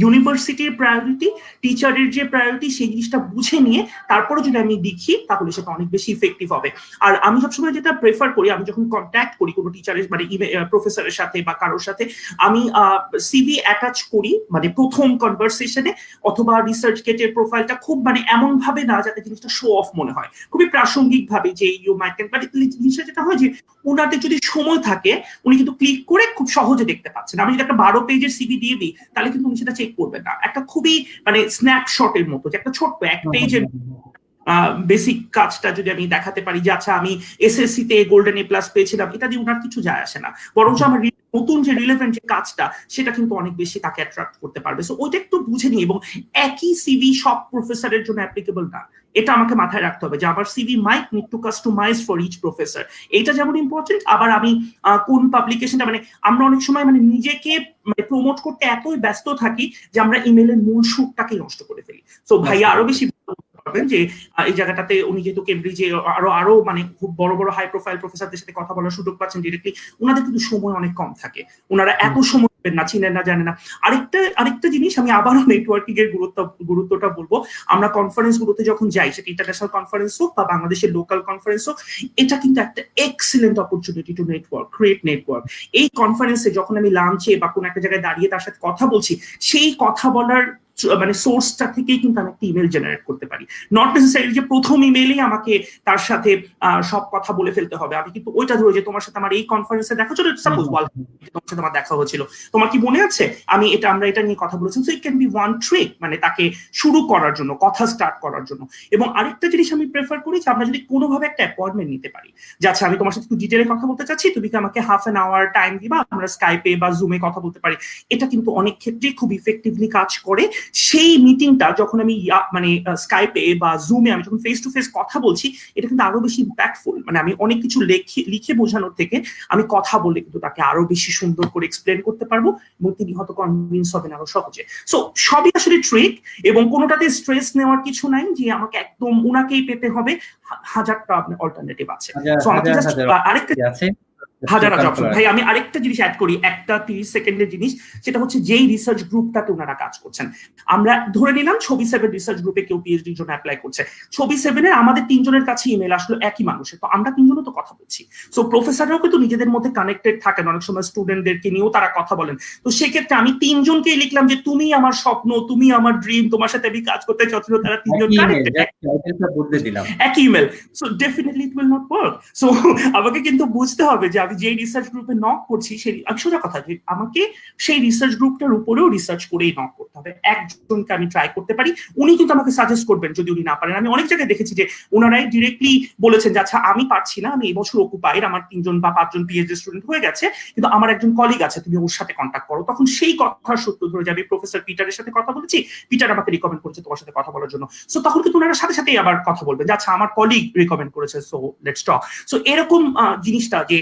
ইউনিভার্সিটির প্রায়োরিটি, টিচারের যে প্রায়োরিটি, সেই জিনিসটা বুঝে নিয়ে তারপরে যদি আমি লিখি, তাহলে সেটা অনেক বেশি ইফেক্টিভ হবে। আর আমি সবসময় যেটা প্রেফার করি, আমি যখন কন্ট্যাক্ট করি কোনো টিচারের মানে প্রফেসরের সাথে বা কারোর সাথে, আমি সিভি অ্যাটাচ করি মানে প্রথম কনভারসেশনে, অথবা রিসার্চ গেটের প্রোফাইলটা খুব মানে এমন ভাবে না যাতে জিনিসটা শো অফ মনে হয়, খুবই প্রাসঙ্গিক ভাবে, যে ইউ মাইট ক্যান, বাট জিনিসটা যেটা হয় যে ওনাদের যদি সময় থাকে, উনি কিন্তু ক্লিক করে খুব সহজে দেখতে পাচ্ছেন। আমি যদি একটা 12 পেজের সিভি দিয়ে দিই, তাহলে কিন্তু উনি সেটা চেক করবেন না। একটা খুবই মানে স্ন্যাপশটের মতো, যে একটা ছোট্ট 1 পেজের বেসিক কাজটা যদি আমি দেখাতে পারি, যে আচ্ছা আমি এসএসসি তে গোল্ডেন এ প্লাস পেয়েছিলাম, এটা দিয়ে ওনার কিছু যায় আসে না, বরং আমার নতুন যে রিলেভেন্ট যে কাজটা, সেটা কিন্তু অনেক বেশি তাকে অ্যাট্রাক্ট করতে পারবে। সো ওইটা একটু বুঝে নিই, এবং একই সিভি সব প্রফেসরের জন্য অ্যাপ্লিকেবল না, এটা আমাকে মাথায় রাখতে হবে যে আমার CV might need to customize for each professor. এইটা যেমন ইম্পর্টেন্ট, আবার আমি কোন পাবলিকেশনটা, মানে আমরা অনেক সময় মানে নিজেকে মানে প্রমোট করতে এতই ব্যস্ত থাকি যে আমরা ইমেলের মূল সুরটাকে নষ্ট করে ফেলি। সো ভাইয়া আরো বেশি পারবেন যে এই জায়গাটাতে উনি যেহেতু কেমব্রিজে আরো মানে খুব বড় বড় হাই প্রোফাইল প্রফেসরদের সাথে কথা বলার সুযোগ পাচ্ছেন ডিরেক্টলি, ওনাদের কিন্তু সময় অনেক কম থাকে, ওনারা এত সময় দেবেন না, চিনেন না, জানেন না। আরেকটা জিনিস আমি আবারও নেটওয়ার্কিং এর গুরুত্বটা বলবো। আমরা কনফারেন্স গুলোতে যখন যাই, সেটা ইন্টারন্যাশনাল কনফারেন্স হোক বা বাংলাদেশের লোকাল কনফারেন্স হোক, এটা কিন্তু একটা excellent opportunity to create network. এই কনফারেন্সে যখন আমি লাঞ্চে বা কোনো একটা জায়গায় দাঁড়িয়ে তার সাথে কথা বলছি, সেই কথা বলার মানে সোর্সটা থেকেই কিন্তু আমি একটা ইমেল জেনারেট করতে পারি। নট নেসেসারি যে প্রথম ইমেইলেই আমাকে তার সাথে সব কথা বলে ফেলতে হবে। আমি কিন্তু ওইটা ধরে যে তোমার সাথে আমার এই কনফারেন্সে দেখা হচ্ছিল, সাপোজ তোমার সাথে আমার দেখা হয়েছিল, তোমার কি মনে আছে আমরা এটা নিয়ে কথা বলেছি। So it can be one trick, মানে তাকে শুরু করার জন্য, কথা স্টার্ট করার জন্য। এবং আরেকটা জিনিস আমি প্রেফার করি যে আমরা যদি কোনোভাবে একটা অ্যাপয়েন্টমেন্ট নিতে পারি, যে আচ্ছা আমি তোমার সাথে একটু ডিটেলে কথা বলতে চাচ্ছি, তুমি কি আমাকে হাফ অ্যান আওয়ার টাইম দিবা, আমরা স্কাইপে বা জুমে কথা বলতে পারি। এটা কিন্তু অনেক ক্ষেত্রেই খুব ইফেক্টিভলি কাজ করে। সেই মিটিংটা যখন আমি মানে স্কাইপে বা জুমে আমি যখন ফেস টু ফেস কথা বলছি, এটা কিন্তু আরো বেশি ইম্প্যাক্টফুল। মানে আমি অনেক কিছু লিখে বোঝানোর থেকে আমি কথা বলে কিন্তু তাকে আরো বেশি সুন্দর করে এক্সপ্লেন করতে পারবো, এবং তিনি হয়তো কনভিন্স হবেন আরো সহজে। সো সবই আসলে ট্রিক, এবং কোনোটাতে স্ট্রেস নেওয়ার কিছু নাই যে আমাকে একদম উনাকেই পেতে হবে, হাজারটা আপনার অল্টারনেটিভ আছে। সো আমাকে জাস্ট আরেকটা হাজার অপশন। ভাই আমি আরেকটা জিনিস অ্যাড করি, একটা 30 সেকেন্ডের জিনিস, সেটা হচ্ছে যেই রিসার্চ গ্রুপটাতে ওনারা কাজ করছেন। আমরা ধরে নিলাম ছবি 7 রিসার্চ গ্রুপে কেউ পিএইচডির জন্য অ্যাপ্লাই করছে, ছবি 7-এর আমাদের তিনজনের কাছে ইমেল আসলো একই মানুষের, তো আমরা তিনজনও তো কথা বলছি। সো প্রফেসররাও কিন্তু নিজেদের মধ্যে কানেক্টেড থাকেন, অনেক সময় স্টুডেন্টদেরকে নিয়েও তারা কথা বলেন। তো সেক্ষেত্রে আমি তিনজনকেই লিখলাম যে তুমি আমার স্বপ্ন, তুমি আমার ড্রিম, তোমার সাথে আমি কাজ করতে চাচ্ছি, তারা তিনজন কানেক্টেড, একই email. So definitely it will not work. So আমাকে কিন্তু বুঝতে হবে যে আমি যে রিসার্চ গ্রুপে নক করছি, সেই আমি সোজা কথা যে আমাকে সেই রিসার্চ গ্রুপটার উপরেও রিসার্চ করেই নক করতে হবে। একজনকে আমি ট্রাই করতে পারি, উনি কিন্তু আমাকে সাজেস্ট করবেন যদি উনি না পারেন। আমি অনেক জায়গায় দেখেছি যে ওনারাই ডিরেক্টলি বলেছেন যে আচ্ছা আমি পারছি না, আমি এই বছর অকুপাইড, আমার 3 বা 5 পিএইচডি স্টুডেন্ট হয়ে গেছে, কিন্তু আমার একজন কলিগ আছে, তুমি ওর সাথে কন্ট্যাক্ট করো। তখন সেই কথার সূত্র ধরে যে আমি প্রফেসর পিটারের সাথে কথা বলেছি, পিটার আমাকে রিকমেন্ড করেছে তোমার সাথে কথা বলার জন্য। সো তখন কিন্তু ওনারা সাথে সাথেই আবার কথা বলবেন যে আচ্ছা আমার কলিগ রিকমেন্ড করেছে, সো লেটস টক। সো এরকম জিনিসটা যে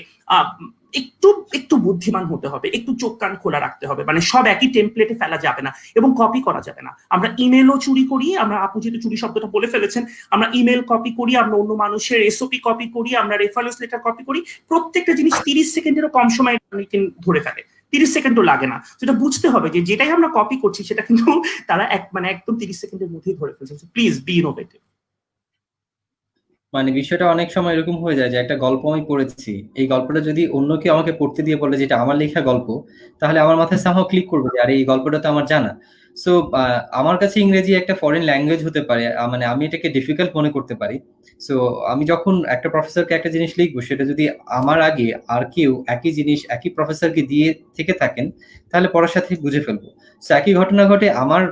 একটু বুদ্ধিমান হতে হবে, একটু চোখ কান খোলা রাখতে হবে। মানে সব একই টেমপ্লেটে ফেলা যাবে না এবং কপি করা যাবে না। আমরা ইমেলও চুরি করি, আমরা আপু যেহেতু চুরি শব্দটা বলে ফেলেছেন, আমরা ইমেল কপি করি, আমরা অন্য মানুষের এসওপি কপি করি, আমরা রেফারেন্স লেটার কপি করি। প্রত্যেকটা জিনিস 30 সেকেন্ডেরও কম সময় ধরে ফেলে, 30 সেকেন্ডও লাগে না। সেটা বুঝতে হবে যে যেটাই আমরা কপি করছি সেটা কিন্তু তারা একদম 30 সেকেন্ডের মধ্যেই ধরে ফেলছে। Please be innovative. মানে বিষয়টা অনেক সময় এরকম হয়ে যায় যে একটা গল্প আমি পড়েছি, এই গল্পটা যদি অন্য কেউ আমাকে পড়তে দিয়ে বলে যেটা আমার লেখা গল্প, তাহলে আমার মাথায় সামহাও ক্লিক করবে যে আরে এই গল্পটা তো আমার জানা। সো আমার কাছে ইংরেজি একটা ফরেন ল্যাঙ্গুয়েজ হতে পারে, মানে আমি এটাকে ডিফিকাল্ট মনে করতে পারি। সো আমি যখন একটা প্রফেসরকে একটা জিনিস লিখবো, সেটা যদি আমার আগে আর কেউ একই জিনিস একই প্রফেসরকে দিয়ে থেকে থাকেন, তাহলে পড়ার সাথে বুঝে ফেলবো। সো একই ঘটনা ঘটে আমার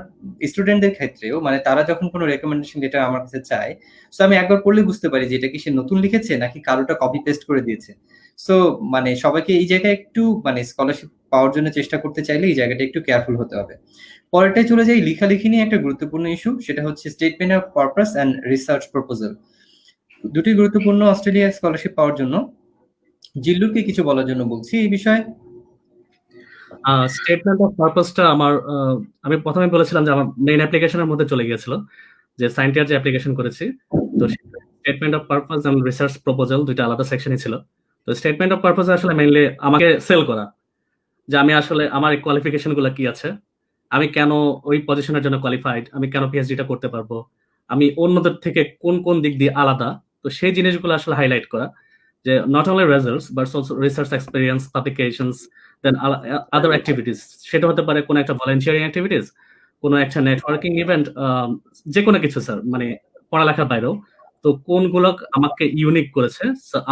স্টুডেন্টদের ক্ষেত্রেও, মানে তারা যখন কোনো রেকমেন্ডেশন লেটার আমার কাছে চায়, সো আমি একবার পড়লে বুঝতে পারি যে এটা কি সে নতুন লিখেছে নাকি কারোটা কপি পেস্ট করে দিয়েছে। সো মানে সবাইকে এই জায়গায় একটু মানে স্কলারশিপ পাওয়ার জন্য চেষ্টা করতে চাইলে এই জায়গাটা একটু কেয়ারফুল হতে হবে। পরেরটাই চলে যাই, লেখালেখি নিয়ে একটা গুরুত্বপূর্ণ ইস্যু, সেটা হচ্ছে statement of purpose and research proposal. দুটি গুরুত্বপূর্ণ অস্ট্রেলিয়া স্কলারশিপ পাওয়ার জন্য। জিল্লুরকে কিছু বলার জন্য বলছি এই বিষয়ে। স্টেটমেন্ট অফ পারপাসটা আমার আমি প্রথমে বলেছিলাম যে আমার মেইন অ্যাপ্লিকেশনের মধ্যে চলে গিয়েছিল, যে সায়েন্টিয়ার যে অ্যাপ্লিকেশন করেছি, তো statement of purpose and research proposal দুইটা আলাদা সেকশনই ছিল। তো স্টেটমেন্ট অফ পারপাস আসলে মেইনলি আমাকে সেল করা, যে আমি আসলে আমার কোয়ালিফিকেশন গুলো কি আছে, আমি কেন ওই পজিশনের জন্য কোয়ালিফাইড, আমি কেন পিএইচডিটা করতে পারবো, আমি অন্যদের থেকে কোন কোন দিক দিয়ে আলাদা। তো সেই জিনিসগুলো আসলে হাইলাইট করা, যে not only results but also research experience, publications, then other activities. সেটা হতে পারে কোনো একটা ভলান্টিয়ারিং অ্যাক্টিভিটিস, কোনো একটা নেটওয়ার্কিং ইভেন্ট, যে কোনো কিছু স্যার, মানে পড়ালেখার বাইরেও। তো কোনগুলো আমাকে ইউনিক করেছে,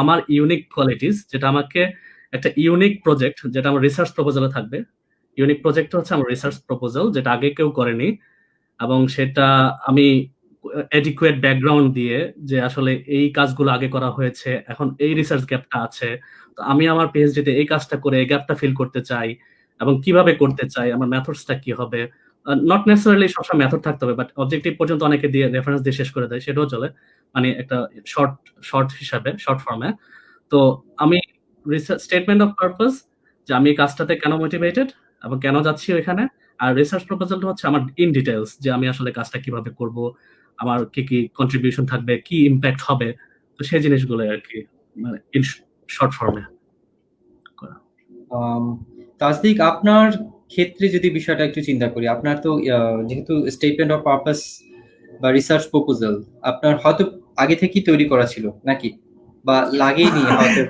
আমার ইউনিক কোয়ালিটিস, যেটা আমাকে একটা ইউনিক প্রজেক্ট, যেটা আমার রিসার্চ প্রপোজালে থাকবে। ইউনিক প্রজেক্ট হচ্ছে আমার রিসার্চ প্রপোজাল, যেটা আগে কেউ করেনি, এবং সেটা আমি এডিকুয়েট ব্যাকগ্রাউন্ড দিয়ে, যে আসলে এই কাজগুলো আগে করা হয়েছে, এখন এই রিসার্চ গ্যাপটা আছে, তো আমি আমার পিএইচডিতে এই কাজটা করে এই গ্যাপটা ফিল করতে চাই, এবং কিভাবে করতে চাই, আমার মেথডসটা কি হবে। নট নেসেসারিলি সবসময় মেথড থাকতে হবে, বাট অবজেক্টিভ পর্যন্ত অনেকে দিয়ে রেফারেন্স দিয়ে শেষ করে দেয়, সেটাও চলে, মানে একটা শর্ট হিসাবে, শর্ট ফর্মে। তো আমি স্টেটমেন্ট অফ পারপাস, যে আমি এই কাজটাতে কেন মোটিভেটেড এবং কেন যাচ্ছি ওইখানে, আর রিসার্চ প্রপোজালটা হচ্ছে আমার ইন ডিটেইলস, যে আমি আসলে কাজটা কিভাবে করব, আমার কি কি কন্ট্রিবিউশন থাকবে, কি ইম্প্যাক্ট হবে, তো সেই জিনিসগুলো আর কি মানে ইন শর্ট ফর্মে। তাসদিক, আপনার ক্ষেত্রে যদি বিষয়টা একটু চিন্তা করি, আপনার তো যেহেতু স্টেটমেন্ট অফ পারপাস বা রিসার্চ প্রপোজাল আপনার হয়তো আগে থেকেই তৈরি করা ছিল নাকি, বা লাগেনি হয়তো?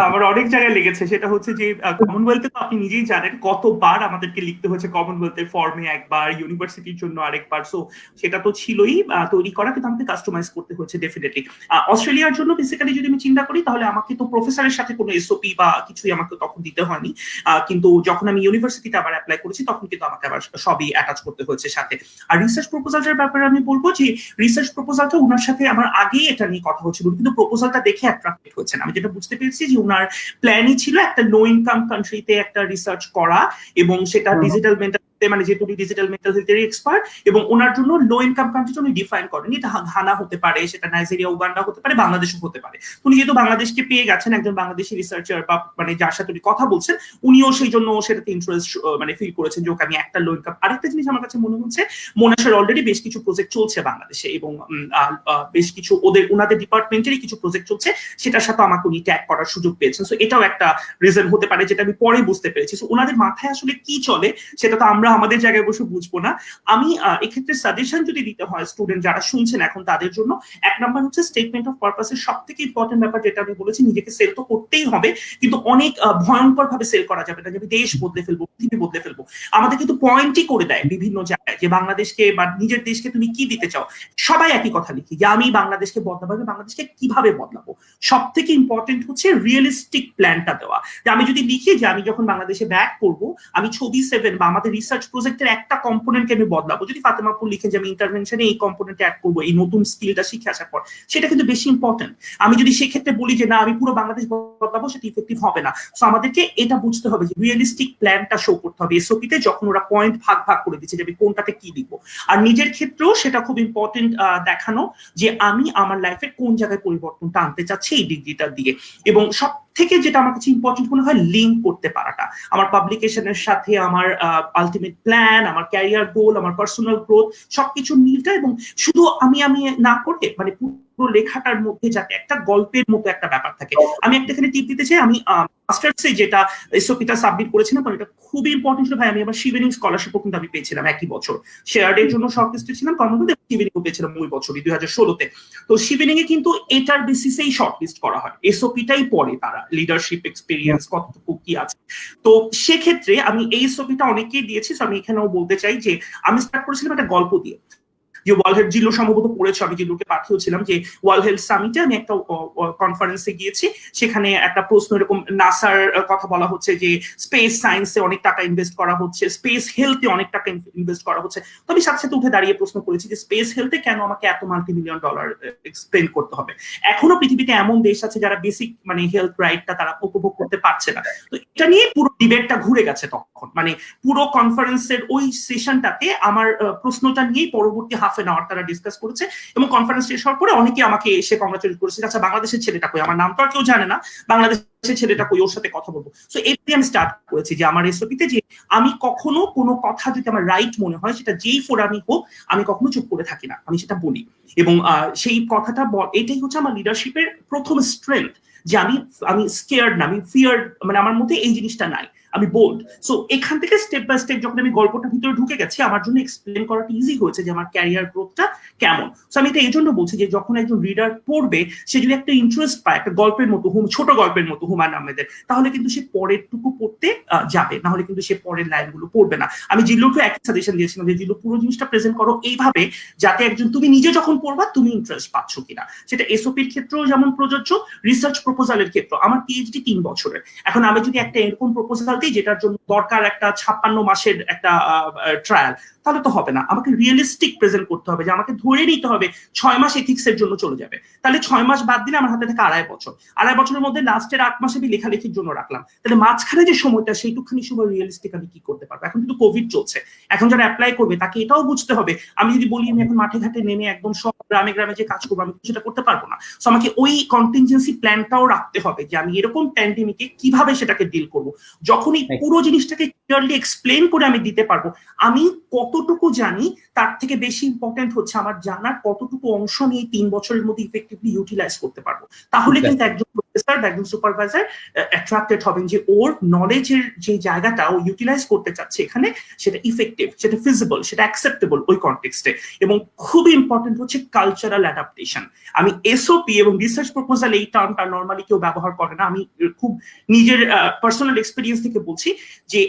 আমার অনেক জায়গায় লেগেছে। সেটা হচ্ছে যে কমনওয়েলথে তো আপনি নিজেই জানেন কতবার আমাদেরকে লিখতে হয়েছে, কমনওয়েলথের ফর্মে একবার, ইউনিভার্সিটির জন্য আরেকবার। সো সেটা তো ছিলই তৈরি করা, কিন্তু আমাকে কাস্টমাইজ করতে হয়েছে ডেফিনেটলি। অস্ট্রেলিয়ার জন্য বেসিক্যালি যদি আমি চিন্তা করি, তাহলে আমাকে তো প্রফেসরের সাথে কোনো এসওপি বা কিছুই আমাকে তখন দিতে হয়নি। কিন্তু যখন আমি ইউনিভার্সিটিতে আবার অ্যাপ্লাই করেছি, তখন কিন্তু আমাকে আবার সবই অ্যাটাচ করতে হয়েছে সাথে। আর রিসার্চ প্রপোজালটার ব্যাপারে আমি বলবো যে রিসার্চ প্রপোজালটা ওনার সাথে আমার আগেই এটা নিয়ে কথা হচ্ছিল, কিন্তু প্রপোজালটা দেখে অ্যাট্রাক্টেড হয়েছেন। আমি যেটা বুঝতে পেরেছি যে ওনার প্ল্যানই ছিল একটা লো ইনকাম কান্ট্রিতে একটা রিসার্চ করা, এবং সেটা ডিজিটাল মেন্টাল, মানে যেহেতু ডিজিটাল মেন্টাল হেলথের এক্সপার্ট, এবং ওনার জন্য লো ইনকাম কান্ট্রি উনি ডিফাইন করেনি। এটা ঘানা হতে পারে, সেটা নাইজেরিয়া, উগান্ডা হতে পারে, বাংলাদেশও হতে পারে। উনি যেহেতু বাংলাদেশকে পেয়ে গেছেন, একজন বাংলাদেশি রিসার্চার বা মানে যার সাথে উনি কথা বলছেন, উনিও সেই জন্য সেটাতে ইন্টারেস্ট মানে ফিল করেছেন যে ওকে আমি একটা লো ইনকাম। আরেকটা জিনিস আমার কাছে মনে হচ্ছে, মোনাশের অলরেডি বেশ কিছু প্রজেক্ট চলছে বাংলাদেশে, এবং বেশ কিছু ওনাদের ডিপার্টমেন্টেরই কিছু প্রজেক্ট চলছে, সেটার সাথে আমাকে উনি ট্যাগ করার সুযোগ পেয়েছেন। সো এটাও একটা রিজন হতে পারে, যেটা আমি পরে বুঝতে পেরেছি। সো ওনাদের মাথায় আসলে কি চলে সেটা তো আমরা আমাদের জায়গায় বসে বুঝবো না। আমি এক্ষেত্রে সাজেশন যদি দিতে হয় স্টুডেন্ট যারা শুনছেন এখন তাদের জন্য, এক নাম্বার হচ্ছে স্টেটমেন্ট অফ পারপাসের সব থেকে ইম্পর্টেন্ট ব্যাপার, যেটা আমি বলেছি, নিজেকে সেল তো করতেই হবে, কিন্তু অনেক ভয়ঙ্কর ভাবে সেল করা যাবে না যে আমি দেশ বদলে ফেলবো, পৃথিবী বদলে ফেলবো। আমাদের কিন্তু পয়েন্টই করে দেয় বিভিন্ন জায়গায় যে বাংলাদেশকে বা নিজের দেশকে তুমি কি দিতে চাও। সবাই একই কথা লিখি যে আমি বাংলাদেশকে বদলাবো, বাংলাদেশকে কিভাবে বদলাবো। সব থেকে ইম্পর্টেন্ট হচ্ছে রিয়েলিস্টিক প্ল্যানটা দেওয়া। যে আমি যদি লিখি যে আমি যখন বাংলাদেশে ব্যাক করবো, আমি ছবি 7 বা আমাদের রিসার্চ প্রজেক্টের একটা কম্পোনেন্টকে আমি বদলাবো, যদি ফাতেমাপুর লিখে যে আমি ইন্টারভেনশনে এই কম্পোনেন্ট অ্যাড করবো এই নতুন স্কিলটা শিখে আসার পর, সেটা কিন্তু বেশি ইম্পর্টেন্ট। আমি যদি সেক্ষেত্রে বলি যে না আমি পুরো বাংলাদেশ বদলাবো, সেটা ইফেক্টিভ হবে না। সো আমাদেরকে এটা বুঝতে হবে যে রিয়েলিস্টিক প্ল্যানটা শো করতে হবে এসওপিতে, যখন ওরা পয়েন্ট ভাগ ভাগ করে দিচ্ছে যে আমি কোনটাতে কি লিখবো। আর নিজের ক্ষেত্রেও সেটা খুব ইম্পর্টেন্ট দেখানো যে আমি আমার লাইফে কোন জায়গায় পরিবর্তনটা আনতে চাচ্ছি এই ডিগ্রিটা দিয়ে। এবং সব থেকে যেটা আমার কাছে ইম্পর্টেন্ট মনে হয়, লিঙ্ক করতে পারাটা আমার পাবলিকেশনের সাথে, আমার আলটিমেট প্ল্যান, আমার ক্যারিয়ার গোল, আমার পার্সোনাল গ্রোথ, সবকিছু মিলটা। এবং শুধু আমি না করে মানে পুরো লেখাটার মধ্যে যাতে একটা গল্পের মতো একটা ব্যাপার থাকে। আমি একটা এখানে টিপ দিতে চাই, আমি মাস্টার্সে যেটা এসওপিটা সাবমিট করেছিলাম, এটা খুবই ইম্পর্টেন্ট ছিল ভাই। আমি আবার শিবেনিং স্কলারশিপও কিন্তু আমি পেয়েছিলাম একই বছর। শেয়ার্ডের জন্য শর্টলিস্টেড ছিলাম, কমনওয়েলথ শিবেনিংও পেয়েছিলাম ওই বছরই 2016-তে। তো শিবেনিং এ কিন্তু এটার বেসিসেই শর্টলিস্ট করা হয়, এসওপিটাই পড়ে তারা, লিডারশিপ এক্সপেরিয়েন্স কতটুকু কি আছে। তো সেক্ষেত্রে আমি এই এসওপিটা অনেকেই দিয়েছি। আমি এখানেও বলতে চাই যে আমি স্টার্ট করেছিলাম একটা গল্প দিয়ে, যে ওয়ার্ল্ড হেলথ, জিল্লু সম্ভবত পড়েছে, আমি জিল্লুকে পাঠিয়েছিলাম যে ওয়ার্ল্ড হেলথ সামিটে আমি একটা কনফারেন্সে গিয়েছি, সেখানে একটা প্রশ্ন এরকম নাসার কথা বলা হচ্ছে যে স্পেস সায়েন্সে অনেক টাকা ইনভেস্ট করা হচ্ছে, স্পেস হেলথে অনেক টাকা ইনভেস্ট করা হচ্ছে। তো আমি সাথে সাথে উঠে দাঁড়িয়ে প্রশ্ন করেছি যে স্পেস হেলথে কেন আমাকে এত মাল্টি-মিলিয়ন ডলার স্পেন্ড করতে হবে। এখনো পৃথিবীতে এমন দেশ আছে যারা বেসিক মানে হেলথ রাইটটা তারা উপভোগ করতে পারছে না। তো এটা নিয়ে পুরো ডিবেটটা ঘুরে গেছে তখন, মানে পুরো কনফারেন্সের ওই সেশনটাতে আমার প্রশ্নটা নিয়েই পরবর্তী হাফ এন আওয়ার তারা ডিসকাস করেছে। এবং কনফারেন্স শেষ হওয়ার পরে অনেকে আমাকে এসে কংগ্রাচুলেট করেছে, আচ্ছা বাংলাদেশের ছেলেটা কই, আমার নাম তো আর কেউ জানে না, বাংলাদেশের ছেলেটা কই, ওর সাথে কথা বলবো। সো এটাই আমি স্টার্ট করেছি যে আমার এসওপিতে যে আমি কখনো কোনো কথা যদি আমার রাইট মনে হয়, সেটা যেই ফোরামই হোক, আমি কখনো চুপ করে থাকি না, আমি সেটা বলি। এবং সেই কথাটা এটাই হচ্ছে আমার লিডারশিপের প্রথম স্ট্রেংথ, যে আমি স্কেয়ার্ড না, আমি ফিয়ার্ড, মানে আমার মধ্যে এই জিনিসটা নাই, আমি বোল্ড। সো এখান থেকে স্টেপ বাই স্টেপ যখন আমি গল্পটা ভিতরে ঢুকে গেছি, আমার জন্য এক্সপ্লেন করাটা ইজি হয়েছে যে আমার ক্যারিয়ার গ্রোথটা কেমন। সো আমি এটা এই জন্য বলছি যে যখন একজন রিডার পড়বে, সে যদি একটা ইন্টারেস্ট পায় একটা গল্পের মতো, ছোট গল্পের মতো হুমায়ুন আহমেদের, তাহলে কিন্তু সে পরের টুকু পড়তে যাবে, না হলে কিন্তু সে পরের লাইনগুলো পড়বে না। আমি জিল্লুকে একই সাজেশন দিয়েছিলাম যে জিল্লু পুরো জিনিসটা প্রেজেন্ট করো এইভাবে, যাতে একজন তুমি নিজে যখন পড়বা তুমি ইন্টারেস্ট পাচ্ছ কিনা। সেটা এসওপির ক্ষেত্রেও যেমন প্রযোজ্য, রিসার্চ প্রপোজালের ক্ষেত্রে। আমার পিএইচডি 3 বছরের, এখন আমি যদি একটা এরকম প্রপোজাল দিই যেটার জন্য দরকার একটা 56 মাসের একটা ট্রায়াল, তাহলে তো হবে না। আমাকে রিয়েলিস্টিক প্রেজেন্ট করতে হবে, যে আমাকে ধরে নিতে হবে 6 মাস এথিক্স এর জন্য চলে যাবে, তাহলে 6 মাস বাদ দিলে আমার হাতে থাকে 2.5 বছর। 2.5 বছরের মধ্যে লাস্টের 8 মাস আমি লেখালেখির জন্য রাখলাম, তাহলে মাঝখানে যে সময়টা, সেইটুখানি সময় রিয়েলিস্টিক আমি কি করতে পারবো। এখন কিন্তু কোভিড চলছে, এখন যারা অ্যাপ্লাই করবে তাকে এটাও বুঝতে হবে, আমি যদি বলি আমি এখন মাঠে ঘাটে নেমে একদম সব গ্রামে গ্রামে যে কাজ করবো, আমি সেটা করতে পারবো না। সো আমাকে ওই কন্টিনজেন্সি প্ল্যানটাও রাখতে হবে, যে আমি এরকম প্যান্ডেমিকে কিভাবে সেটাকে ডিল করবো। যখনই পুরো জিনিসটাকে ক্লিয়ারলি এক্সপ্লেন করে আমি দিতে পারবো, আমি কতটুকু জানি তার থেকে বেশি ইম্পর্টেন্ট হচ্ছে আমার জানার কতটুকু অংশ আমি এই 3 বছরের মধ্যে ইফেক্টিভলি ইউটিলাইজ করতে পারবো। তাহলে কিন্তু একজন প্রফেসর বা একজন সুপারভাইজার অ্যাট্রাক্টেড হবেন যে ওর নলেজের যে জায়গাটা ও ইউটিলাইজ করতে চাচ্ছে এখানে, সেটা ইফেক্টিভ, সেটা ফিজিবল, সেটা অ্যাকসেপ্টেবল ওই কনটেক্সটে। এবং খুব ইম্পর্টেন্ট হচ্ছে কালচারাল অ্যাডাপ্টেশন। আমি এসওপি এবং রিসার্চ প্রপোজাল এই টার্মটা নর্মালি কেউ ব্যবহার করে না, আমি খুব নিজের পার্সোনাল এক্সপিরিয়েন্স থেকে বলছি যে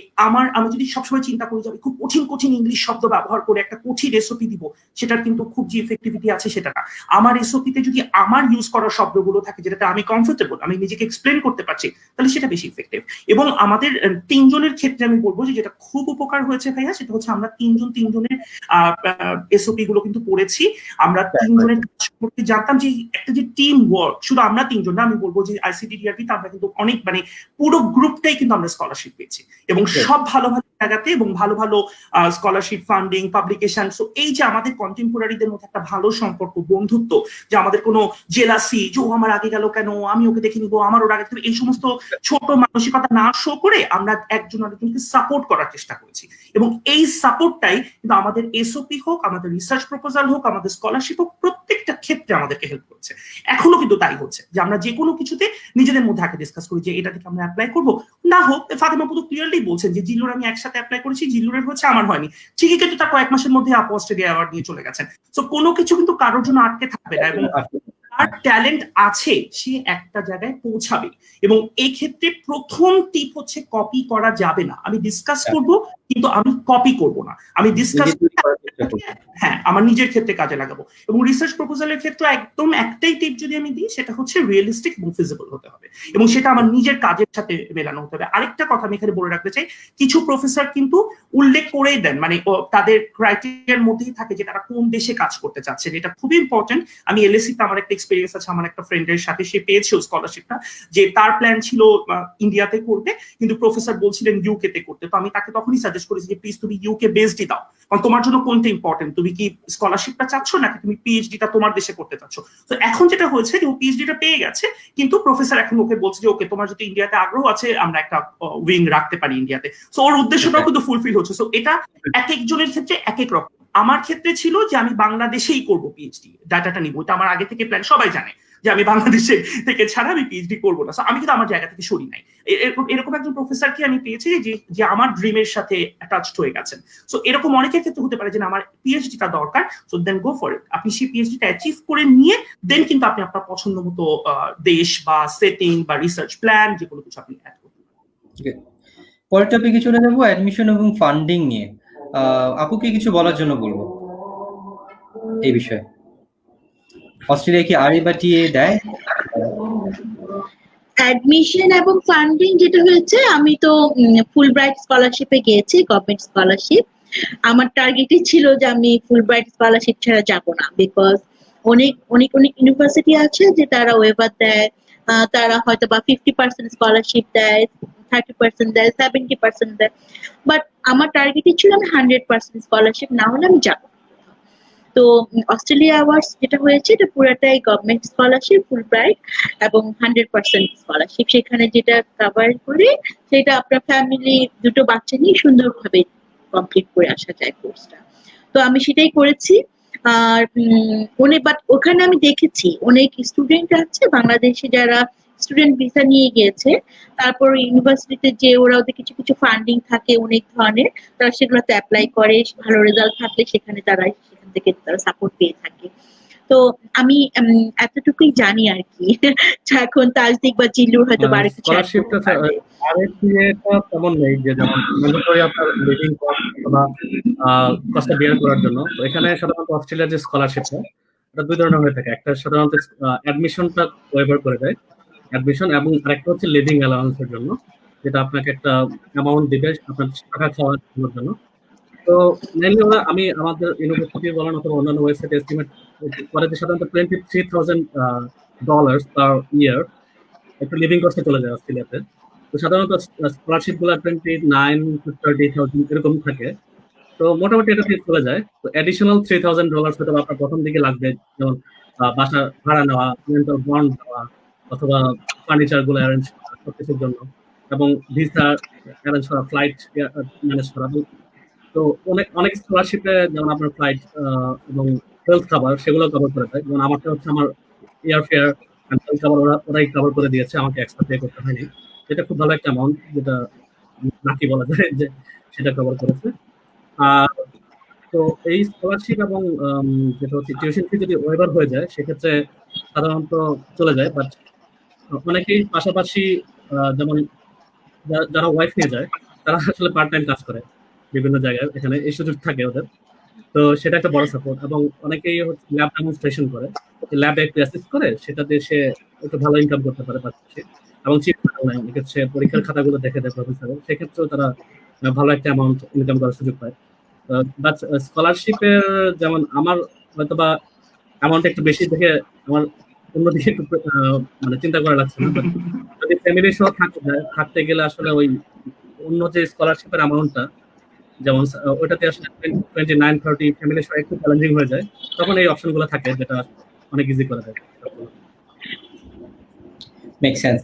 আমি যদি সবসময় চিন্তা করি যে আমি খুব কঠিন কঠিন ইংলিশ শব্দ ব্যবহার করে একটা কঠিন এসওপি দিব, সেটার কিন্তু খুব যে ইফেক্টিভিটি আছে সেটা না। আমার এসওপিতে যদি আমার ইউজ করা শব্দগুলো থাকে যেটাতে আমি কমফোর্টেবল, আমি নিজেকে এক্সপ্লেন করতে পারছি, তাহলে সেটা বেশি ইফেক্টিভ। এবং আমাদের 3 জনের ক্ষেত্রে আমি বলবো যে যেটা খুব উপকার হয়েছে ভাইয়া, সেটা হচ্ছে আমরা 3 জনের এসওপি গুলো কিন্তু পড়েছি। আমরা 3 জনের কাজ সম্পর্কে জানতাম যে একটা যে টিম ওয়ার্ক, শুধু আমরা 3 জন না, আমি বলবো যে আইসিডিডিআরবিতে আমরা কিন্তু অনেক মানে পুরো গ্রুপটাই কিন্তু আমরা স্কলারশিপ পেয়েছি এবং সব ভালো ভালো জায়গাতে এবং ভালো ভালো স্কলারশিপ, ফান্ডিং, পাবলিকেশন। সো এই যে আমাদের কন্টেম্পোরারিদের মধ্যে একটা ভালো সম্পর্ক, বন্ধুত্ব, যে আমাদের কোনো জেলাসি যে ও আমার আগে গেল কেন, আমি ওকে দেখে নিবো, আমার ওর আগে, এই সমস্ত ছোট মানসিকতা না শো করে আমরা একজন আরেকজনকে সাপোর্ট করার চেষ্টা করেছি। এবং এই সাপোর্টটাই কিন্তু আমাদের এসওপি হোক, আমাদের রিসার্চ প্রপোজাল হোক, আমাদের স্কলারশিপ হোক, প্রত্যেকটা ক্ষেত্রে আমাদেরকে হেল্প করছে। এখনো কিন্তু তাই হচ্ছে যে আমরা যে কোনো কিছুতে নিজেদের মধ্যে আগে ডিসকাস করি যে এটা থেকে আমরা অ্যাপ্লাই করবো না হোক। ফাতেমা আপু তো ক্লিয়ারলি বলছেন যে জিল্লুর আমি একসাথে অ্যাপ্লাই করেছি, জিল্লুরের হচ্ছে, আমার হয়নি, ঠিকই, কিন্তু তার কয়েক মাসের মধ্যে আপু অস্ট্রেলিয়া অ্যাওয়ার্ড নিয়ে চলে গেছেন। তো কোনো কিছু কিন্তু কারোর জন্য আটকে থাকবে না, এবং তার ট্যালেন্ট আছে, সে একটা জায়গায় পৌঁছাবে। এবং এই ক্ষেত্রে প্রথম টিপ হচ্ছে কপি করা যাবে না। আমি ডিসকাস করব কিন্তু আমি কপি করব না, আমি ডিসকাস হ্যাঁ আমার নিজের ক্ষেত্রে কাজে লাগাবো। এবং রিসার্চ প্রপোজালের ক্ষেত্রে একদম একটাই টিপ যদি আমি দিই, সেটা হচ্ছে রিয়েলিস্টিক এবং ফিজিবল হতে হবে, এবং সেটা আমার নিজের কাজের সাথে মেলানো হতে হবে। আরেকটা কথা আমি এখানে বলে রাখতে চাই, কিছু প্রফেসর কিন্তু উল্লেখ করেই দেন, মানে তাদের ক্রাইটেরিয়ার মধ্যেই থাকে যে তারা কোন দেশে কাজ করতে চাচ্ছেন, এটা খুব ইম্পর্টেন্ট। আমি এলএসসি তে আমার একটা এক্সপেরিয়েন্স আছে, আমার একটা ফ্রেন্ডের সাথে, সে পেয়েছে স্কলারশিপটা, যে তার প্ল্যান ছিল ইন্ডিয়াতে করবে, কিন্তু প্রফেসর বলছিলেন ইউকে তে করতে। তো আমি তাকে তখনই সাজেস্ট করেছি যে প্লিজ তুমি ইউকে বেসডই দাও, কারণ তোমার জন্য কোনটা ইম্পর্টেন্ট, তুমি কি স্কলারশিপটা চাচ্ছ নাকি তুমি পিএইচডিটা তোমার দেশে করতে চাচ্ছ। তো এখন যেটা হয়েছে যে ও পিএইচডিটা পেয়ে গেছে, কিন্তু প্রফেসর এখন ওকে বলছে যে ওকে তোমার যদি ইন্ডিয়াতে আগ্রহ আছে আমরা একটা উইং রাখতে পারি ইন্ডিয়াতে। সো ওর উদ্দেশ্যটাও কিন্তু ফুলফিল হচ্ছে। সো এটা এক একজনের ক্ষেত্রে এক এক রকম। আমার ক্ষেত্রে ছিল যে আমি বাংলাদেশেই করবো পিএইচডি, ডাটাটা নিবো, এটা আমার আগে থেকে প্ল্যান, সবাই জানে যে আমি বাংলাদেশে থেকে ছাড়া আমি পিএইচডি করবো না। আমি কিন্তু আমার জায়গা থেকে সরি নাই। এরকম একজন প্রফেসরকে আমি পেয়েছি যে আমার ড্রিমের সাথে অ্যাটাচড হয়ে গেছেন। সো এরকম অনেকের ক্ষেত্রে হতে পারে যে আমার পিএইচডিটা দরকার, so then go for it. আপনি সেই পিএইচডিটা অ্যাচিভ করে নিয়ে দেন কিন্তু আপনি আপনার পছন্দ মতো দেশ বা সেটিং বা রিসার্চ প্ল্যান যে কোনো কিছু আপনি অ্যাড করতে পারেন। পরের টপিকে চলে যাবো, অ্যাডমিশন এবং ফান্ডিং নিয়ে। আপুকে কিছু বলার জন্য বলবো এই বিষয়ে। অস্ট্রেলিয়া কি আরএ বা টিএ দেয়? অ্যাডমিশন এবং ফান্ডিং যেটা হয়েছে, আমি তো ফুল ব্রাইট স্কলারশিপে গিয়েছি, গভর্নমেন্ট স্কলারশিপ। আমার টার্গেটই ছিল যে আমি ফুল ব্রাইট স্কলারশিপ ছাড়া যাব না, বিকজ অনেক অনেক অনেক ইউনিভার্সিটি আছে যে তারা ওয়েবার দেয়, তারা হয়তো বা 50% স্কলারশিপ দেয়, 30% দেয়, 70% দেয়, বাট আমার টার্গেটই ছিল আমি 100% স্কলারশিপ না হলে আমি যাব। তো অস্ট্রেলিয়া অ্যাওয়ার্ডস যেটা হয়েছে এটা পুরাটাই গভর্নমেন্ট স্কলারশিপ, ফুল ব্রাইট এবং 100% স্কলারশিপ। সেখানে যেটা কভার করে সেটা আপনার ফ্যামিলি দুটো বাচ্চা নিয়ে সুন্দরভাবে কমপ্লিট করে আসা যায় কোর্সটা। তো আমি সেটাই করেছি। আর বাট ওখানে আমি দেখেছি অনেক স্টুডেন্ট আছে বাংলাদেশে যারা স্টুডেন্ট ভিসা নিয়ে গিয়েছে, তারপর ইউনিভার্সিটিতে যে ওরা ওদের কিছু কিছু ফান্ডিং থাকে অনেক ধরনের, তারা সেগুলোতে অ্যাপ্লাই করে, ভালো রেজাল্ট থাকলে সেখানে সেখান থেকে তারা সাপোর্ট পেয়ে থাকে। তো আমি এতটুকুই জানি আর কি। এখন তাজদিক বা জিল্লুর হয়তো বাড়ি কিছু স্কলারশিপটা তেমন নেই যে যেমন ম্যান্ডেটরি আপনার লিভিং কস্ট অথবা কস্টটা বিয়ার করার জন্য। তো এখানে সাধারণত অস্ট্রেলিয়ার যে স্কলারশিপটা এটা দুই ধরনের হয়ে থাকে। একটা সাধারণত অ্যাডমিশনটা ওয়েভার করে দেয়, অ্যাডমিশন, এবং আরেকটা হচ্ছে লিভিং অ্যালাউন্সের জন্য, যেটা আপনাকে একটা অ্যামাউন্ট দিবে আপনার টাকা খাওয়ার জন্য। তো মেইনলি আমি আমাদের ইউনিভার্সিটি বলেন অথবা অন্যান্য ওয়েবসাইট এস্টিমেট করে যে সাধারণত $23,000 পার ইয়ার একটা লিভিং কস্টে চলে যায় অস্ট্রেলিয়াতে। তো সাধারণত স্কলারশিপ গুলো 29 to 30,000 এরকম থাকে। তো মোটামুটি এটা ঠিক চলে যায়। তো অ্যাডিশনাল $3,000 হয়তো আপনার প্রথম দিকে লাগবে, যেমন বাসা ভাড়া নেওয়া, রেন্টাল বন্ড দেওয়া, অথবা ফার্নিচার গুলো অ্যারেঞ্জ করা সবকিছুর জন্য, এবং ভিসা অ্যারেঞ্জ করা, ফ্লাইট ম্যানেজ করা। তো অনেক অনেক স্কলারশিপে যেমন আপনার ফ্লাইট এবং হেলথ খাবার সেগুলো কভার করে দেয়। যেমন আমারটা হচ্ছে আমার এয়ার ফেয়ার অ্যান্ড হেলথ খাবার ওরাই কভার করে দিয়েছে, আমাকে এক্সট্রা পে করতে হয়নি। এটা খুব ভালো একটা অ্যামাউন্ট, যেটা লাকি বলা যায় যে সেটা কভার করেছে। আর তো এই স্কলারশিপ এবং যেটা হচ্ছে টিউশন ফি যদি ওয়েভার হয়ে যায় সেক্ষেত্রে সাধারণত চলে যায়। বাট অনেকেই পাশাপাশি যেমন যারা ওয়াইফ নিয়ে যায় তারা আসলে পার্ট টাইম কাজ করে বিভিন্ন জায়গায়, এখানে এই সুযোগ থাকে ওদের। তো সেটা একটা বড় সাপোর্ট। এবং অনেকেই হচ্ছে ল্যাব ডেমনস্ট্রেশন করে, ল্যাবে একটু অ্যাসিস্ট করে, সেটা দিয়ে সে একটু ভালো ইনকাম করতে পারে পাশাপাশি। এবং চিপ নাই, সে পরীক্ষার খাতাগুলো দেখে দেয় প্রফেসরের, সেক্ষেত্রেও তারা ভালো একটা অ্যামাউন্ট ইনকাম করার সুযোগ পায়। বাট স্কলারশিপের যেমন আমার হয়তো বা অ্যামাউন্ট একটু বেশি দেখে আমার অন্যদিকে একটু মানে চিন্তা করা লাগছে না। But যদি ফ্যামিলি সহ থাকতে গেলে আসলে ওই অন্য যে স্কলারশিপের অ্যামাউন্টটা, যেমন ওইটাতে আসলে 29-30 ফ্যামিলি সহ একটু চ্যালেঞ্জিং হয়ে যায়, তখন এই অপশনগুলো থাকে যেটা অনেক ইজি করে দেয়। Make sense.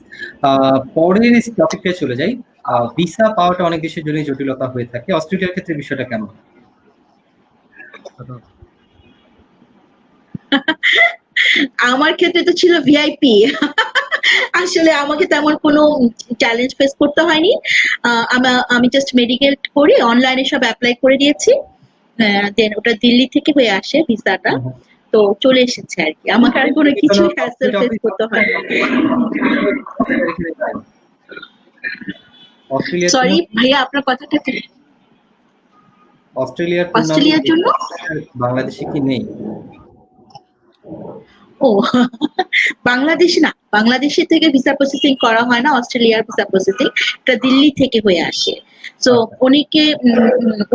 পরের টপিকে চলে যাই। ভিসা পাওয়াটা অনেক দেশের জন্য জটিলতা হয়ে থাকে। অস্ট্রেলিয়ার ক্ষেত্রে বিষয়টা কেমন? আমার ক্ষেত্রে তো ছিল ভিআইপি। আসলে আমাকে তেমন কোনো চ্যালেঞ্জ ফেস করতে হয়নি। আমি জাস্ট মেডিকেল করে অনলাইনে সব অ্যাপ্লাই করে দিয়েছি। দেন ওটা দিল্লি থেকে হয়ে আসে ভিসাটা, তো চলে এসেছে আর কি। আমাকে আর কোনো কিছু হ্যাসেল ফেস করতে হয়নি। সরি ভাইয়া, আপনার কথাটা ঠিক। অস্ট্রেলিয়ার জন্য বাংলাদেশে কি নেই? ও বাংলাদেশ না, বাংলাদেশে থেকে ভিসা প্রসেসিং করা হয় না। অস্ট্রেলিয়ার ভিসা প্রসেসিং এটা দিল্লি থেকে হয়ে আসে। সো অনেকে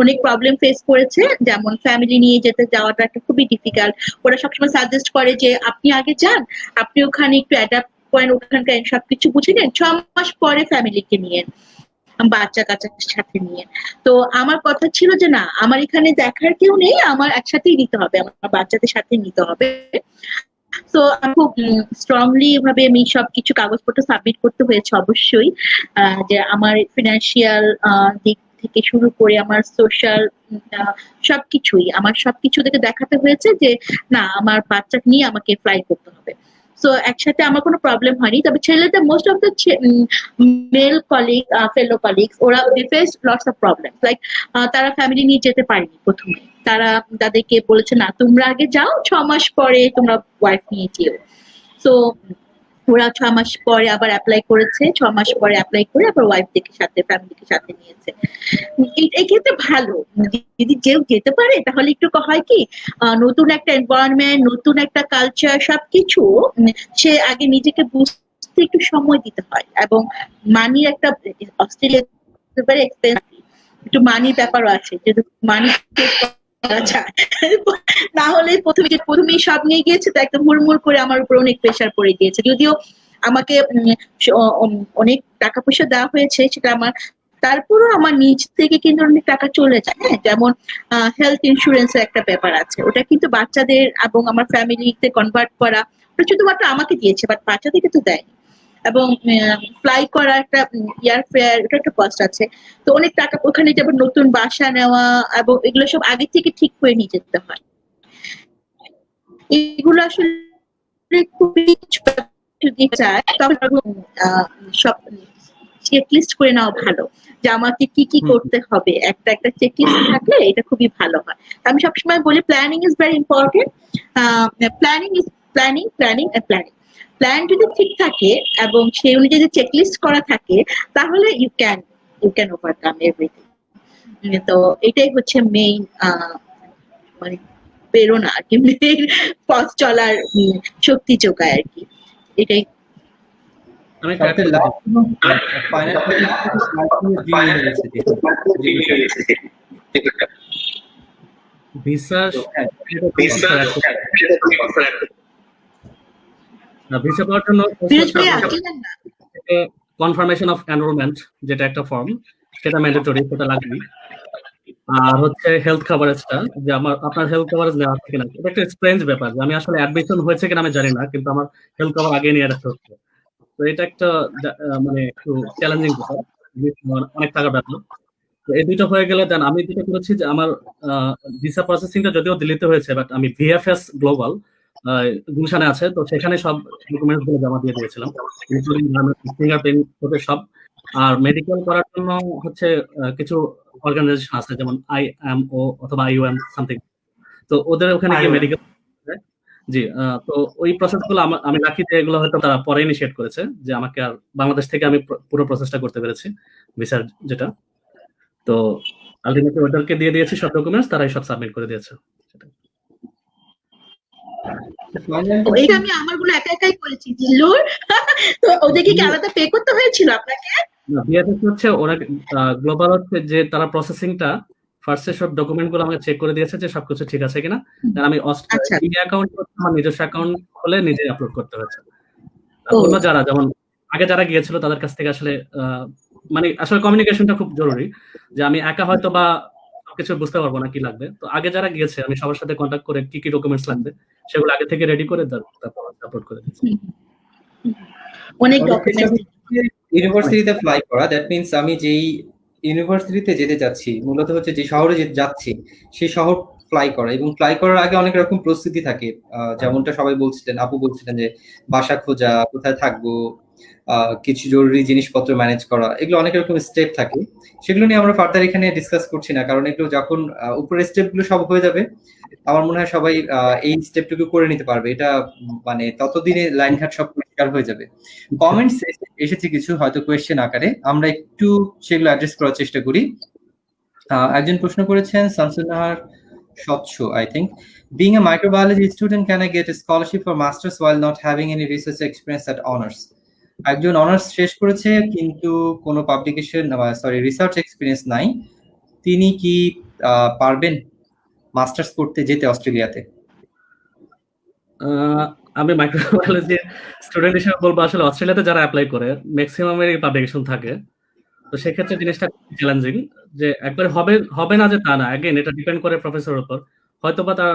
অনেক প্রবলেম ফেস করেছে, যেমন ফ্যামিলি নিয়ে যাওয়াটা একটা খুবই ডিফিকাল্ট। ওরা সবসময় সাজেস্ট করে যে আপনি আগে যান, আপনি ওখানে একটু অ্যাডাপ্ট করেন, ওখানকার সবকিছু বুঝে নেন, 6 মাস পরে ফ্যামিলিকে নিয়ে, বাচ্চা কাচ্চার সাথে নিয়ে। তো আমার কথা ছিল যে না, আমার এখানে দেখার কেউ নেই, আমার একসাথেই নিতে হবে, আমার বাচ্চাদের সাথে নিতে হবে। তো খুব স্ট্রংলি এভাবে আমি সবকিছু কাগজপত্র সাবমিট করতে হয়েছে অবশ্যই। যে আমার ফিনান্সিয়াল দিক থেকে শুরু করে আমার সোশ্যাল সবকিছুই, আমার সবকিছু থেকে দেখাতে হয়েছে যে না, আমার বাচ্চাকে নিয়ে আমাকে ফ্লাই করতে হবে। সো একসাথে আমার কোনো প্রবলেম হয়নি। তবে ছেলেদের most of the male colleague, fellow colleagues, ওরা face lots of problem. Like তারা ফ্যামিলি নিয়ে যেতে পারেনি প্রথমে। তারা তাদেরকে বলেছে না, তোমরা আগে যাও, 6 মাস পরে তোমরা ওয়াইফ নিয়ে যেও। সো ওরা 6 মাস পরে আবার অ্যাপ্লাই করেছে, 6 মাস পরে অ্যাপ্লাই করে আবার ওয়াইফদেরকে সাথে, ফ্যামিলিকে সাথে নিয়েছে। এই ক্ষেত্রে ভালো, যদি কেউ যেতে পারে তাহলে একটু হয় কি, নতুন একটা এনভায়রনমেন্ট, নতুন একটা কালচার, সবকিছু সে আগে নিজেকে বুঝতে একটু সময় দিতে হয়। এবং মানি একটা, অস্ট্রেলিয়া ভেরি এক্সপেন্সিভ, একটু মানির ব্যাপারও আছে, যদি মানি না হলে প্রথমেই সব নিয়ে গিয়েছে, তো একদম হুড়মুড় করে আমার উপর অনেক প্রেশার পড়ে গিয়েছে। যদিও আমাকে অনেক টাকা পয়সা দেওয়া হয়েছে, সেটা আমার, তারপরও আমার নিজ থেকে কিন্তু অনেক টাকা চলে যায়। হ্যাঁ, যেমন হেলথ ইন্স্যুরেন্সের একটা ব্যাপার আছে, ওটা কিন্তু বাচ্চাদের এবং আমার ফ্যামিলিতে কনভার্ট করা, ওটা শুধুমাত্র আমাকে দিয়েছে, বাট বাচ্চাদেরকে তো দেয়নি। এবং ফ্লাই করা একটা এয়ার ফেয়ার, এটা একটা কস্ট আছে। তো অনেক টাকা, ওখানে যেমন নতুন বাসা নেওয়া এবং এগুলো সব আগে থেকে ঠিক করে নিয়ে যেতে হয়। এগুলো আসলে খুবই, যদি চায় তখন সব চেকলিস্ট করে নেওয়া ভালো, যে আমাকে কি কি করতে হবে। একটা চেকলিস্ট থাকলে এটা খুবই ভালো হয়। আমি সবসময় বলি planning is very important. Planning is planning, planning and planning. Plan যদি ঠিক থাকে এবং সেই অনুযায়ী যদি চেকলিস্ট করা থাকে, তাহলে ইউ ক্যান ওভারকাম এভরিথিং। তো এটাই হচ্ছে মেইন মানে প্রেরণা আর কি, মেইন পথ চলার শক্তি যোগায় আর কি। এটাই ভিসা পাওয়ার জন্য কনফার্মেশন অফ এনরোলমেন্ট, যেটা একটা ফর্ম, সেটা ম্যান্ডেটরি, সেটা লাগবে। আর হচ্ছে হেলথ কভারেজটা, যে আপনার হেলথ কভারেজ নেওয়া আছে কিনা। এটা একটা স্ট্রেঞ্জ ব্যাপার, যে আমি আসলে অ্যাডমিশন হয়েছে কিনা আমি জানি না, কিন্তু আমার হেলথ কভার আগে নিয়ে রাখতে হচ্ছে। তো এটা একটা মানে একটু চ্যালেঞ্জিং ব্যাপার, অনেক টাকার ব্যাপার। তো এই দুইটা হয়ে গেলে দেন আমি যেটা করেছি যে আমার ভিসা প্রসেসিংটা যদিও দিল্লিতে হয়েছে, বাট আমি ভিএফএস গ্লোবাল গুলশানে আছে, তো সেখানে সব ডকুমেন্টস গুলো জমা দিয়ে দিয়েছিলাম, ফিঙ্গারপ্রিন্ট থেকে সব। আর মেডিকেল করার জন্য হচ্ছে কিছু অর্গানাইজেশন আছে, যেমন IMO অথবা IUM সামথিং, তো ওদের ওখানে গিয়ে মেডিকেল। জি, তো ওই প্রসেস গুলো আমি লাকি যে এগুলো হয়তো তারা পরে ইনিশিয়েট করেছে, যে আমাকে আর বাংলাদেশ থেকে আমি পুরো প্রসেসটা করতে পেরেছি ভিসার যেটা। তো আলটিমেটলি ওদেরকে দিয়ে দিয়েছি সব ডকুমেন্টস, তারাই সব সাবমিট করে দিয়েছে। তো এটা আমি আমারগুলো একা একাই করেছি জিল্লুর। তো ওদেরকে কি আলাদা পে করতে হয়েছিল আপনাকে? না, বিএফএস হচ্ছে ওরা গ্লোবাল হচ্ছে যে তারা প্রসেসিংটা ফার্স্টে সব ডকুমেন্ট গুলো আমাকে চেক করে দিয়েছে যে সবকিছু ঠিক আছে কিনা। আমি আচ্ছা। অ্যাকাউন্ট আমার নিজস্ব অ্যাকাউন্ট খুলে নিজে আপলোড করতে হয়েছে। ও। অন্য যারা যেমন আগে যারা গিয়েছিল তাদের কাছ থেকে আসলে মানে আসলে কমিউনিকেশনটা খুব জরুরি, যে আমি একা হয়তো বা সবকিছু বুঝতে পারবো না কি লাগবে। তো আগে যারা গিয়েছে আমি সবার সাথে কন্ট্যাক্ট করে কি কি ডকুমেন্টস লাগবে সেগুলো আগে থেকে রেডি করে তারপর আপলোড করে দিচ্ছি। অনেক ডকুমেন্টস ইউনিভার্সিটিতে ফ্লাই করা, দ্যাট মিন্স আমি যেই ইউনিভার্সিটিতে যেতে যাচ্ছি, মূলত হচ্ছে যে শহরে যাচ্ছি সেই শহর ফ্লাই করা, এবং ফ্লাই করার আগে অনেক রকম প্রস্তুতি থাকে, যেমনটা সবাই বলছিলেন, আপু বলছিলেন যে বাসা খোঁজা, কোথায় থাকবো, কিছু জরুরি জিনিসপত্র ম্যানেজ করা, এগুলো অনেক রকম স্টেপ থাকে। সেগুলো নিয়ে আমরা ফার্দার এখানে ডিসকাস করছি না, কারণ এগুলো যখন উপরের স্টেপ গুলো সব হয়ে যাবে, আমার মনে হয় সবাই এই স্টেপটুকু করে নিতে পারবে। এটা মানে ততদিনে লাইন ঘাট সব পরিষ্কার হয়ে যাবে। কমেন্টস এসেছে কিছু, হয়তো কোয়েশ্চেন আকারে, আমরা একটু সেগুলো অ্যাড্রেস করার চেষ্টা করি। একজন প্রশ্ন করেছেন, শামসুন্নাহার স্বচ্ছ, I think, being a microbiology student, can I get a scholarship for masters while not having any research experience at honors? একজন অনার্স শেষ করেছে কিন্তু কোনো পাবলিকেশন রিসার্চ এক্সপিরিয়েন্স নাই, তিনি কি পারবেন মাস্টার্স করতে যেতে অস্ট্রেলিয়াতে? আমি মাইক্রোবায়োলজি স্টুডেন্ট হিসেবে বলবো, আসলে অস্ট্রেলিয়াতে যারা অ্যাপ্লাই করে ম্যাক্সিমামেরই পাবলিকেশন থাকে, তো সেক্ষেত্রে জিনিসটা চ্যালেঞ্জিং। যে একবার হবে না যে তা না, অ্যাগেন এটা ডিপেন্ড করে প্রফেসরের উপর। হয়তো বা তার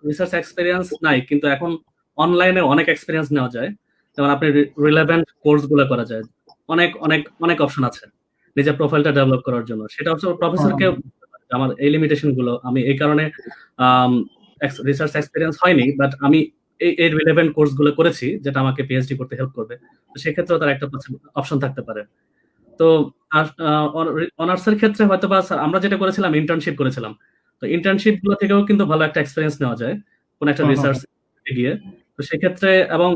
রিসার্চ এক্সপিরিয়েন্স নাই, কিন্তু এখন অনলাইনে অনেক এক্সপিরিয়েন্স নেওয়া যায়, যেমন আপনি রিলেভেন্ট কোর্স গুলো করা যায়, অনেক অনেক অনেক অপশন আছে নিজের প্রোফাইলটা ডেভেলপ করার জন্য। সেটা হচ্ছে প্রফেসরকে আমার এই লিমিটেশন গুলো, আমি এই কারণে রিসার্চ এক্সপিরিয়েন্স হয়নি, বাট আমি এই রিলেভেন্ট কোর্স গুলো করেছি যেটা আমাকে পিএইচডি করতে হেল্প করবে, তো সেক্ষেত্রেও তার একটা অপশন থাকতে পারে। তো অনার্সের ক্ষেত্রে হয়তো বা আমরা যেটা করেছিলাম ইন্টার্নশিপ করেছিলাম, তো ইন্টার্নশিপ গুলো থেকেও কিন্তু ভালো একটা এক্সপিরিয়েন্স নেওয়া যায় কোন একটা রিসার্চ গিয়ে। তো সেক্ষেত্রে এবং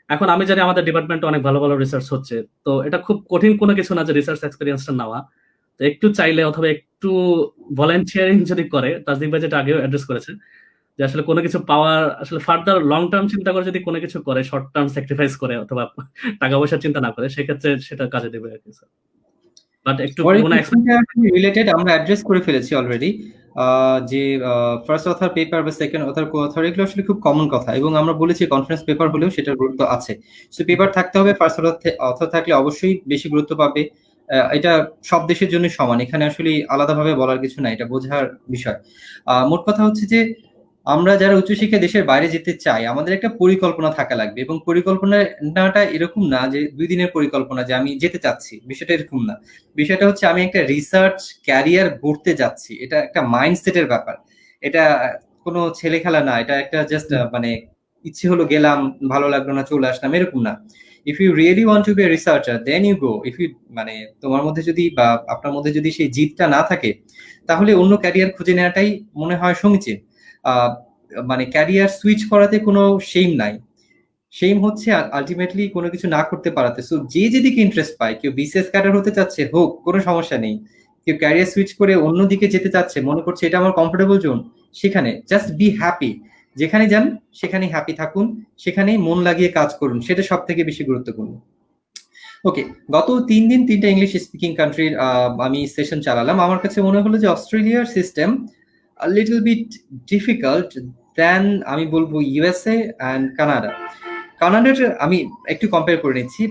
এখন আমি জানি আমাদের ডিপার্টমেন্টে অনেক ভালো ভালো রিসার্চ হচ্ছে, তো এটা খুব কঠিন কোনো কিছু না যে রিসার্চ এক্সপিরিয়েন্সটা নেওয়া। তো একটু চাইলে অথবা একটু ভলান্টিয়ারিং যদি করে, তাসদিক ভাই যেটা আগেও অ্যাড্রেস করেছে, যে আসলে কোনো কিছু পাওয়ার আসলে ফার্দার লং টার্ম চিন্তা করে যদি কোনো কিছু করে, শর্ট টার্ম স্যাক্রিফাইস করে অথবা টাকা পয়সার চিন্তা না করে, সেক্ষেত্রে সেটা কাজে দেবে আর কি স্যার। বাট একটু রিলেটেড আমরা অ্যাড্রেস করে ফেলেছি অলরেডি, যে ফার্স্ট অথর পেপার বা সেকেন্ড অথর কো অথর, এগুলো আসলে খুব কমন কথা, এবং আমরা বলেছি কনফারেন্স পেপার হলেও সেটার গুরুত্ব আছে। সো পেপার থাকতে হবে, ফার্স্ট অথর থাকলে অবশ্যই বেশি গুরুত্ব পাবে। এটা সব দেশের জন্য সমান, এখানে আসলে আলাদাভাবে বলার কিছু না, এটা বোঝার বিষয়। মোট কথা হচ্ছে যে আমরা যারা উচ্চশিক্ষা দেশের বাইরে যেতে চাই, আমাদের একটা পরিকল্পনা থাকা লাগবে, এবং পরিকল্পনাটা এরকম না যে 2 দিনের পরিকল্পনা যে আমি যেতে চাচ্ছি, বিষয়টা এরকম না। বিষয়টা হচ্ছে আমি একটা রিসার্চ ক্যারিয়ার গড়তে যাচ্ছি, এটা একটা মাইন্ডসেটের ব্যাপার। এটা কোনো ছেলে খেলা না, এটা একটা জাস্ট মানে ইচ্ছে হলো গেলাম, ভালো লাগলো না চলে আসলাম, এরকম না। If you really want to be a researcher, then you go. If you মানে তোমার মধ্যে যদি বা আপনার মধ্যে যদি সেই জিদটা না থাকে, তাহলে অন্য ক্যারিয়ার খুঁজে নেওয়াটাই মনে হয় সমীচীন। মানে ক্যারিয়ার সুইচ করাতে কোনো শেম নাই, শেম হচ্ছে আলটিমেটলি কোনো কিছু না করতে পারাতে। সো যে যেদিকে ইন্টারেস্ট পায়, কেউ বিসিএস ক্যাডার হতে চাচ্ছে হোক, কোনো সমস্যা নেই। কেউ ক্যারিয়ার সুইচ করে অন্যদিকে যেতে চাচ্ছে, মনে করছে এটা আমার কমফোর্টেবল জোন, সেখানে জাস্ট বি হ্যাপি। যেখানে যান সেখানেই হ্যাপি থাকুন, সেখানেই মন লাগিয়ে কাজ করুন, সেটা সব থেকে বেশি গুরুত্বপূর্ণ। ওকে, গত 3 দিন 3টা ইংলিশ স্পিকিং কান্ট্রির আমি সেশন চালালাম। আমার কাছে মনে হলো যে অস্ট্রেলিয়ার system a little bit difficult than আমি বলবো ইউএসএ অ্যান্ড কানাডা। কানাডার আমি একটু কম্পেয়ার করে নিচ্ছি,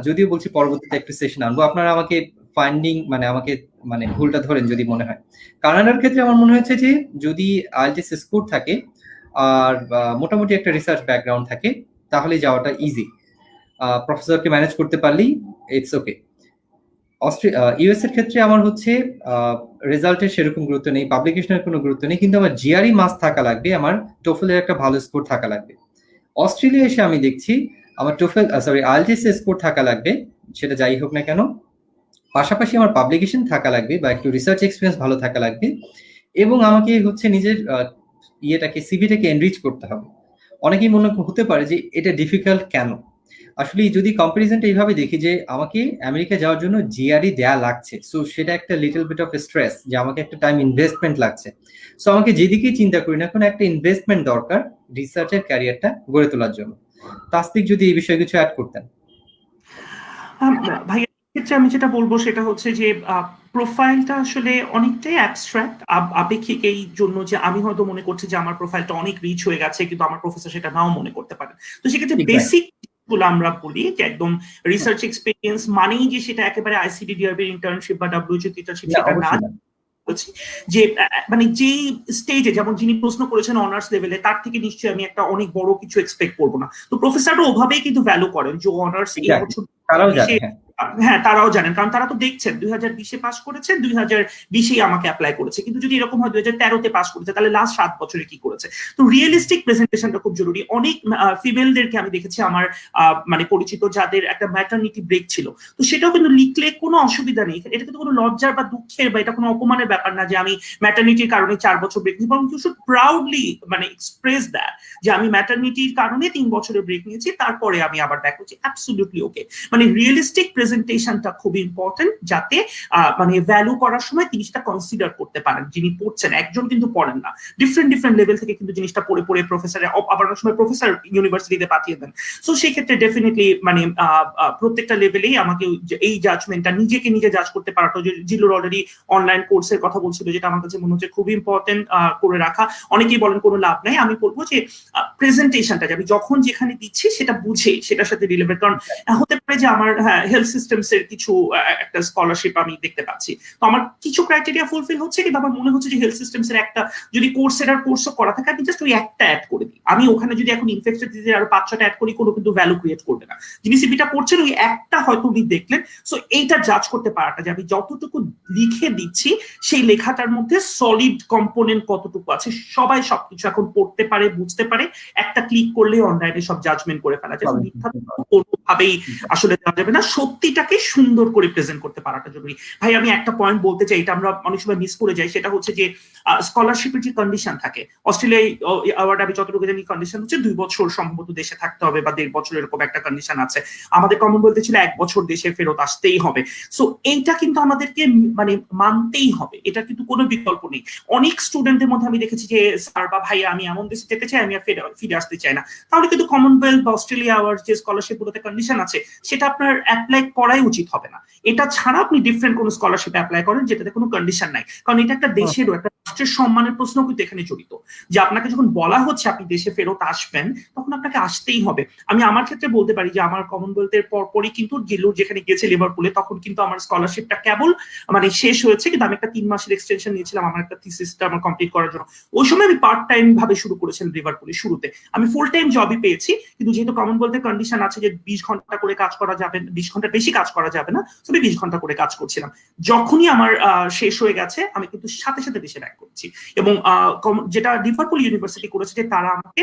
যদিও বলছি পরবর্তীতে একটু সেশন আনবো, আপনারা আমাকে ফাইন্ডিং মানে ভুলটা ধরেন যদি মনে হয়। কানাডার ক্ষেত্রে আমার মনে হয়েছে যে যদি আইএলটিএস স্কোর থাকে আর মোটামুটি একটা রিসার্চ ব্যাকগ্রাউন্ড থাকে, তাহলে যাওয়াটা ইজি। প্রফেসরকে ম্যানেজ করতে পারলেই ইটস ওকে। ইউএস এর ক্ষেত্রে আমার হচ্ছে রেজাল্টের সেরকম গুরুত্ব নেই, পাবলিকেশনের কোনো গুরুত্ব নেই, কিন্তু আমার জিআরই মাস থাকা লাগবে, আমার টোফেলের একটা ভালো স্কোর থাকা লাগবে। অস্ট্রেলিয়া এসে আমি দেখছি আমার আইএলটিএস এর স্কোর থাকা লাগবে, সেটা যাই হোক না কেন। পাশাপাশি আমার পাবলিকেশন থাকা লাগবে বা একটু রিসার্চ এক্সপিরিয়েন্স ভালো থাকা লাগবে, এবং আমাকে হচ্ছে নিজের সিভিটাকে এনরিচ করতে হবে। অনেকেই মনে হতে পারে যে এটা ডিফিকাল্ট কেন। আসলে যদি কম্পারিজনটা এইভাবে দেখি যে আমাকে আমেরিকা যাওয়ার জন্য জিআরই দেয়া লাগছে, সো সেটা একটা লিটল বিট অফ স্ট্রেস, যে আমাকে একটা টাইম ইনভেস্টমেন্ট লাগছে। সো আমাকে যেদিকেই চিন্তা করি না এখন একটা ইনভেস্টমেন্ট দরকার রিসার্চের ক্যারিয়ারটা গড়ে তোলার জন্য। তাসদিক যদি এই বিষয়ে কিছু অ্যাড করতেন। ভাই ক্ষেত্রে আমি যেটা বলবো সেটা হচ্ছে যে প্রোফাইলটা আসলে অনেকটাই অ্যাবস্ট্রাক্ট, আপেক্ষিক, এই জন্য যে আমি হয়তো মনে করছি যে আমার প্রোফাইলটা অনেক রিচ হয়ে গেছে, কিন্তু আমার প্রফেসর সেটা নাও মনে করতে পারেন। তো সেক্ষেত্রে বেসিক গুলো আমরা বলি যে একদম রিসার্চ এক্সপিরিয়েন্স মানেই যে সেটা একেবারে আইসিডিডিআরবি ইন্টার্নশিপ বা ডাব্লিউএইচও ইন্টার্নশিপ সেটা না, যে মানে যেই স্টেজে, যেমন যিনি প্রশ্ন করেছেন অনার্স লেভেলে, তার থেকে নিশ্চয়ই আমি একটা অনেক বড় কিছু এক্সপেক্ট করবো না। তো প্রফেসরও ওভাবেই কিন্তু ভ্যালু করেন যে অনার্স এই বছর, হ্যাঁ তারাও জানেন, কারণ তারা তো দেখছেন 2020-এ পাস করেছে, 2020-এই আমাকে অ্যাপ্লাই করেছে, কিন্তু যদি এরকম হয় 2013-তে পাস করেছে, তাহলে লাস্ট 7 বছরে কি করেছে। তো রিয়েলিস্টিক প্রেজেন্টেশনটা খুব জরুরি। অনেক ফিমেলদেরকে আমি দেখেছি আমার মানে পরিচিত, যাদের একটা ম্যাটারনিটি ব্রেক ছিল, তো সেটাও কিন্তু লিখলে কোনো অসুবিধা নেই। এটা কিন্তু কোনো লজ্জার বা দুঃখের বা এটা কোনো অপমানের ব্যাপার না যে আমি ম্যাটারনিটির কারণে 4 বছর ব্রেক নিয়েছি, বরং ইউ শুড প্রাউডলি মানে এক্সপ্রেস দ্যাট যে আমি ম্যাটারনিটির কারণে 3 বছরের ব্রেক নিয়েছি, তারপরে আমি আবার ব্যাক করছি। অ্যাবসলিউটলি ওকে। মানে রিয়েলিস্টিক প্রেজেন্টেশনটা খুব ইম্পর্টেন্ট, যাতে মানে ভ্যালু করার সময় জিনিসটা কনসিডার করতে পারেন যিনি পড়ছেন। একজন কিন্তু পড়েন না, ডিফারেন্ট লেভেল থেকে কিন্তু জিনিসটা পড়ে পড়ে প্রফেসরে, আবার অনেক সময় প্রফেসর ইউনিভার্সিটিতে পাঠিয়ে দেন। সো সেই ক্ষেত্রে ডেফিনেটলি মানে প্রত্যেকটা লেভেলেই আমাকে এই জাজমেন্টটা, নিজেকে নিজে জাজ করতে পারাটা, জিলুর অলরেডি অনলাইন কোর্সের কথা বলছিল, যেটা আমার কাছে মনে হচ্ছে খুব ইম্পর্টেন্ট করে রাখা। অনেকেই বলেন কোনো লাভ নাই, আমি বলবো যে প্রেজেন্টেশনটা আমি যখন যেখানে দিচ্ছি সেটা বুঝে সেটার সাথে রিলেভেন্ট। কারণ হতে পারে যে আমার হেলথ সিস্টেমস এর কিছু একটা স্কলারশিপ আমি দেখতে পাচ্ছি, তো আমার কিছু ক্রাইটেরিয়া ফুলফিল হচ্ছে, কিন্তু আমার মনে হচ্ছে যে হেলথ সিস্টেমস এর একটা যদি কোর্সও করা থাকে, আমি জাস্ট ওই একটা অ্যাড করে দিই। আমি ওখানে যদি এখন ইনফেকশন ডিজিজের আরো 5-6টা অ্যাড করি, কোনো কিন্তু ভ্যালু ক্রিয়েট করবে না। যিনি সিভিটা পড়ছেন ওই একটা হয়তো উনি দেখলেন। সো এইটা জাজ করতে পারাটা যে আমি যতটুকু লিখে দিচ্ছি সেই লেখাটার মধ্যে সলিড কম্পোনেন্ট কতটুকু আছে, সবাই সবকিছু এখন পড়তে পারে, বুঝতে পারে, একটা ক্লিক করলে অনলাইনে সব জাজমেন্ট করে ফেলা যায়। মিথ্যা কোনোভাবেই আসলে দেওয়া যাবে না, সত্যিটাকে সুন্দর করে প্রেজেন্ট করতে পারাটা জরুরি। ভাই আমি একটা পয়েন্ট বলতে চাই, এটা আমরা অনেক সময় মিস করে যাই, সেটা হচ্ছে যে স্কলারশিপের যে কন্ডিশন থাকে, অস্ট্রেলিয়ায় অ্যাওয়ার্ড আমি যতটুকু জানি কন্ডিশন হচ্ছে 2 বছর সম্ভবত দেশে থাকতে হবে বা 1.5 বছর, এরকম একটা কন্ডিশন আছে। আমাদের কমনওয়েলথে ছিল 1 বছর দেশে ফেরত আসতেই হবে। সো এইটা কিন্তু আমাদেরকে মানে মানতেই হবে, এটা কিন্তু কোনো বিকল্প নেই। অনেক স্টুডেন্টদের মধ্যে আমি দেখেছি যে স্যার বা ভাইয়া আমি এমন দেশে যেতে চাই, আমি আর ফিরে আসতে চাই না। তাহলে কিন্তু কমনওয়েলথ বা অস্ট্রেলিয়া অ্যাওয়ার্ড যে স্কলারশিপ গুলোতে কন্ডিশন আছে, সেটা আপনার অ্যাপ্লাই করাই উচিত হবে না। এটা ছাড়া আপনি ডিফারেন্ট কোনো স্কলারশিপ অ্যাপ্লাই করেন যেটাতে কোনো কন্ডিশন নাই, কারণ এটা একটা দেশেরও, একটা রাষ্ট্রের সম্মানের প্রশ্ন কিন্তু এখানে জড়িত। যে আপনাকে যখন বলা হচ্ছে আপনি দেশে ফেরত আসবেন, তখন আপনাকে আসতেই হবে। আমি আমার ক্ষেত্রে বলতে পারি যে আমার কমনওয়েলথের পরপরই কিন্তু জিলুর যেখানে গেছে লিভারপুলে, তখন কিন্তু আমার স্কলারশিপটা কেবল মানে শেষ হয়েছে, কিন্তু আমি একটা 3 মাসের এক্সটেনশন নিয়েছিলাম আমার একটা থিসিসটা আমার কমপ্লিট করার জন্য। ওই সময় আমি পার্ট টাইম ভাবে শুরু করেছিলাম লিভারপুলে শুরুতে, আমি ফুল টাইম জবই পেয়েছি, কিন্তু যেহেতু কমনওয়েলথের কন্ডিশন আছে যে 20 ঘন্টা করে কাজ করা যাবে, 20 ঘন্টার বেশি কাজ করা যাবে না, তো আমি 20 ঘন্টা করে কাজ করছিলাম। যখনই আমার শেষ হয়ে গেছে, আমি কিন্তু সাথে সাথে দেশে ব্যাক করছি। এবং যেটা লিভারপুল ইউনিভার্সিটি করেছে যে তারা আমাকে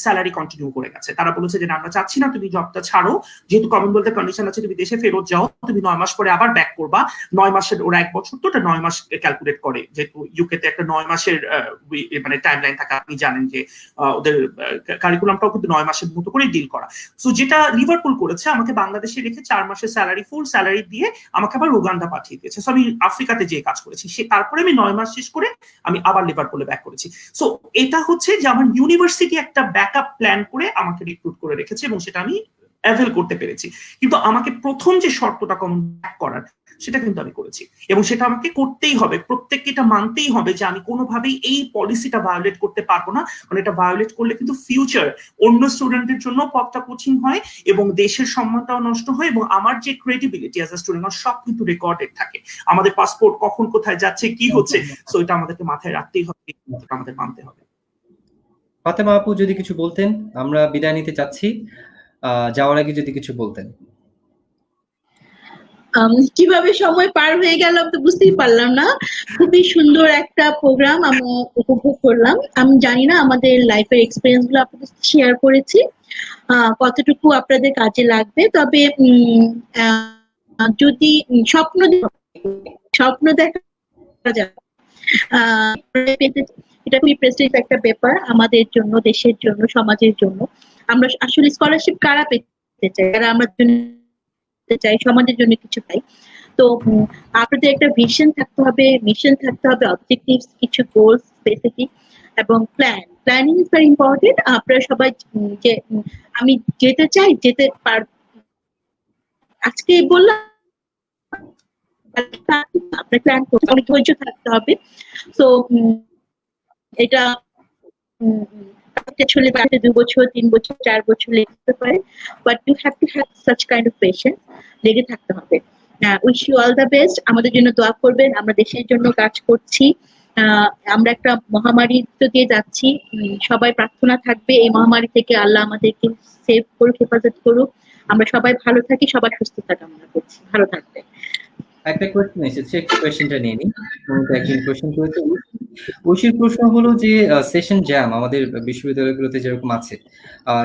স্যালারি কন্টিনিউ করে গেছে। তারা বলেছে যে আমরা চাচ্ছি না তুমি জবটা ছাড়ো, যেহেতু কমনওয়েলথের কন্ডিশন আছে তুমি দেশে ফেরত যাও, তুমি 9 মাস পরে আবার ব্যাক করবা। 9 মাসের, ওরা 1 বছর তো ওটা 9 মাস ক্যালকুলেট করে, যেহেতু ইউকেতে একটা 9 মাসের মানে টাইমলাইন থাকে, আপনি জানেন যে ওদের কারিকুলামটাও কিন্তু 9 মাসের মতো করে ডিল করা। সো যেটা লিভারপুল করেছে, আমাকে বাংলাদেশে রেখে 4 মাসের স্যালারি, ফুল স্যালারি দিয়ে আমাকে আবার উগান্ডা পাঠিয়ে দিয়েছে। সো আমি আফ্রিকাতে যেয়ে কাজ করেছি, তারপরে আমি 9 মাস শেষ করে আমি আবার লিভারপুলে ব্যাক করেছি। সো এটা হচ্ছে যে আমার ইউনিভার্সিটি একটা ব্যাকআপ প্ল্যান করে আমাকে রিক্রুট করে রেখেছে, এবং সেটা আমি অ্যাভেল করতে পেরেছি। কিন্তু আমাকে প্রথম যে শর্তটা কমন ব্যাক করার, সেটা কিন্তু আমি করেছি, এবং সেটা আমাকে করতেই হবে। প্রত্যেককে এটা মানতেই হবে যে আমি কোনোভাবেই এই পলিসিটা ভায়োলেট করতে পারবো না, কারণ এটা ভায়োলেট করলে কিন্তু ফিউচার অন্য স্টুডেন্টের জন্য পথটা কঠিন হয়, এবং দেশের সম্মানটাও নষ্ট হয়, এবং আমার যে ক্রেডিবিলিটি অ্যাজ আ স্টুডেন্ট সব কিন্তু রেকর্ডেড থাকে। আমাদের পাসপোর্ট কখন কোথায় যাচ্ছে, কি হচ্ছে, সো এটা আমাদেরকে মাথায় রাখতেই হবে, আমাদের মানতে হবে। ফাতেমা আপু যদি কিছু বলতেন, আমরা বিদায় নিতে চাচ্ছি। যাওয়ার আগে যদি কিছু বলতেন। কিভাবে সময় পার হয়ে গেল তো বুঝতেই পারলাম না। খুবই সুন্দর একটা প্রোগ্রাম আমি উপভোগ করলাম। আমি জানি না আমাদের লাইফের এক্সপেরিয়েন্স গুলো আপনাদের সাথে শেয়ার করেছি কতটুকু আপনাদের কাজে লাগবে। তবে যদি স্বপ্ন দেখা যায় এটা খুবই প্রেস্টিজ একটা ব্যাপার আমাদের জন্য, দেশের জন্য, সমাজের জন্য। আমরা আসলে স্কলারশিপ কারা পেতে চাই, কারা আমরা চাই সমাজের জন্য কিছু পাই। তো আপনাদের একটা ভিশন থাকতে হবে, মিশন থাকতে হবে, অবজেক্টিভস, কিছু গোলস, স্পেসিফিক এবং প্ল্যানিং ইজ ভেরি ইম্পর্টেন্ট। আপনারা সবাই যে আমি যেতে চাই, যেতে পার আজকে বললাম আপনার প্ল্যান করতে অনেক ধৈর্য থাকতে হবে। তো এটা আসলে 2 বছর, 3 বছর, 4 বছর লেগতে পারে, but you have to have such kind of patience, লেগে থাকতে হবে। Wish you all the best. আমাদের জন্য দোয়া করবেন, আমরা দেশের জন্য কাজ করছি। আমরা একটা মহামারীর দিয়ে যাচ্ছি, সবাই প্রার্থনা থাকবে এই মহামারী থেকে আল্লাহ আমাদেরকে সেভ করুক, হেফাজত করুক। আমরা সবাই ভালো থাকি, সবার সুস্থতা কামনা করছি। ভালো থাকবে। একটা কোয়েশ্চেন এসেছে, একটু কোয়েশ্চেনটা নিয়ে নিই। একজন কোয়েশ্চেন করেছে, ঐশীর প্রশ্ন হলো যে সেশন জ্যাম আমাদের বিশ্ববিদ্যালয়গুলোতে যেরকম আছে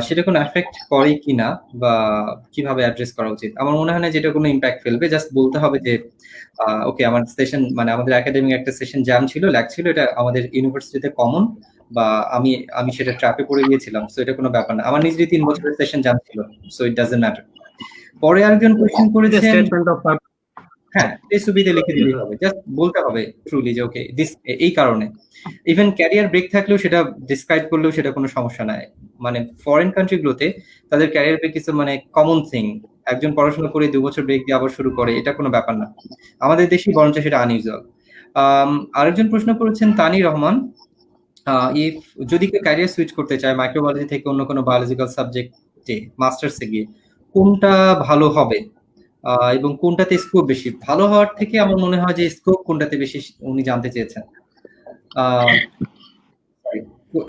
সেটা কোনো এফেক্ট করে কিনা বা কিভাবে অ্যাড্রেস করা উচিত। আমার মনে হয় না যেটা কোনো ইম্প্যাক্ট ফেলবে। জাস্ট বলতে হবে যে ওকে আমার সেশন মানে আমাদের একাডেমিক একটা সেশন জ্যাম ছিল, ল্যাগ ছিল, এটা আমাদের ইউনিভার্সিটিতে কমন, বা আমি সেটা ট্র্যাপে পড়ে গিয়েছিলাম, সো এটা কোনো ব্যাপার না। আমার নিজেরই 3 বছরের সেশন জ্যাম ছিল, সো ইট ডাজন্ট ম্যাটার। পরে আরেকজন কোয়েশ্চেন করেছেন, স্টেটমেন্ট অফ হ্যাঁ সুবিধে লিখে দিলেই হবে, জাস্ট বলতে হবে ট্রুলি যে ওকে দিস এই কারণে। ইভেন ক্যারিয়ার ব্রেক থাকলেও সেটা ডিসক্রাইব করলেও সেটা কোনো সমস্যা নাই। মানে ফরেন কান্ট্রিগুলোতে তাদের ক্যারিয়ার ব্রেক ইজ মানে কমন থিং। একজন পড়াশোনা করে 2 বছর ব্রেক দিয়ে আবার শুরু করে, এটা কোনো ব্যাপার না। আমাদের দেশেই বরঞ্চ সেটা আনইউজুয়াল। আরেকজন প্রশ্ন করেছেন তানি রহমান, ইফ যদি কেউ ক্যারিয়ার সুইচ করতে চায় মাইক্রোবায়োলজি থেকে অন্য কোনো বায়োলজিক্যাল সাবজেক্টে মাস্টার্সে গিয়ে, কোনটা ভালো হবে এবং কোনটাতে স্কোপ বেশি? ভালো হওয়ার থেকে আমার মনে হয় যে স্কোপ কোনটাতে বেশি উনি জানতে চেয়েছেন।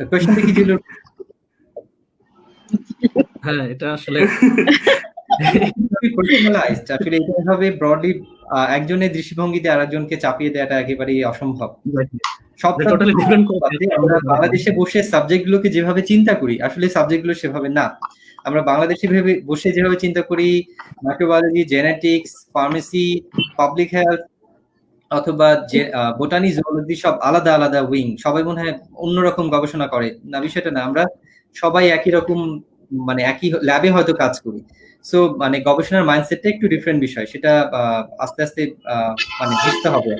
কোয়েশ্চনটা কি ছিল? হ্যাঁ, এটা আসলে পার্সোনালাইজড। আসলে এটা এভাবে ব্রডলি একজনের দৃষ্টিভঙ্গি দিয়ে আরেকজনকে চাপিয়ে দেওয়াটা একেবারেই অসম্ভব। সব টোটালি ডিপেন্ড করছে। আমরা বাংলাদেশে বসে সাবজেক্টগুলোকে যেভাবে চিন্তা করি, আসলে সাবজেক্টগুলো সেভাবে না। আমরা বাংলাদেশে ভেবে বসে যেভাবে চিন্তা করি, microbiology, genetics, pharmacy, public health অথবা বোটানি, জুওলজি সব আলাদা আলাদা উইং। সবাই মনে হয় অন্যরকম গবেষণা করে, না বিষয়টা না। আমরা সবাই একই রকম মানে একই ল্যাবে হয়তো কাজ করি। সো মানে গবেষণার মাইন্ডসেটটা একটু ডিফারেন্ট বিষয়, সেটা আস্তে আস্তে মানে বুঝতে হবে।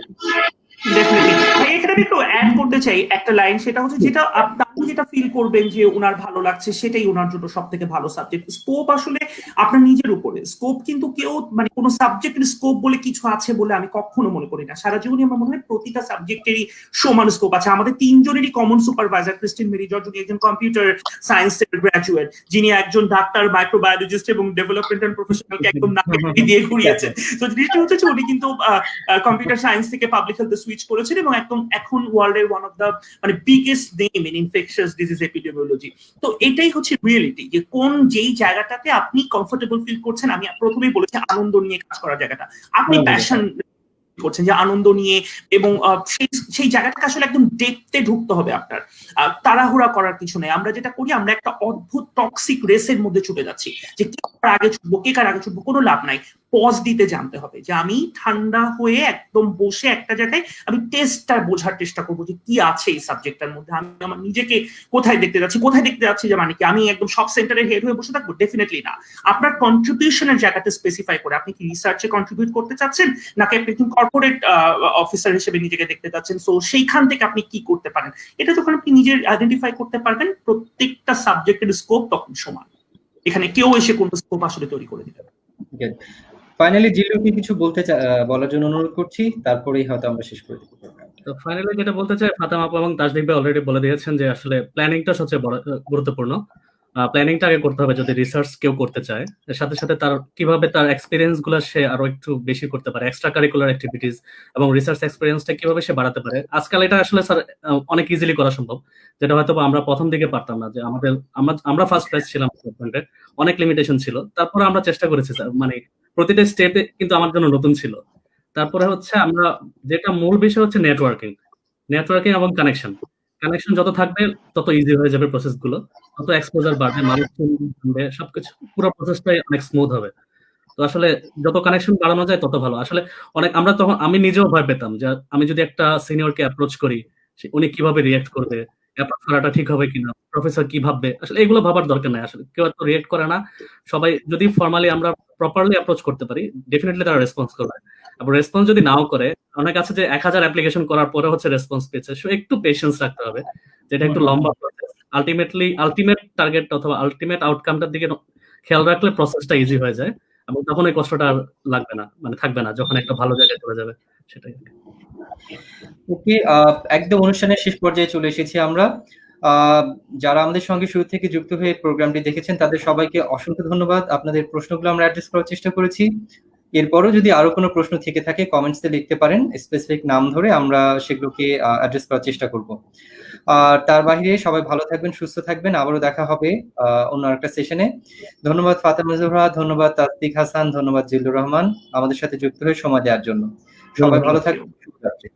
ডেফিনেটলি ভাই, এখানে আমি একটু অ্যাড করতে চাই একটা লাইন, সেটা হচ্ছে যেটা আপনি যেটা ফিল করবেন যে ওনার ভালো লাগছে সেটাই ওনার জন্য সব থেকে ভালো সাবজেক্ট। স্কোপ আসলে আপনার নিজের উপরে। স্কোপ কিন্তু কেউ মানে কোনো সাবজেক্টের স্কোপ বলে কিছু আছে বলে আমি কখনো মনে করি না। সারা জীবনই আমার মনে হয় প্রতিটা সাবজেক্টেরই সমান স্কোপ আছে। আমাদের 3 জনেরই common supervisor Christine Mary George, যিনি একজন কম্পিউটার সায়েন্সের গ্র্যাজুয়েট, যিনি একজন ডাক্তার, মাইক্রোবায়োলজিস্ট এবং ডেভেলপমেন্টাল প্রফেশনালকে একদম নাকে দিয়ে ঘুরিয়েছেন। তো জিনিসটা হচ্ছে যে উনি কিন্তু কম্পিউটার সায়েন্স থেকে পাবলিক হেলথে সুইচ করেছেন এবং একদম এখন ওয়ার্ল্ডের ওয়ান অফ দ্য মানে biggest name in infectious disease epidemiology. তো এটাই হচ্ছে রিয়েলিটি, যে কোন যেই জায়গাটাতে আপনি কমফোর্টেবল ফিল করছেন। আমি প্রথমেই বলেছি আনন্দ নিয়ে কাজ করার জায়গাটা, আপনি প্যাশন করছেন যে আনন্দ নিয়ে, এবং সেই জায়গাটাকে আসলে একদম ডেপথে ঢুকতে হবে আপনার। তাড়াহুড়া করার কিছু নেই। আমরা যেটা করি, আমরা একটা অদ্ভুত টক্সিক রেসের মধ্যে ছুটে যাচ্ছি, যে কে কার আগে ছুটবো, কে কার আগে ছুটবো, কোনো লাভ নাই। পজ দিতে জানতে হবে, যে আমি ঠান্ডা হয়ে একদম বসে একটা জায়গায় আমি টেস্টটা বোঝার চেষ্টা করবো যে কি আছে এই সাবজেক্টটার মধ্যে, আমি আমার নিজেকে কোথায় দেখতে যাচ্ছি, যে মানে কি আমি একদম সব সেন্টারের হেড হয়ে বসে থাকবো? ডেফিনেটলি না। আপনার কন্ট্রিবিউশনের জায়গাতে স্পেসিফাই করে, আপনি কি রিসার্চে কন্ট্রিবিউট করতে চাচ্ছেন, নাকি আপনি কর্পোরেট অফিসার হিসেবে নিজেকে দেখতে চাচ্ছেন, সো সেইখান থেকে আপনি কি করতে পারেন, এটা যখন আপনি নিজের আইডেন্টিফাই করতে পারবেন, প্রত্যেকটা সাবজেক্টের স্কোপ তখন সমান। এখানে কেউ এসে কোন স্কোপ আসলে তৈরি করে দিতে পারে। ফাইনালি জিলুকে কিছু বলার জন্য অনুরোধ করছি, তারপরেই হয়তো আমরা শেষ করে দিব। তো ফাইনালি যেটা বলতে চাই, ফাতেমা আপু এবং তাসদিক ভাই অলরেডি বলে দিয়েছেন যে আসলে প্ল্যানিংটা সবচেয়ে বড় গুরুত্বপূর্ণ। প্ল্যানিংটা আগে করতে হবে যদি রিসার্চ কেউ করতে চায়। এর সাথে সাথে তার কিভাবে তার এক্সপেরিয়েন্স গুলো সে আরো একটু বেশি করতে পারে, এক্সট্রা কারিকুলার অ্যাক্টিভিটিস এবং রিসার্চ এক্সপেরিয়েন্সটা কিভাবে সে বাড়াতে পারে। আজকাল এটা আসলে স্যার অনেক ইজিলি করা সম্ভব, যেটা হয়তো আমরা প্রথম দিকে পারতাম না। যে আমরা ফার্স্ট ব্যাচ ছিলাম, অনেক লিমিটেশন ছিল। তারপরে আমরা চেষ্টা করেছি স্যার, মানে প্রতিটা স্টেপে কিন্তু আমার জন্য নতুন ছিল। তারপরে হচ্ছে আমরা যেটা মূল বিষয় হচ্ছে নেটওয়ার্কিং এবং কানেকশন যত থাকবে তত ইজি হয়ে যাবে প্রসেস গুলো, তত এক্সপোজার বাড়বে, মানুষ জানবে, সবকিছু পুরো প্রসেসটাই অনেক স্মুথ হবে। তো আসলে যত কানেকশন বাড়ানো যায় তত ভালো। আসলে আমরা তখন আমি নিজেও ভয় পেতাম যে আমি যদি একটা সিনিয়রকে অ্যাপ্রোচ করি, উনি কিভাবে রিয়েক্ট করবে, অ্যাপ্রোচ করাটা ঠিক হবে কিনা, প্রফেসর কি ভাববে। আসলে এগুলো ভাবার দরকার নাই, আসলে কেউ এত রিয়েক্ট করে না। সবাই যদি ফর্মালি আমরা প্রপারলি অ্যাপ্রোচ করতে পারি, ডেফিনেটলি তারা রেসপন্স করবে। আবার রেসপন্স যদি নাও করে, অনেক আছে যে 1000 অ্যাপ্লিকেশন করার পরে হচ্ছে রেসপন্স পেয়েছে, সো একটু পেশেন্স রাখতে হবে, যেটা একটু লম্বা প্রসেস। আলটিমেট টার্গেট অথবা আলটিমেট আউটকামটার দিকে খেয়াল রাখলে প্রসেসটা ইজি হয়ে যায় এবং তখন এই কষ্টটা আর লাগবে না, মানে থাকবে না যখন একটা ভালো জায়গায় চলে যাবে, সেটাই। ওকে, একদম অনুষ্ঠানের শেষ পর্যায়ে চলে এসেছি আমরা। যারা আমাদের সঙ্গে শুরু থেকে যুক্ত হয়ে প্রোগ্রামটি দেখেছেন তাদের সবাইকে অসংখ্য ধন্যবাদ। আপনাদের প্রশ্নগুলো আমরা অ্যাড্রেস করার চেষ্টা করেছি। এরপরও যদি আরো কোনো প্রশ্ন থেকে থাকে কমেন্টসে লিখতে পারেন, স্পেসিফিক নাম ধরে আমরা সেগুলোকে অ্যাড্রেস করার চেষ্টা করব। আর তার বাইরে সবাই ভালো থাকবেন, সুস্থ থাকবেন। আবারও দেখা হবে অন্য একটা সেশনে। ধন্যবাদ ফাতেমা জোহরা, ধন্যবাদ তাসদিক হাসান, ধন্যবাদ জিল্লুর রহমান আমাদের সাথে যুক্ত হয়ে সময় দেওয়ার জন্য। সবাই ভালো থাকবেন, শুভরাত্রি।